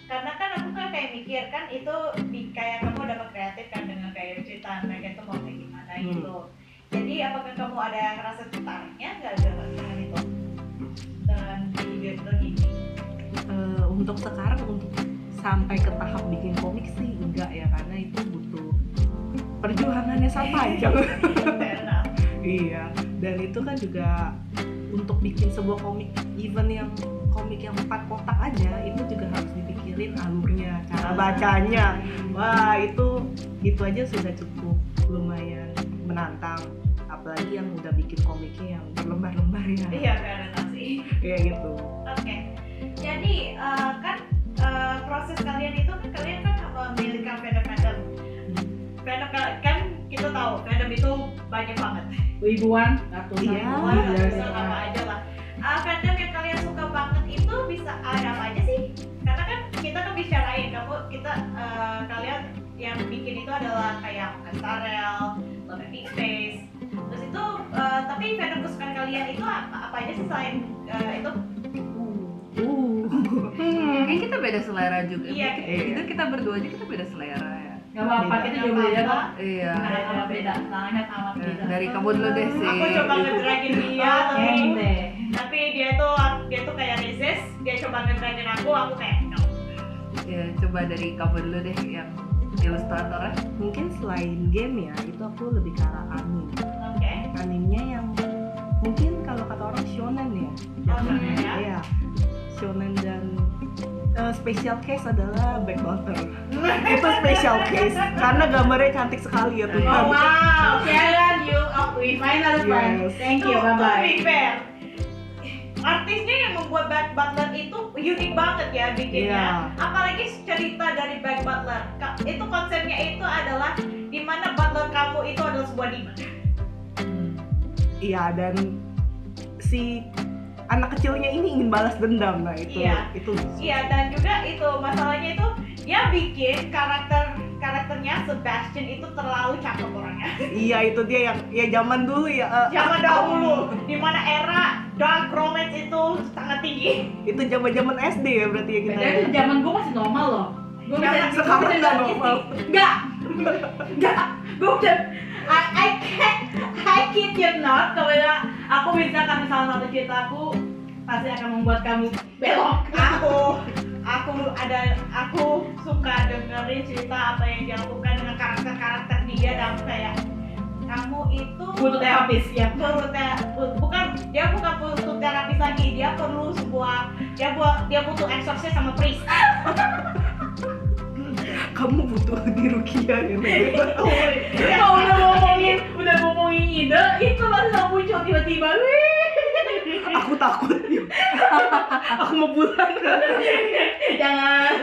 kan aku kan kayak mikir kan itu kayak kamu dapat kreatif kan dengan kayak cerita mereka itu mau kayak gimana gitu. Jadi apakah kamu ada rasa tertariknya nggak dengan itu? Dengan video itu gini? Untuk sekarang untuk sampai ke tahap bikin komik sih enggak ya, karena itu butuh perjuangannya sangat panjang. Iya, dan itu kan juga untuk bikin sebuah komik, even yang komik yang 4 kotak aja itu juga harus dipikirin alurnya, cara bacanya. Wah, itu aja sudah cukup lumayan menantang, apalagi yang udah bikin komiknya yang berlembar-lembar ya. Iya, karena sih. Iya gitu. Oke. Jadi kan proses kalian itu kan kalian kan memiliki fandom. Fandom kan kita tahu fandom itu banyak banget. Wibuan, ratusan. Iya. Bisa apa aja lah. Fandom yang kalian suka banget itu bisa ada apa aja sih? Karena kan kita kan bicarain kalian yang bikin itu adalah kayak Starrel, Love and Big Space. Terus itu tapi fandom kesukaan kalian itu apa aja sih selain itu? Kayaknya kita beda selera juga. Iya. Itu kita berdua aja kita beda selera ya. Gak apa-apa, kita juga beda kok. Iya. Karena beda, sangat amat beda. Dari kamu dulu deh sih. Aku coba ngedragin dia tapi dia tuh kayak resist, dia coba ngedragin aku kayak no. Ya, coba dari kamu dulu deh yang ilustratornya. Mungkin selain game ya, itu aku lebih ke arah anime. Oke. Animenya yang mungkin kalau kata orang shonen ya. Shonen ya? Iya. Shonen dan special case adalah Black Butler. Itu special case karena gambarnya cantik sekali ya tuh. Oh wow, Sharon, we finally friends. Yes. Thank you, To bye-bye. be fair, artisnya yang membuat Black Butler itu unik banget ya bikinnya. Iya. Apalagi cerita dari Black Butler. Itu konsepnya itu adalah di mana butler kamu itu adalah sebuah demon. Iya, dan si anak kecilnya ini ingin balas dendam. Nah itu Iya. itu Iya, dan juga itu masalahnya itu dia bikin karakternya Sebastian itu terlalu cakep orangnya. Iya, itu dia yang ya zaman dulu ya. Zaman dahulu, di mana era dark romance itu sangat tinggi. Itu zaman SD ya berarti ya kita. Beda itu zaman gue masih normal loh. Gue bisa Sekarang nggak normal. Enggak. Gue udah I kid you not. Kalau aku bisa kasih salah satu ceritaku pasti akan membuat kamu belok. Aku suka dengerin cerita apa yang dia lakukan dengan karakter dia dan kayak kamu itu Butuh terapis ya. dia bukan butuh terapis lagi, dia perlu dia butuh exorcist sama priest. Kamu butuh dirukia ya. Kalau udah ngomongin ide, itu langsung muncul tiba-tiba. Aku takut. Aku mau pulang. Jangan.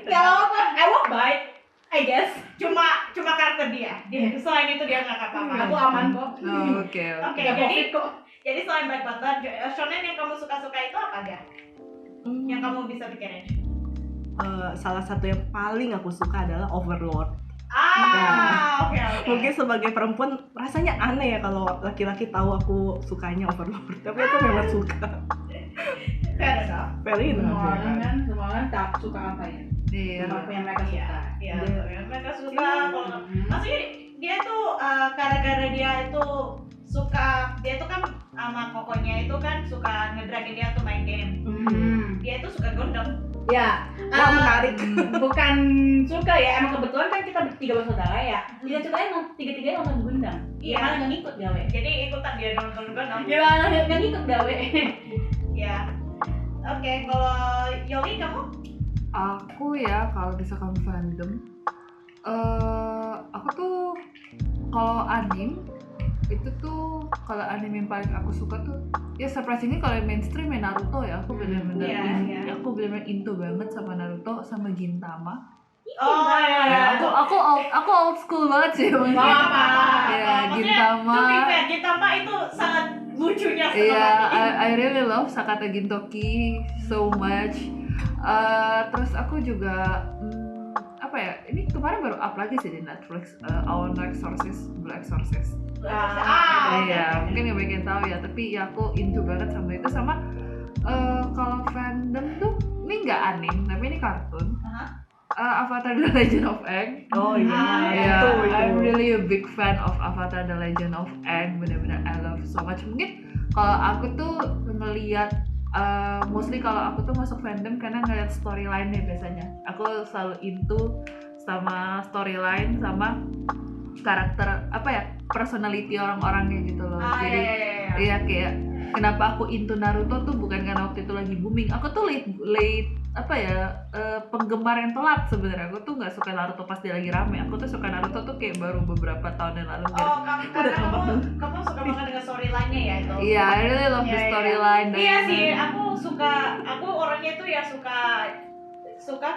Gak apa-apa, I walk by, I guess. Cuma karakter dia. Selain itu dia nggak apa-apa. Aku aman kok. Oh, oke. Oke, Gak covid kok. jadi selain Black Butler, shonen yang kamu suka-suka itu apa dia? Yang kamu bisa pikirin? Salah satu yang paling aku suka adalah Overlord. Oke. Mungkin sebagai perempuan rasanya aneh ya kalau laki-laki tahu aku sukanya Overlord, tapi aku memang suka. Fair enough. Very Semua enough. orang kan, semua orang tak suka apa ya? Iya. Apa yang mereka suka. Iya, mereka suka. Maksudnya dia tuh gara-gara dia itu suka, dia tuh kan sama kokonya itu kan suka ngedragin dia tuh main game. Dia tuh suka Gundam. Ya, Wah, menarik. bukan suka ya, emang kebetulan kan kita bertiga bersaudara ya. Kita ceritanya emang tiga-tiganya nonton Gundam. Iya. Malah nggak ngikut gawe. Jadi ikutan dia nonton Gundam. Ya malah nggak ngikut gawe. Ya. Oke, kalau Yoli kamu? Aku ya kalau misalkan fandom, aku tuh kalau anime itu tuh kalau anime yang paling aku suka tuh ya surprisingly kalau yang mainstream ya Naruto ya, aku bener-bener aku bener-bener into banget sama Naruto sama Gintama. Oh Ya, aku old school banget sih mungkin. Ya Gintama. Gintama itu sangat lucunya. Iya, I really love Sakata Gintoki so much. Terus aku juga apa ya? Ini kemarin baru up lagi sih di Netflix, Our Exorcist, Black Exorcist. Iya, mungkin yang banyak yang tahu ya. Tapi ya aku into banget sama itu. Sama kalau fandom tuh ini nggak anime, tapi ini kartun. Avatar The Legend of Aang. Oh iya. Yeah, I'm really a big fan of Avatar The Legend of Aang. Benar-benar I love so much. Mungkin kalau aku tuh ngelihat mostly kalau aku tuh masuk fandom karena ngeliat storyline-nya biasanya. Aku selalu into sama storyline sama karakter apa ya, personality orang-orangnya gitu loh. Jadi iya kayak kenapa aku into Naruto tuh bukan karena waktu itu lagi booming. Aku tuh late apa ya, penggemar yang telat sebenarnya. Aku tuh nggak suka Naruto pas dia lagi rame. Aku tuh suka Naruto tuh kayak baru beberapa tahun yang lalu. Oh, karena kamu suka banget dengan storyline-nya ya itu. Iya, I really love the storyline. Iya sih, aku orangnya tuh ya suka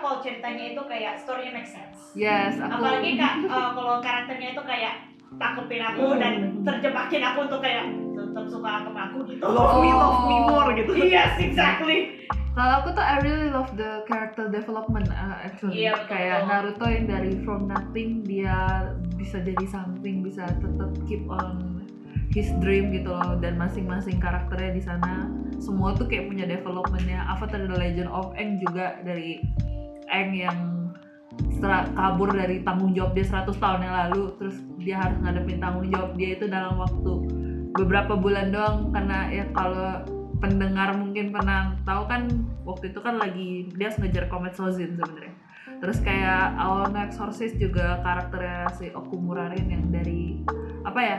kalau ceritanya itu kayak story-nya make sense. Yes, Apalagi kalau karakternya itu kayak tangkepin aku dan terjemahin aku untuk kayak tetap suka sama aku gitu. Love me more gitu. Yes, exactly. Kalau aku tuh I really love the character development actually. Iya, betul. Kayak Naruto yang dari from nothing dia bisa jadi something, bisa tetap keep on his dream gitu loh, dan masing-masing karakternya di sana semua tuh kayak punya developmentnya. Avatar The Legend of Aang juga dari Aang yang kabur dari tanggung jawab dia 100 tahun yang lalu, terus dia harus ngadepin tanggung jawab dia itu dalam waktu beberapa bulan doang. Karena ya kalau pendengar mungkin pernah tahu kan waktu itu kan lagi dia ngejar Comet Sozin sebenarnya. Terus kayak Our Exorcist juga karakternya si Okumurarin yang dari apa ya,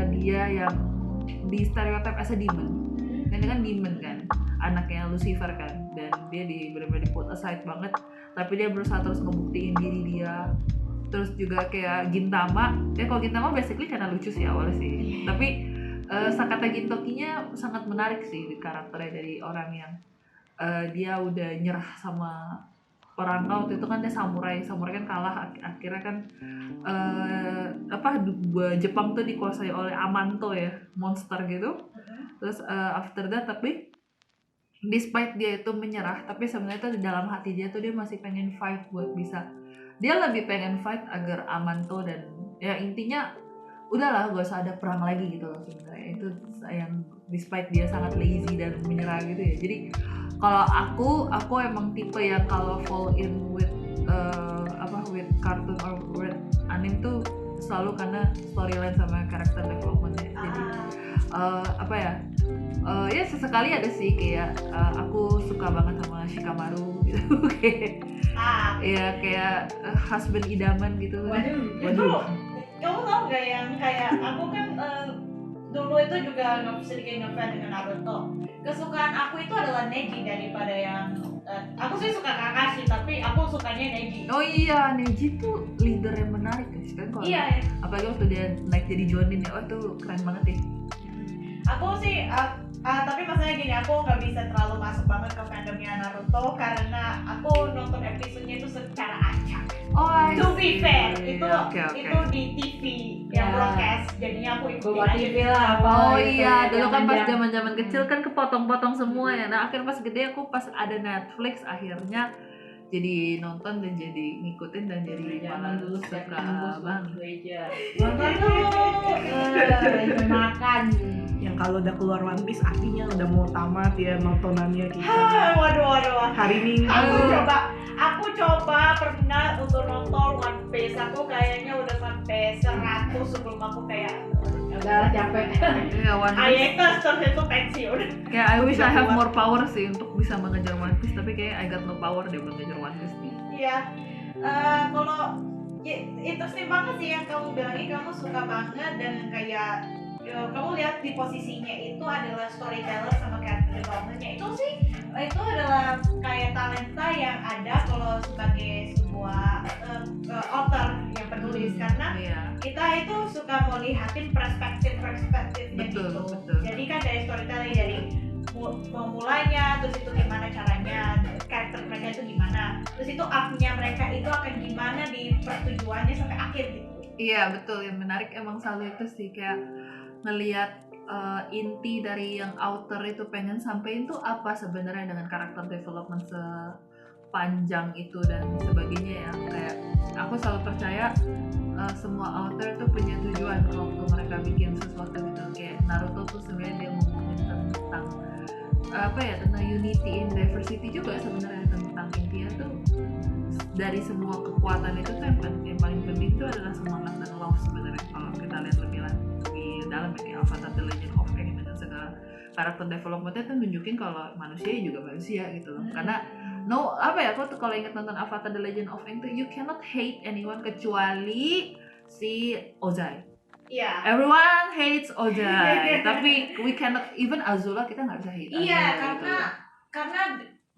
dia yang di stereotype as a demon. Dan dia kan demon kan, anaknya Lucifer kan, dan dia benar-benar di put aside banget, tapi dia berusaha terus ngebuktiin diri dia. Terus juga kayak Gintama, ya kalau Gintama basically karena lucu sih awalnya sih, tapi Sakata Gintokinya sangat menarik sih karakternya, dari orang yang dia udah nyerah sama orang waktu itu kan dia samurai kan kalah akhirnya kan Jepang tuh dikuasai oleh Amanto ya, monster gitu. Terus after that tapi despite dia itu menyerah, tapi sebenarnya tuh di dalam hati dia tuh dia masih pengen fight buat bisa, dia lebih pengen fight agar Amanto dan ya intinya udahlah gak usah ada perang lagi gitu loh sebenarnya. Itu yang despite dia sangat lazy dan menyerah gitu ya. Jadi kalau aku emang tipe yang kalau fall in with with cartoon or with anime tuh selalu karena storyline sama karakter developmentnya. Jadi ya sesekali ada sih kayak aku suka banget sama Shikamaru gitu. kayak husband idaman gitu. Waduh. Kamu tau gak yang kayak aku kan dulu itu juga sedikit ngefans dengan Naruto. Kesukaan aku itu adalah Neji daripada yang aku sih suka Kakashi, tapi aku sukanya Neji. Oh iya, Neji tuh leader yang menarik guys kan kalau. Iya. Apalagi waktu dia naik jadi Jonin ya, itu keren banget ya. Aku sih tapi masalahnya gini, aku nggak bisa terlalu masuk banget ke fandomnya Naruto karena aku nonton episodenya itu secara acak. To be fair, itu di TV yang broadcast, jadinya aku ikutin aja TV lah. Oh iya, dulu kan pas zaman kecil kan kepotong-potong semua ya. Nah akhirnya pas gede aku pas ada Netflix akhirnya jadi nonton dan jadi ngikutin dan jadi malah suka banget. Nonton tuh makan. Yang kalau udah keluar One Piece artinya udah mau tamat ya nontonannya kita. Waduh. Hari Minggu. Aku coba pernah untuk nonton One Piece. Aku kayaknya udah sampai 100 tuh sebelum aku kayak udah capek. Iya, One Piece. Ayeka terus itu pensiun. Kayak I wish I have more power sih untuk bisa mengejar One Piece, tapi kayak I got no power deh buat ngejar One Piece nih. Iya. Kalau interesting banget sih yang kamu bilangin, kamu suka banget dan kayak kamu lihat di posisinya itu adalah storyteller sama character development-nya itu sih, itu adalah kayak talenta yang ada kalau sebagai sebuah author yang penulis, karena Iya. kita itu suka melihatin perspektifnya Betul, gitu. betul. Jadi kan dari storytelling, dari memulainya, terus itu gimana caranya, karakter mereka itu gimana, terus itu arc-nya mereka itu akan gimana di pertujuannya sampai akhir gitu. Iya betul, yang menarik emang selalu itu sih, kayak ngelihat inti dari yang author itu pengen sampein tuh apa sebenarnya dengan karakter development sepanjang itu dan sebagainya ya. Kayak aku selalu percaya semua author tuh punya tujuan waktu mereka bikin sesuatu gitu. Kayak Naruto tuh sebenarnya dia ngomongin tentang tentang unity in diversity juga sebenarnya, tentang intinya tuh dari semua kekuatan itu tuh yang paling penting itu adalah semangat dan love sebenarnya. Kalau kita lihat lebih dalam kayak Avatar The Legend of Aang dengan segala karakter development-nya tuh nunjukin kalau manusia juga manusia gitu loh. Karena aku tuh kalau inget nonton Avatar The Legend of Aang tuh you cannot hate anyone kecuali si Ozai. Iya. Everyone hates Ozai, tapi we cannot, even Azula kita nggak bisa hate. Iya, Azula, karena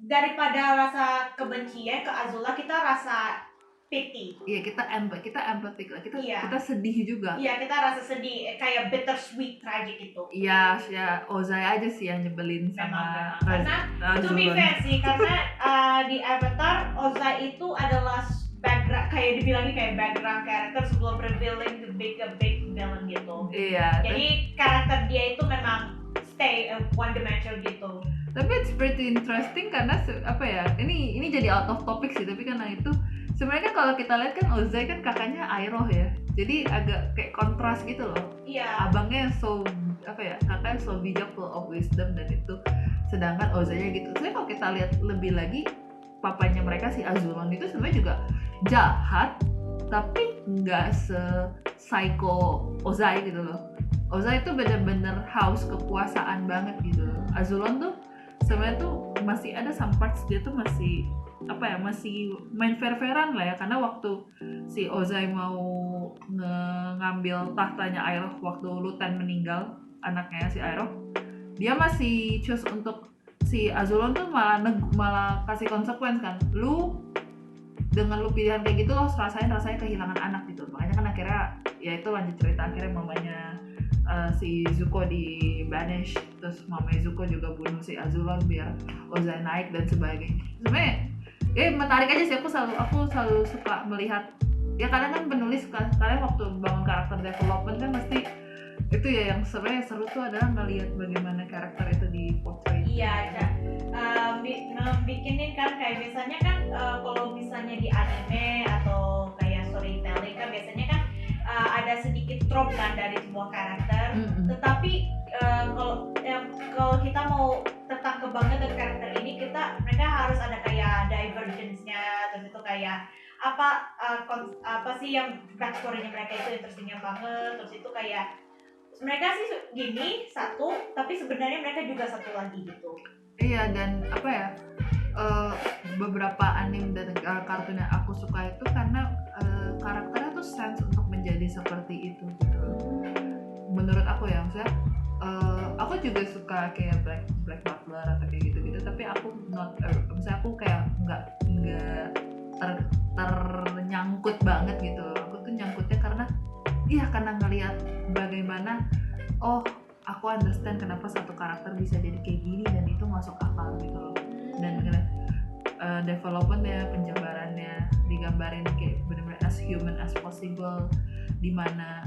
daripada rasa kebencian ke Azula, kita rasa pity. Iya, kita empathic lah, Iya. kita sedih juga. Iya, kita rasa sedih, kayak bittersweet tragic itu. Iya, ya Ozai aja sih yang nyebelin sama Karena to be fair sih, karena di Avatar Ozai itu adalah background, kayak dibilangin kayak background character sebelum revealing the big villain gitu. Iya. Jadi karakter dia itu memang stay one dimensional gitu. Tapi it's pretty interesting karena ini jadi out of topic sih, tapi karena itu sebenarnya kan kalau kita lihat kan Ozai kan kakaknya Iroh ya, jadi agak kayak kontras gitu loh. Iya. Abangnya kakaknya so bijak, full of wisdom, dan itu sedangkan Ozai gitu. Soalnya kalau kita lihat lebih lagi, papanya mereka si Azulon itu sebenarnya juga jahat, tapi nggak se-psycho Ozai gitu loh. Ozai itu bener-bener haus kekuasaan banget gitu loh. Azulon tuh sebenarnya tuh masih ada some parts dia tuh masih masih main fair-fairan lah ya, karena waktu si Ozai mau ngambil tahtanya Iroh waktu Luten meninggal, anaknya si Iroh, dia masih choose untuk si Azulon tuh malah kasih konsekuens kan, dengan lu pilihan kayak gitu lo rasanya kehilangan anak gitu. Makanya kan akhirnya ya itu lanjut cerita, akhirnya mamanya si Zuko di banish, terus mamanya Zuko juga bunuh si Azulon biar Ozai naik dan sebagainya. Sebenarnya menarik aja sih, aku selalu suka melihat ya, kadang kan penulis kalian waktu bangun karakter development kan pasti itu ya yang sebenarnya seru tuh adalah ngelihat bagaimana karakter itu di-portray. Iya, bikinin kan kayak biasanya kan kalau misalnya di anime atau kayak storytelling kan biasanya kan ada sedikit trope kan dari sebuah karakter. Tetapi kalau kita mau tertangkap banget dengan karakter ini, mereka harus ada kayak divergence-nya, terus itu kayak apa sih yang backstory-nya mereka itu interesting-nya banget, terus itu kayak mereka sih gini satu, tapi sebenarnya mereka juga satu lagi gitu. Iya, dan beberapa anime dan kartun yang aku suka itu karena karakternya tuh sense untuk menjadi seperti itu gitu. Menurut aku ya, maksudnya aku juga suka kayak Black Butler atau kayak gitu-gitu, tapi aku misalnya aku kayak nggak ternyangkut banget gitu. Aku tuh nyangkutnya karena ngelihat bagaimana aku understand kenapa satu karakter bisa jadi kayak gini dan itu masuk akal gitu loh. Dan developmentnya, penjabarannya digambarin kayak benar-benar as human as possible, dimana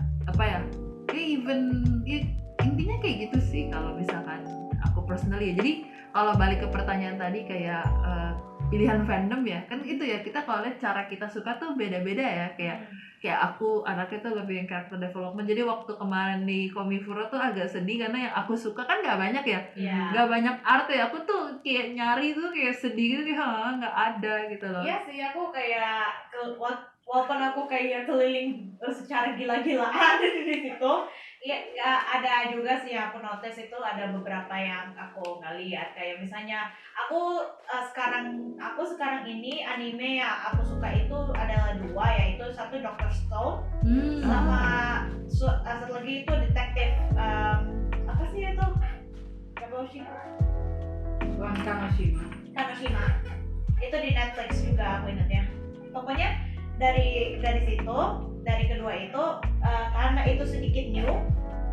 intinya kayak gitu sih kalau misalkan aku personally ya. Jadi kalau balik ke pertanyaan tadi kayak pilihan fandom ya, kan itu ya, kita kalau lihat cara kita suka tuh beda-beda ya, kayak aku anaknya tuh lebih yang character development. Jadi waktu kemarin di Komifuro tuh agak sedih karena yang aku suka kan nggak banyak ya, nggak banyak art ya. Aku tuh kayak nyari tuh kayak sedih gitu, nggak ada gitu loh. Iya sih, aku kayak walaupun aku kayak keliling secara gila-gilaan di situ, ya ada juga sih yang aku notice itu ada beberapa yang aku nggak lihat, kayak misalnya aku sekarang ini anime yang aku suka itu adalah dua, yaitu satu Dr. Stone sama satu lagi itu detektif apa sih itu Kanoshima itu di Netflix juga aku ingat ya. Pokoknya dari situ, dari kedua itu karena itu sedikit new,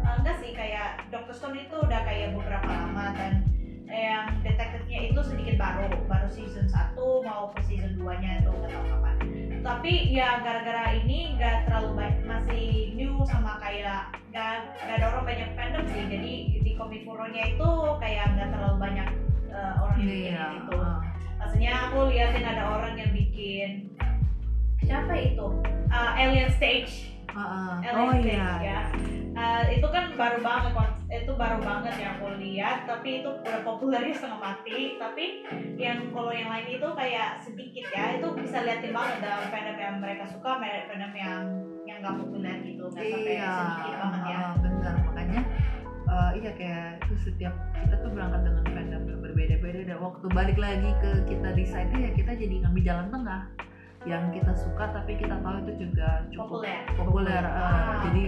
enggak sih, kayak Dr. Stone itu udah kayak beberapa lama, dan yang detektifnya itu sedikit baru season 1 mau ke season 2 nya itu nggak tahu kapan. Tapi ya gara-gara ini nggak terlalu banyak, masih new sama kayak nggak ada orang banyak fandom sih, jadi di Komifuro-nya itu kayak nggak terlalu banyak orang yang bikin itu. Maksudnya aku liatin ada orang yang bikin siapa itu Alien Stage. Alien Stage ya. Itu kan baru banget yang aku lihat, tapi itu udah populernya setengah mati. Tapi yang kalau yang lain itu kayak sedikit ya, itu bisa liatin banget dalam fandom yang mereka suka, fandom yang nggak populer gitu, nggak sampai sedikit banget ya. Benar, makanya iya kayak itu setiap kita tuh berangkat dengan fandom yang berbeda-beda, dan waktu balik lagi ke kita decide ya kita jadi ngambil jalan tengah yang kita suka tapi kita tahu itu juga cukup populer. Jadi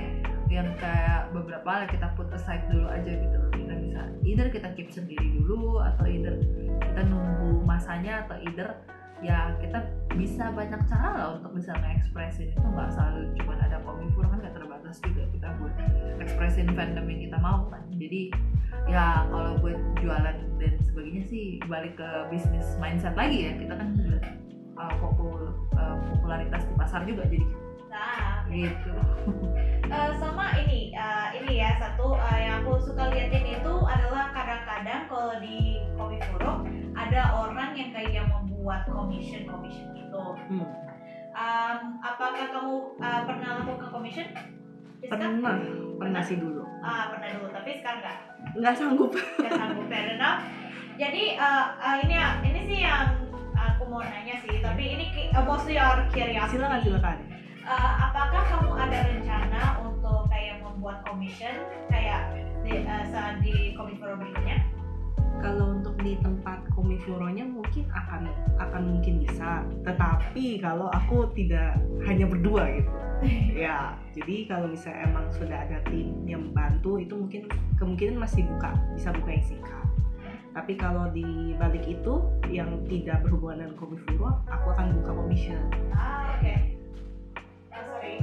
yang kayak beberapa hal kita put aside dulu aja gitu loh. Kita bisa either kita keep sendiri dulu, atau either kita nunggu masanya, atau either ya kita bisa banyak cara lah untuk bisa nge-expressin itu. Nggak selalu cuma ada Komifuro, kan nggak terbatas juga kita buat expressin fandom yang kita mau kan. Jadi ya kalau buat jualan dan sebagainya sih balik ke bisnis mindset lagi ya, kita kan popularitas di pasar juga jadi gitu. Sama ini ya satu yang aku suka liatin itu adalah kadang-kadang kalau di Komifuro ada orang yang kayak membuat commission gitu. Apakah kamu pernah lakukan commission? Pernah sih dulu. Pernah dulu, tapi sekarang Nggak sanggup. Fair enough. Jadi ini sih yang aku mau nanya sih, tapi ini mostly our curiosity. Silakan. Apakah kamu ada rencana untuk kayak membuat commission kayak saat di Komifuro berikutnya? Kalau untuk di tempat Komifuro-nya mungkin akan mungkin bisa, tetapi kalau aku tidak hanya berdua gitu. Ya, jadi kalau misalnya emang sudah ada tim yang membantu, itu mungkin kemungkinan masih bisa buka yang singkat. Tapi kalau di balik itu yang tidak berhubungan dengan Komifuro, aku akan buka commission. Oke. Sorry.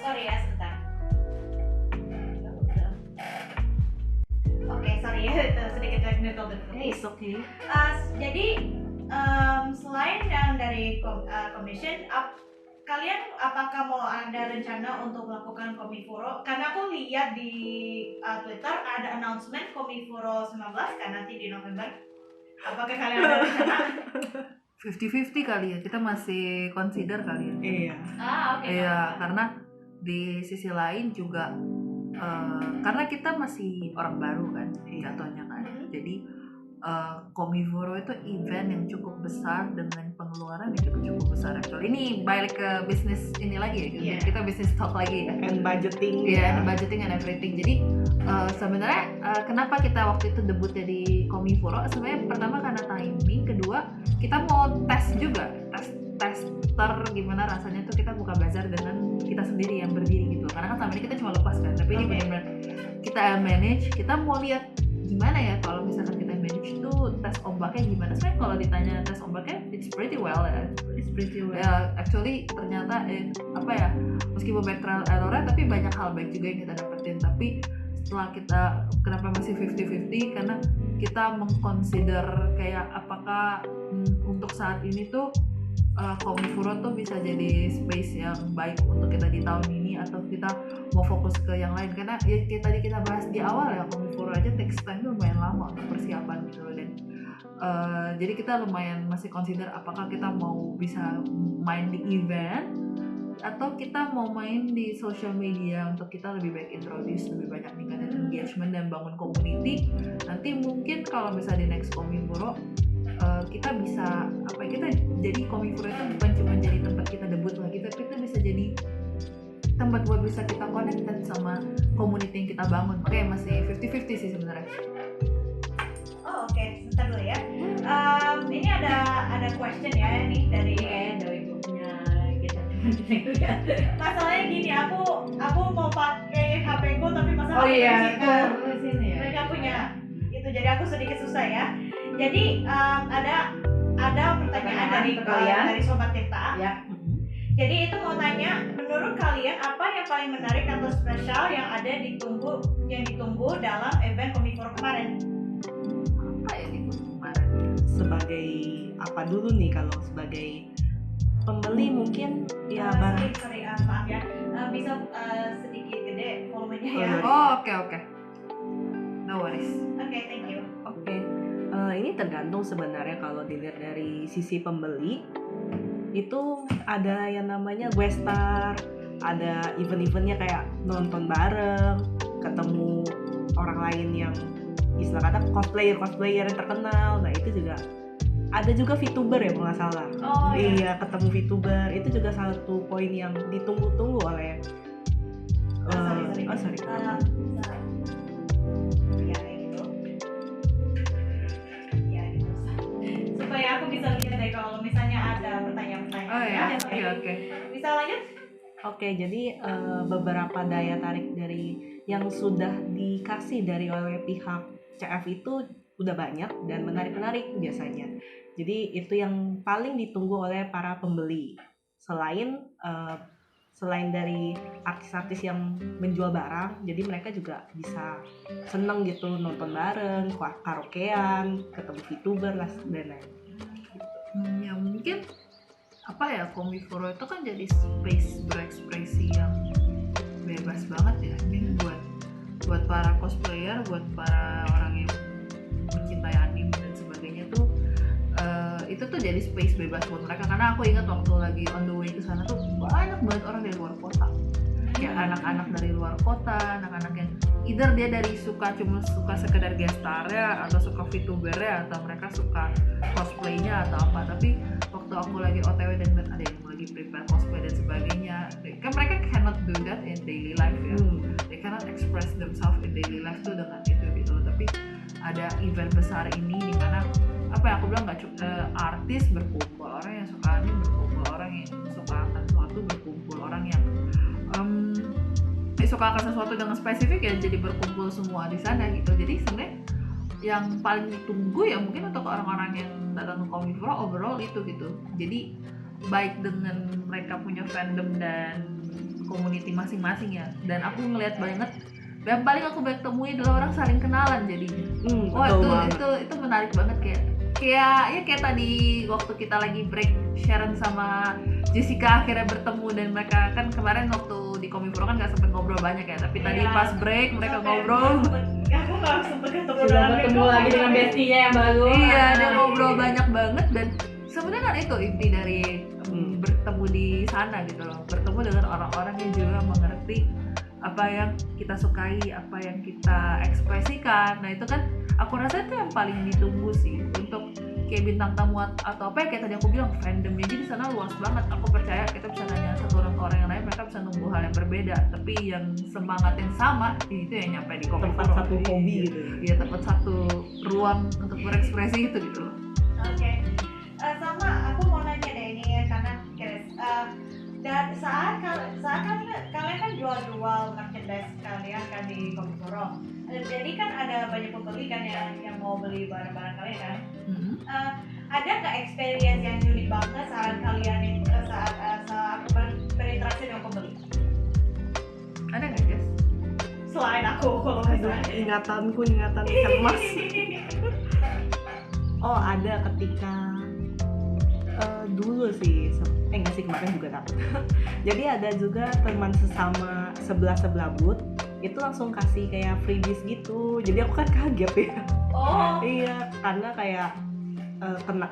Sorry ya, sebentar. Oke, sorry ya, itu sedikit technical difficulty. It's okay. Jadi selain yang dari commission, kalian apakah mau ada rencana untuk melakukan Komifuro? Karena aku lihat di Twitter ada announcement Komifuro 19 kan nanti di November. Apakah kalian ada rencana? 50-50 kali ya, kita masih consider kali ya. Iya. Oke. Iya, karena di sisi lain juga karena kita masih orang baru kan jatuhnya kan. Jadi Komifuro itu event yang cukup besar dengan pengeluaran yang juga cukup besar. Actually ini balik ke bisnis ini lagi ya, Yeah. kita bisnis talk lagi ya. And budgeting. and budgeting and everything. Jadi sebenarnya kenapa kita waktu itu debutnya di Komifuro? Sebenarnya pertama karena timing, kedua kita mau tes juga, tester gimana rasanya tuh kita buka bazar dengan kita sendiri yang berdiri gitu. Karena kan selama ini kita cuma lepas kan, tapi ini benar-benar kita manage. Kita mau lihat gimana ya kalau misalkan kita manage tuh tes ombaknya gimana. Sebenarnya kalau ditanya tes ombaknya it's pretty well ya. Ya actually ternyata apa ya, meskipun banyak trial errornya tapi banyak hal baik juga yang kita dapetin. Tapi setelah kita kenapa masih 50-50, karena kita mengconsider kayak apakah untuk saat ini tuh Komifuro tuh bisa jadi space yang baik untuk kita di tahun ini, atau kita mau fokus ke yang lain. Karena ya tadi kita bahas di awal ya, Komifuro aja takes time tuh lumayan lama untuk persiapan gitu loh. Dan jadi kita lumayan masih consider apakah kita mau bisa main di event atau kita mau main di social media untuk kita lebih baik introduce, lebih banyak ningkatin engagement dan bangun community. Nanti mungkin kalau misalnya di next Komifuro kita bisa kita jadi Komifuro itu bukan cuma jadi tempat kita debut lagi, tapi itu bisa jadi tempat buat bisa kita connected sama community yang kita bangun. Makanya masih 50-50 sih sebenarnya. Oh oke, sebentar dulu ya. Ini ada question ya nih dari grupnya kita. masalahnya gini, aku mau pakai HP ku tapi masalah Oh iya, di sini ya. mereka punya itu, jadi aku sedikit susah ya. Jadi ada pertanyaan dari sobat Tirta. Ya. Jadi itu mau tanya, menurut kalian apa yang paling menarik atau spesial yang ditunggu dalam event Komifuro kemarin? Apa ya di kemarin? Sebagai apa dulu nih, kalau sebagai pembeli mungkin ya barang. Sorry, maaf ya, bisa sedikit gede volumenya ya. Oh oke. No worries. Oke, thank you. Oke, ini tergantung sebenarnya. Kalau dilihat dari sisi pembeli, itu ada yang namanya gue star, ada event-eventnya kayak nonton bareng, ketemu orang lain yang istilah kata cosplayer yang terkenal. Nah itu juga ada juga VTuber ya kalau nggak salah. Oh iya, ketemu VTuber itu juga satu poin yang ditunggu-tunggu oleh sorry. Ya kayak gitu. Ya gitu. Supaya aku bisa lihat deh kalau misalnya ada pertanyaan-pertanyaan. Oh ya, Ya, oke. Bisa lanjut? Oke, jadi beberapa daya tarik dari yang sudah dikasih dari oleh pihak CF itu udah banyak dan menarik-menarik biasanya. Jadi itu yang paling ditunggu oleh para pembeli. Selain dari artis-artis yang menjual barang, jadi mereka juga bisa seneng gitu nonton bareng, karaokean, ketemu VTuber lah dan lain. Ya mungkin Komifuro itu kan jadi space berekspresi yang bebas banget ya. Ini buat para cosplayer, buat para orang yang mencintai anime dan sebagainya tuh itu tuh jadi space bebas buat mereka. Karena aku ingat waktu lagi on the way ke sana tuh banyak banget orang dari luar kota, kayak anak-anak dari luar kota, anak-anak yang either dia dari cuma suka sekedar guest star-nya atau suka VTuber-nya atau mereka suka cosplaynya atau apa. Tapi waktu aku lagi OTW dan ada yang lagi prepare cosplay dan sebagainya, kan mereka cannot do that in daily life ya. They cannot express themselves in daily life tuh dengan itu gitu loh. Tapi ada event besar ini di mana aku bilang nggak cuma artis berkumpul, orang yang suka anime berkumpul, orang yang suka akan sesuatu berkumpul, orang yang suka akan sesuatu dengan spesifik ya jadi berkumpul semua di sana gitu. Jadi sebenarnya yang paling ditunggu ya mungkin untuk orang-orang yang datang ke Komifuro overall itu gitu. Jadi baik dengan mereka punya fandom dan community masing-masing ya. Dan aku ngelihat banget yang paling aku banyak temui adalah orang saling kenalan jadinya. Wah itu menarik banget kayak tadi waktu kita lagi break Sharon sama Jessica akhirnya bertemu dan mereka kan kemarin waktu di Komifuro kan nggak sempet ngobrol banyak ya, tapi tadi pas break mereka ngobrol. Aku nggak sempet ketemu lagi dengan bestinya yang baru. Iya, dia ngobrol banyak banget dan sebenarnya kan itu inti dari bertemu di sana gitu loh, bertemu dengan orang-orang yang juga mengerti apa yang kita sukai, apa yang kita ekspresikan. Nah itu kan aku rasa itu yang paling ditunggu sih untuk kayak bintang tamu atau apa ya, kayak tadi aku bilang fandomnya jadi di sana luas banget. Aku percaya kita bisa nanya satu orang ke orang yang lain, mereka bisa nunggu hal yang berbeda, tapi yang semangat yang sama itu yang nyampe di Komifuro. Tempat satu hobi gitu. Iya, tempat satu ruang untuk berekspresi itu gitu loh. Oke. Sama aku mau nanya deh ini ya, karena curious. Dan saat kalian kan jual merchandise kalian kan di Komifuro. Jadi kan ada banyak pembeli kan yang mau beli barang-barang kalian kan. Ada nggak experience yang unik banget saat kalian saat berinteraksi dengan pembeli? Ada nggak Jess? Selain aku kalau misalnya. Ingatanku ikan emas. Oh ada ketika dulu sih, enggak sih, kemarin juga dapet. Jadi ada juga teman sesama sebelah booth itu langsung kasih kayak freebies gitu. Jadi aku kan kaget ya. Oh. Iya, karena kayak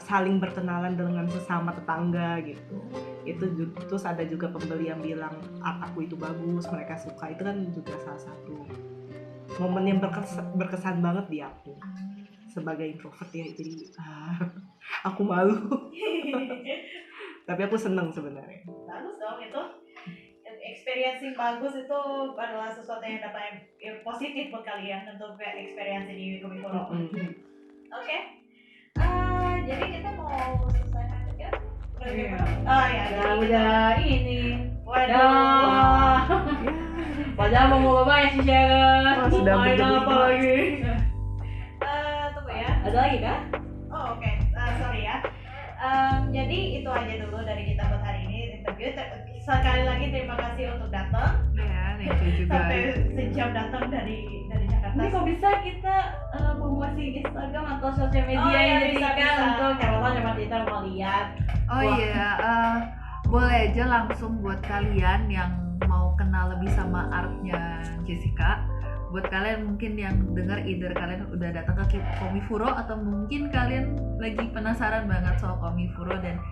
saling berkenalan dengan sesama tetangga gitu. Itu terus ada juga pembeli yang bilang aku itu bagus, mereka suka. Itu kan juga salah satu momen yang berkesan banget di aku sebagai introvert ya. Jadi Aku malu. Tapi aku seneng sebenarnya. Bagus dong itu. Experience yang bagus itu adalah sesuatu yang dapat yang positif buat kalian untuk experience di Komifuro. Oke. Jadi kita mau selesai ya? Iya. Ya, Udah ini. Waduh. Padahal mau banyak sih Sharon. Sudah Main berjam-jam. apa lagi? Tunggu ya. Ada lagi kan? Oh oke. Sorry ya. Jadi itu aja dulu dari kita buat hari ini interview. Sekali lagi terima kasih untuk datang. Ya, thank you juga. Sampai sejam datang dari Jakarta. Ini kok bisa kita promosi Instagram atau sosial media Oh, iya, yang bisa. Jessica untuk siapa tahu siapa kita mau lihat. Oh iya, boleh aja langsung buat kalian yang mau kenal lebih sama artnya Jessica. Buat kalian mungkin yang dengar, either kalian udah datang ke Komifuro atau mungkin kalian lagi penasaran banget soal Komifuro dan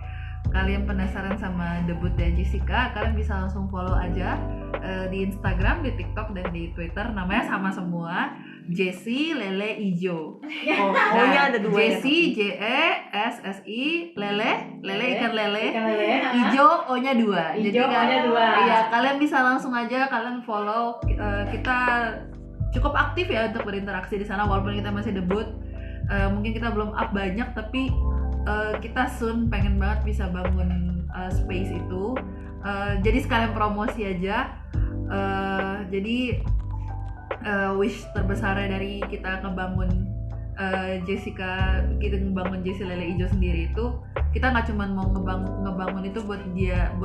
kalian penasaran sama debutnya Jessica, kalian bisa langsung follow aja di Instagram, di TikTok, dan di Twitter. Namanya sama semua, Jessie Lele Ijo. O-nya ada dua ya. Jessie Jessi Lele ikan lele, Ikan lele. Ijo O-nya 2. Ijo O-nya 2. Iya, kalian bisa langsung aja kalian follow. Kita cukup aktif ya untuk berinteraksi di sana walaupun kita masih debut. Mungkin kita belum up banyak tapi kita soon pengen banget bisa bangun space itu. Jadi sekalian promosi aja. Jadi wish terbesarnya dari kita ngebangun Jessica, kita ngebangun Jessie Lele Ijo sendiri itu, kita nggak cuma mau ngebangun itu buat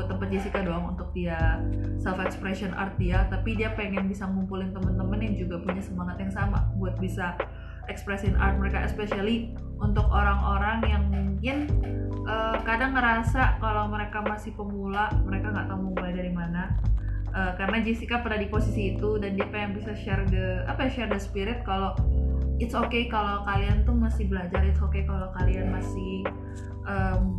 tempat Jessica doang untuk dia self expression art dia, tapi dia pengen bisa ngumpulin temen-temen yang juga punya semangat yang sama buat bisa expressin art mereka, especially untuk orang-orang yang mungkin kadang ngerasa kalau mereka masih pemula, mereka nggak tahu mau mulai dari mana. Karena Jessica pernah di posisi itu dan dia pengen bisa share the spirit kalau it's okay kalau kalian tuh masih belajar, it's okay kalau kalian masih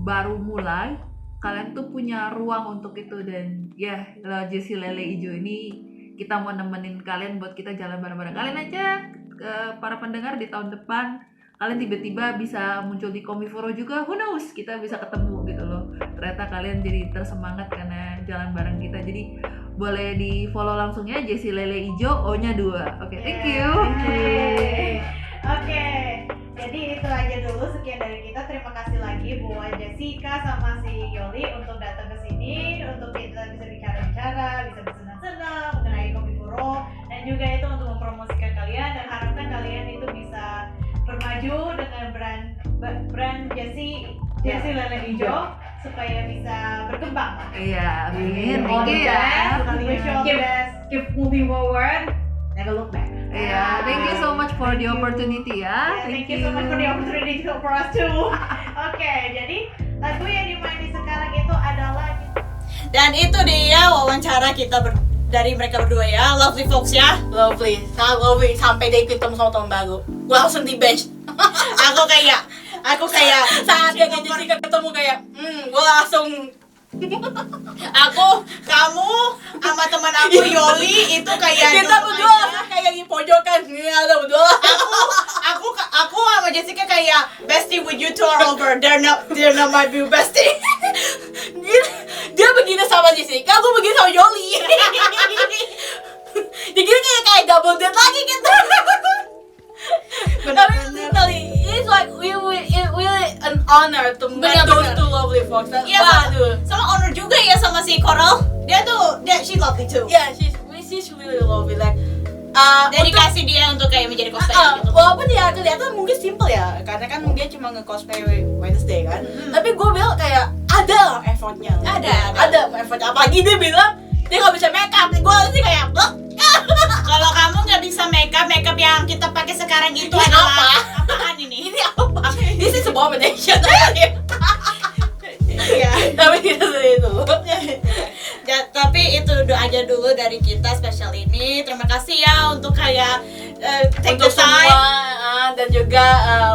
baru mulai, kalian tuh punya ruang untuk itu. Dan ya, Jessie Lele Ijo ini kita mau nemenin kalian buat kita jalan bareng-bareng. Kalian aja para pendengar di tahun depan kalian tiba-tiba bisa muncul di Komifuro juga, who knows, kita bisa ketemu gitu loh. Ternyata kalian jadi tersemangat karena jalan bareng kita. Jadi boleh di follow langsung ya, Jessie Lele Ijo O-nya 2. Oke, thank you. Oke, jadi itu aja dulu sekian dari kita. Terima kasih lagi buat Jessica sama si Yoli untuk datang ke sini, untuk kita bisa bicara-bicara, bisa bersenang-senang mengenai Komifuro, dan juga itu untuk mempromosikan kalian dan harapkan kalian itu bisa bermaju dengan brand Jessie Lele Ijo supaya bisa berkembang. Iya, amin. Thank you ya. Keep moving forward, never look back. Iya, thank you so much for the opportunity ya. Thank you so much for the opportunity for us too. Oke, jadi lagu yang dimainin sekarang itu adalah, Dan itu dia wawancara kita dari mereka berdua ya, Lovely Folks ya. Lovely, sangat lovely. Sampai dia ketemu sama tahun baru, gue langsung di bench. Aku kayak Saat dia dengan Jessica ketemu kayak, gue langsung kamu sama teman aku Yoli itu kayak kita berdua kayak di pojokan, ada berdua. Aku sama Jessica kayak bestie with you two are over. They're not my new bestie. Dia begini sama Jessica, aku begini sama Yoli. Jadi kayak double date lagi gitu. Tapi literally, it's like really an honor to meet those two lovely folks. Iya, sama honor juga ya sama si Coral. She lovely too. Yeah, she's really lovely. Like, Dedikasi dia untuk kayak menjadi cosplayer gitu. walaupun dia kelihatan mungkin simple ya, karena kan dia cuma nge-cosplay Wednesday kan. Tapi gue bilang kayak ada lah effortnya. Ada effortnya. Apalagi dia bilang dia nggak bisa make up. Gue sih kayak blok. Kalau kamu nggak bisa makeup yang kita pakai sekarang itu Ini adalah apa? apaan ini? Ini apa? This is abomination. Iya. Tapi kita seperti itu. Tapi itu doa aja dulu dari kita spesial ini. Terima kasih ya untuk kayak take the Untuk time. semua dan juga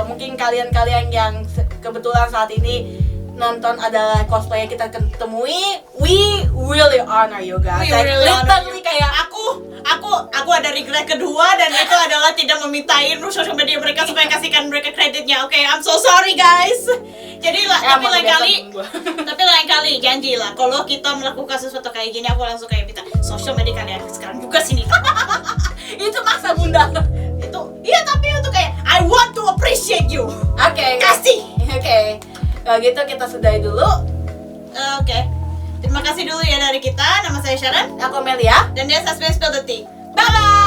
mungkin kalian-kalian yang kebetulan saat ini nonton adalah cosplay yang kita temui, we really honor you guys. We Like, really honor literally you. kayak aku ada regret kedua, dan itu adalah tidak memintain sosial media mereka supaya kasihkan mereka kreditnya. Oke, I'm so sorry guys. Jadi tapi lain kali janjilah kalau kita melakukan sesuatu kayak gini, aku langsung kayak minta sosial media kalian sekarang buka sini. Itu maksa bunda. Itu iya, tapi untuk kayak I want to appreciate you. Oke. Kasih. Oke. Kalau gitu kita sudahi dulu. Oke. Terima kasih dulu ya dari kita. Nama saya Sharon. Aku Melia. Dan dia Suspense Spill the Tea. Bye bye.